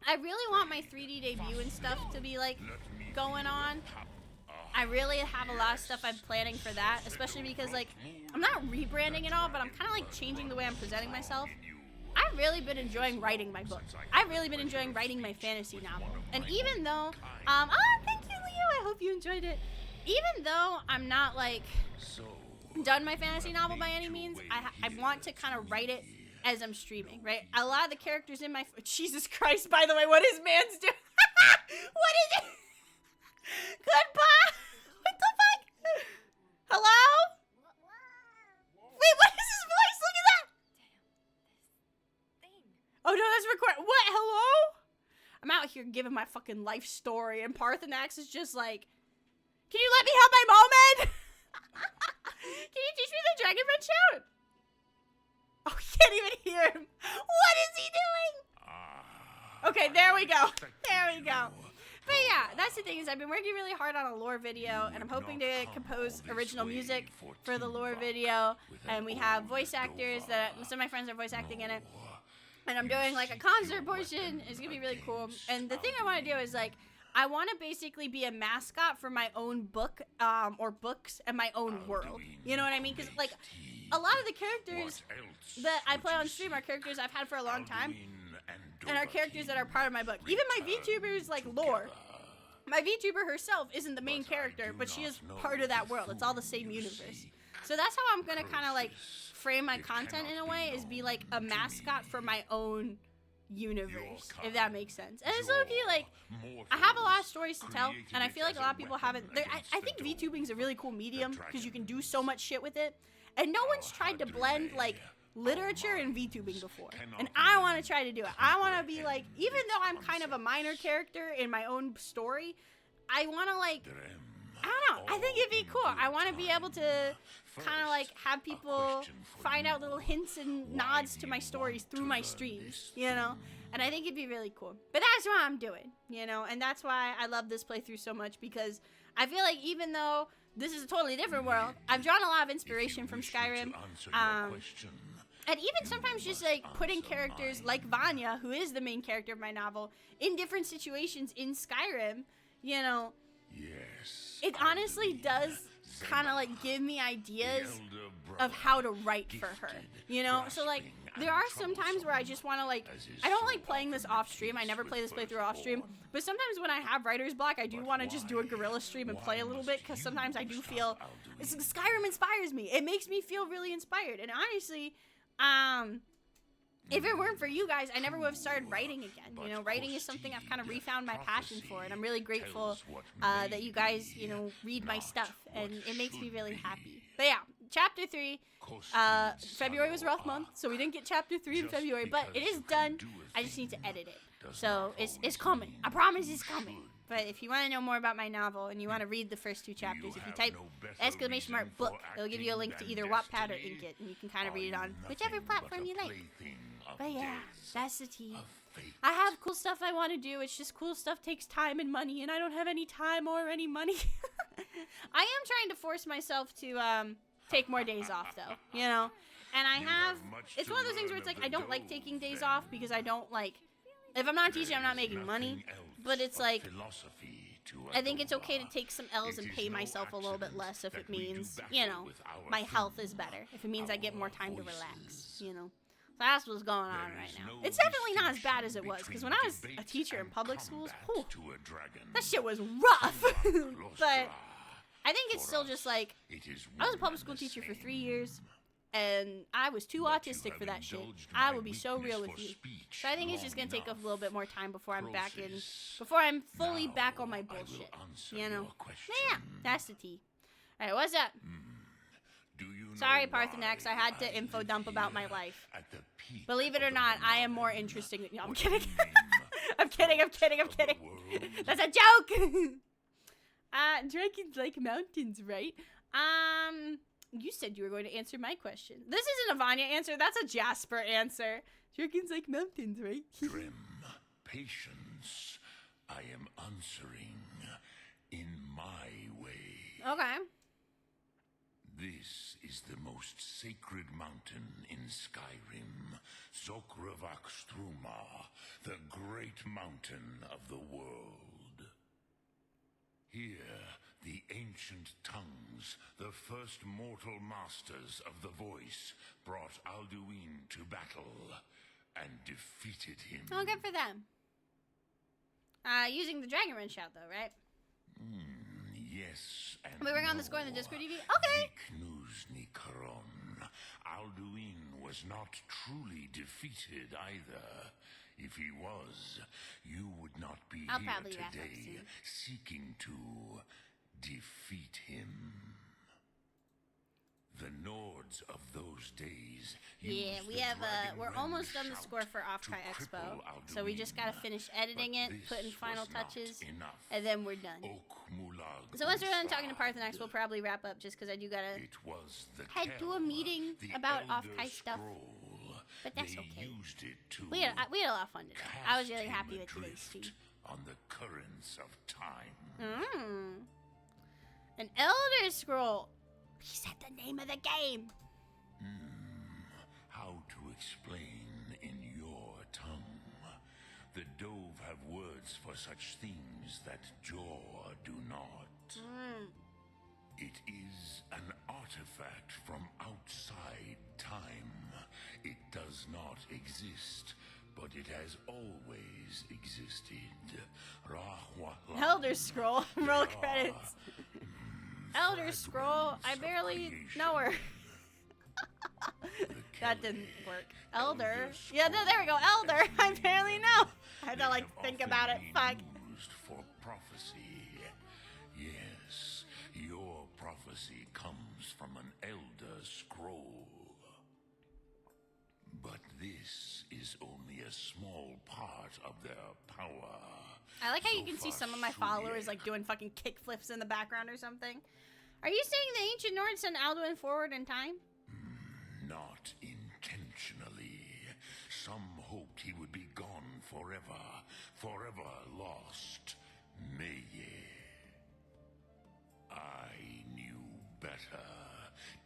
I really want my 3D debut and stuff to be like going on. I really have a lot of stuff I'm planning for that, especially because like, I'm not rebranding it all, but I'm kind of like changing the way I'm presenting myself. I've really been enjoying writing my book. I've really been enjoying writing my fantasy novel. And even though, oh, thank you, Leo, I hope you enjoyed it. Even though I'm not like done my fantasy novel by any means, I want to kind of write it as I'm streaming, right? A lot of the characters in my, Jesus Christ, by the way, what is man's doing? What is it? Goodbye. What the fuck? Hello? Wait, what is his voice? Look at that. Oh no, that's recording. What? Hello? I'm out here giving my fucking life story, and Parthenax is just like, can you let me have my moment? Can you teach me the Dragon Breath shout? Oh, I can't even hear him. What is he doing? Okay, there we go. There we go. But yeah, that's the thing, is I've been working really hard on a lore video, and I'm hoping to compose original music for the lore video, and we have voice actors that some of my friends are voice acting in it, and I'm doing like a concert portion. It's gonna be really cool. And the thing I want to do is like, I want to basically be a mascot for my own book, or books, and my own world. You know what I mean? Because like, a lot of the characters that I play on stream are characters I've had for a long time, and are characters that are part of my book. Even my VTuber's like lore. My VTuber herself isn't the main character, but she is part of that world. It's all the same universe. So that's how I'm gonna kind of like frame my content in a way, is be like a mascot for my own universe, if that makes sense. And it's okay, like, I have a lot of stories to tell, and I feel like a lot of people haven't. I think VTubing is a really cool medium because you can do so much shit with it, and no one's tried to blend like literature and VTubing before, and I want to try to do it. I want to be like, even though I'm kind of a minor character in my own story, I want to like, I don't know, I think it'd be cool. I want to be able to kind of like have people find out little hints and nods to my stories through my streams, you know? And I think it'd be really cool. But that's what I'm doing, you know? And that's why I love this playthrough so much, because I feel like even though this is a totally different world, I've drawn a lot of inspiration from Skyrim. And even sometimes just like putting characters like Vanya, who is the main character of my novel, in different situations in Skyrim, you know, it honestly does kind of like give me ideas of how to write for her, you know? So like, there are some times where I just want to like, I don't like playing this off stream. I never play this playthrough off stream, but sometimes when I have writer's block, I do want to just do a guerrilla stream and play a little bit, because sometimes I do feel, Skyrim inspires me. It makes me feel really inspired. And honestly, if it weren't for you guys, I never would have started writing again. You know, writing is something I've kind of refound my passion for, and I'm really grateful that you guys, you know, read my stuff, and it makes me really happy. But yeah, chapter 3, February was a rough month, so we didn't get chapter 3 in February, but it is done. I just need to edit it. So it's coming. I promise it's coming. But if you want to know more about my novel and you want to read the first 2 chapters, if you type !book, it'll give you a link to either Wattpad or Inkit, and you can kind of read it on whichever platform you like. But yeah, that's the tea. I have cool stuff I want to do. It's just cool stuff takes time and money, and I don't have any time or any money. I am trying to force myself to take more days off, though, you know? And I have, it's one of those things where it's like, I don't like taking days off because I don't like, if I'm not teaching, I'm not making money. But it's like, I think it's okay to take some L's and pay myself a little bit less if it means, you know, my health is better. If it means I get more time to relax, you know. That's what's going on right now. It's definitely not as bad as it was, because when I was a teacher in public schools, whew, that shit was rough. But I think it's still just like, I was a public school teacher for 3 years, and I was too autistic for that shit. I will be so real with you. So I think it's just gonna take a little bit more time before I'm back in, before I'm fully back on my bullshit. You know? Yeah, that's the tea. Alright, what's up? Sorry, Parthenax, I had to info dump about my life. Believe it or not, I am more interesting than you. I'm kidding. I'm kidding. That's a joke! Dragons like mountains, right? You said you were going to answer my question. This isn't a Vanya answer, that's a Jasper answer. Dragons like mountains, right? Grim, patience. I am answering in my way. Okay. This is the most sacred mountain in Skyrim, Zokravakstruma, the great mountain of the world. Here, the ancient tongues, the first mortal masters of the voice, brought Alduin to battle and defeated him. Oh, good for them. Using the Dragon Run shout, though, right? Yes, and we were on the score in the Discord TV? Okay. Alduin was not truly defeated either. If he was, you would not be here today seeking to defeat him. The Nords of those days. Yeah, we have we're almost done the score for Offkai Expo, so we just gotta finish editing it, putting final touches, and then we're done. So once we're done talking to Parthenax, we'll probably wrap up, just because I do gotta head to a meeting about Offkai stuff. But that's okay. We had a lot of fun today. I was really happy with today's stream. On the currents of time. An Elder Scroll. He said the name of the game. How to explain in your tongue? The Dove have words for such things that Jor do not. It is an artifact from outside time. It does not exist, but it has always existed. Elder Scroll. Roll credits. Elder Scroll. I barely know her. That didn't work. Elder. Yeah, no, there we go. Elder. I barely know. I had to think about it. Fuck. Used for prophecy. Yes, your prophecy comes from an Elder Scroll. But this is only a small part of their power. I like how you can see some of my followers doing fucking kickflips in the background or something. Are you saying the ancient Nords sent Alduin forward in time? Not intentionally. Some hoped he would be gone forever, forever lost. Meye. I knew better.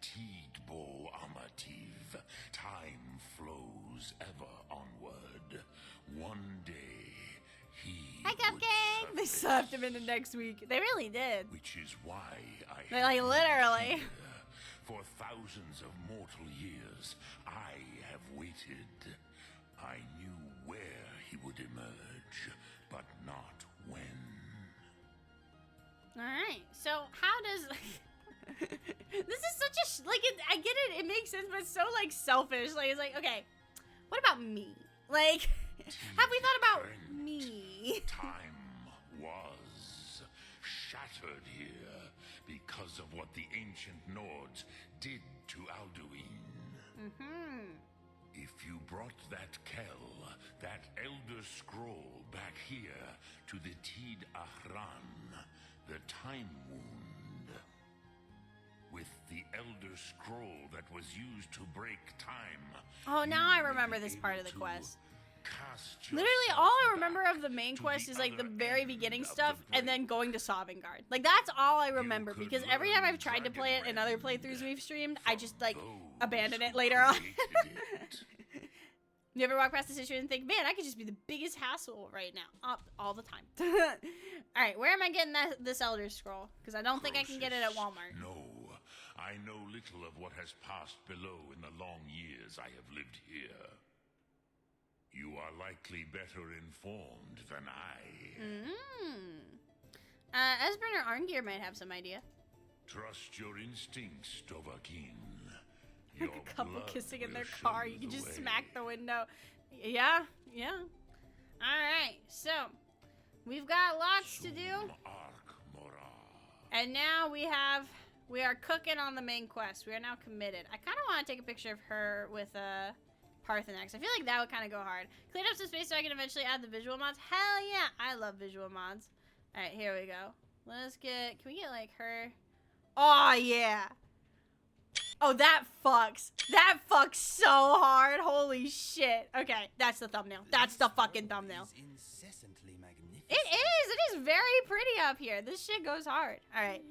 Tidbo Amativ. Time flows ever onward. One day, Hi, Cupcake! They slapped him into next week. They really did. Which is why I literally. For thousands of mortal years, I have waited. I knew where he would emerge, but not when. Alright, so how does... This is such a... I get it, it makes sense, but it's so, selfish. It's okay, what about me? Have we thought about me? Time was shattered here because of what the ancient Nords did to Alduin. If you brought that Kell, that Elder Scroll, back here to the Tid Ahran, the Time Wound, with the Elder Scroll that was used to break time. Oh, now I remember this part of the quest. Literally, all I remember of the main quest is the very beginning stuff, and then going to Sovngarde. That's all I remember, because every time I've tried to play it in other playthroughs we've streamed, I just abandon it later on. You ever walk past the situation and think, man, I could just be the biggest hassle right now, all the time. All right, where am I getting this Elder Scroll? Because I don't think I can get it at Walmart. No, I know little of what has passed below in the long years I have lived here. You are likely better informed than I. Esbern or Arngeir might have some idea. Trust your instincts, Dovahkiin. Like a couple kissing in their car, you can just smack the window. Yeah. Alright, so we've got lots to do. And now we are cooking on the main quest. We are now committed. I kind of want to take a picture of her with Parthenax. I feel like that would kind of go hard. Clean up some space so I can eventually add the visual mods. Hell yeah, I love visual mods. Alright, here we go. Can we get like her? Oh yeah. Oh, that fucks. That fucks so hard. Holy shit. Okay, that's the thumbnail. That's the fucking thumbnail. Incessantly magnificent. It is very pretty up here. This shit goes hard. All right.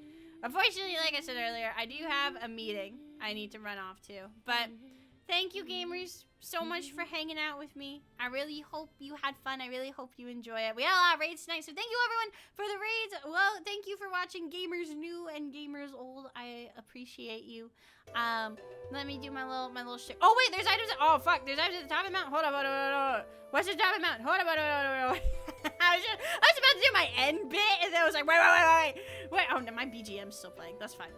Unfortunately, like I said earlier, I do have a meeting I need to run off to. But thank you, gamers, so much for hanging out with me. I really hope you had fun. I really hope you enjoy it. We had a lot of raids tonight, so thank you, everyone, for the raids. Well, thank you for watching Gamers New and Gamers Old. I appreciate you. Let me do my little shit. Oh, wait, there's items. Oh, fuck. There's items at the top of the mountain. Hold up. What's the top of the mountain? Hold up. I was about to do my end bit, and then I was like, wait. Oh, no, my BGM's still playing. That's fine.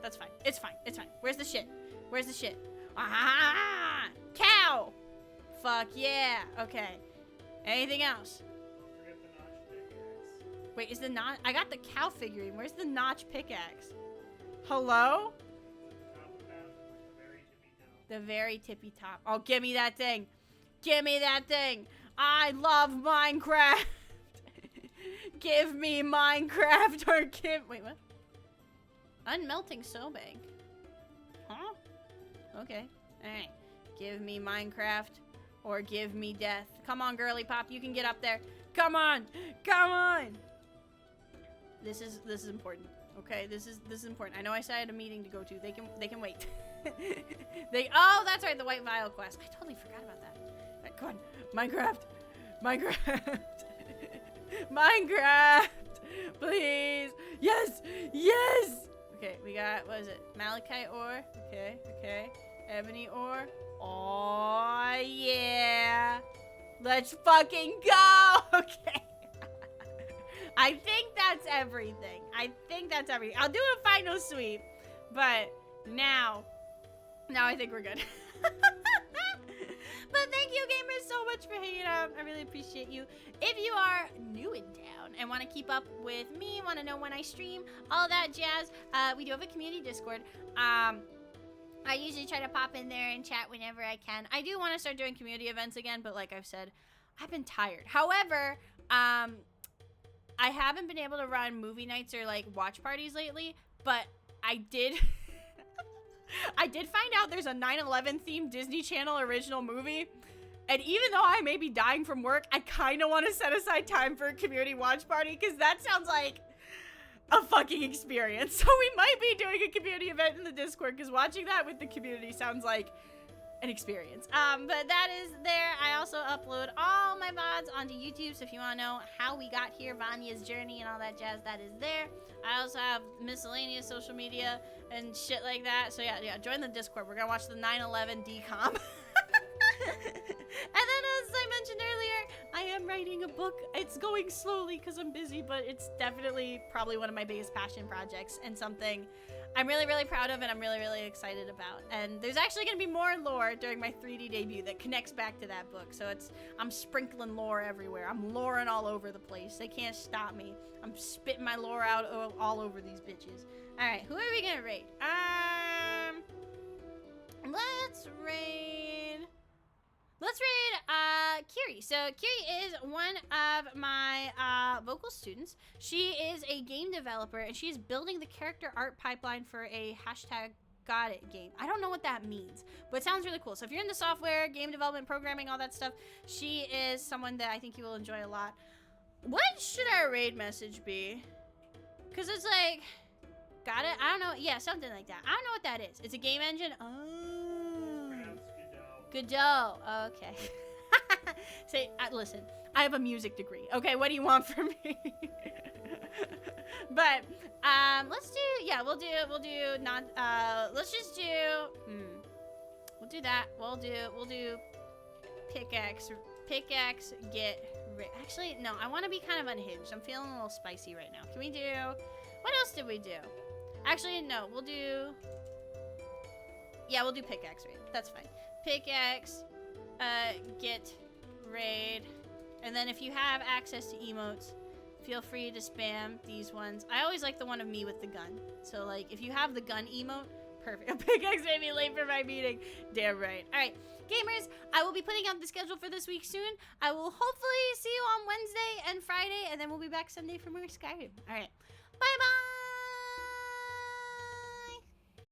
It's fine. Where's the shit? Ah, cow. Fuck yeah. Okay. Anything else? Don't forget the notch pickaxe. Wait, is the notch? I got the cow figurine. Where's the notch pickaxe? Hello? The very tippy top. Oh, give me that thing. I love Minecraft. Give me Minecraft or wait, what? Unmelting Sobank. Huh? Okay. Alright. Give me Minecraft or give me death. Come on, girly pop. You can get up there. Come on. This is important. Okay, this is important. I know I said I had a meeting to go to. They can wait. Oh, that's right, the White Vial quest. I totally forgot about that. All right, come on, Minecraft, please. Yes. Okay, we got, what is it? Malachite ore. Okay. Ebony ore. Oh yeah. Let's fucking go. Okay. I think that's everything. I'll do a final sweep, but now I think we're good. But thank you, gamers, so much for hanging out. I really appreciate you. If you are new in town and want to keep up with me, want to know when I stream, all that jazz, we do have a community Discord. I usually try to pop in there and chat whenever I can. I do want to start doing community events again, but like I've said, I've been tired. However, I haven't been able to run movie nights or like watch parties lately, but I did find out there's a 9/11 themed Disney Channel original movie. And even though I may be dying from work, I kind of want to set aside time for a community watch party because that sounds like a fucking experience. So we might be doing a community event in the Discord because watching that with the community sounds like an experience. But that is there. I also upload all my VODs onto YouTube, so if you want to know how we got here, Vanya's journey and all that jazz, that is there. I also have miscellaneous social media and shit like that. So yeah, join the Discord. We're gonna watch the 9/11 decom. And then, as I mentioned earlier, I am writing a book. It's going slowly because I'm busy, but it's definitely probably one of my biggest passion projects and something I'm really, really proud of and I'm really, really excited about. And there's actually going to be more lore during my 3D debut that connects back to that book. So I'm sprinkling lore everywhere. I'm loring all over the place. They can't stop me. I'm spitting my lore out all over these bitches. All right, who are we going to raid? Let's raid Kiri. So Kiri is one of my vocal students. She is a game developer and she is building the character art pipeline for a #GotIt game. I don't know what that means, but it sounds really cool. So if you're into software, game development, programming, all that stuff, she is someone that I think you will enjoy a lot. What should our raid message be? Because it's like, got it? I don't know. Yeah, something like that. I don't know what that is. It's a game engine. Oh. Godot. Okay. Say, listen, I have a music degree. Okay, what do you want from me? But let's do, yeah, we'll do not, let's just do, we'll do that. We'll do pickaxe, get rid. Actually, no, I want to be kind of unhinged. I'm feeling a little spicy right now. Can we do, what else did we do? Actually, no, we'll do, yeah, we'll do pickaxe raid. That's fine. Pickaxe, get raid. And then if you have access to emotes, feel free to spam these ones. I always like the one of me with the gun. So, like, if you have the gun emote, perfect. A pickaxe made me late for my meeting. Damn right. All right, gamers, I will be putting out the schedule for this week soon. I will hopefully see you on Wednesday and Friday, and then we'll be back Sunday for more Skyrim. All right.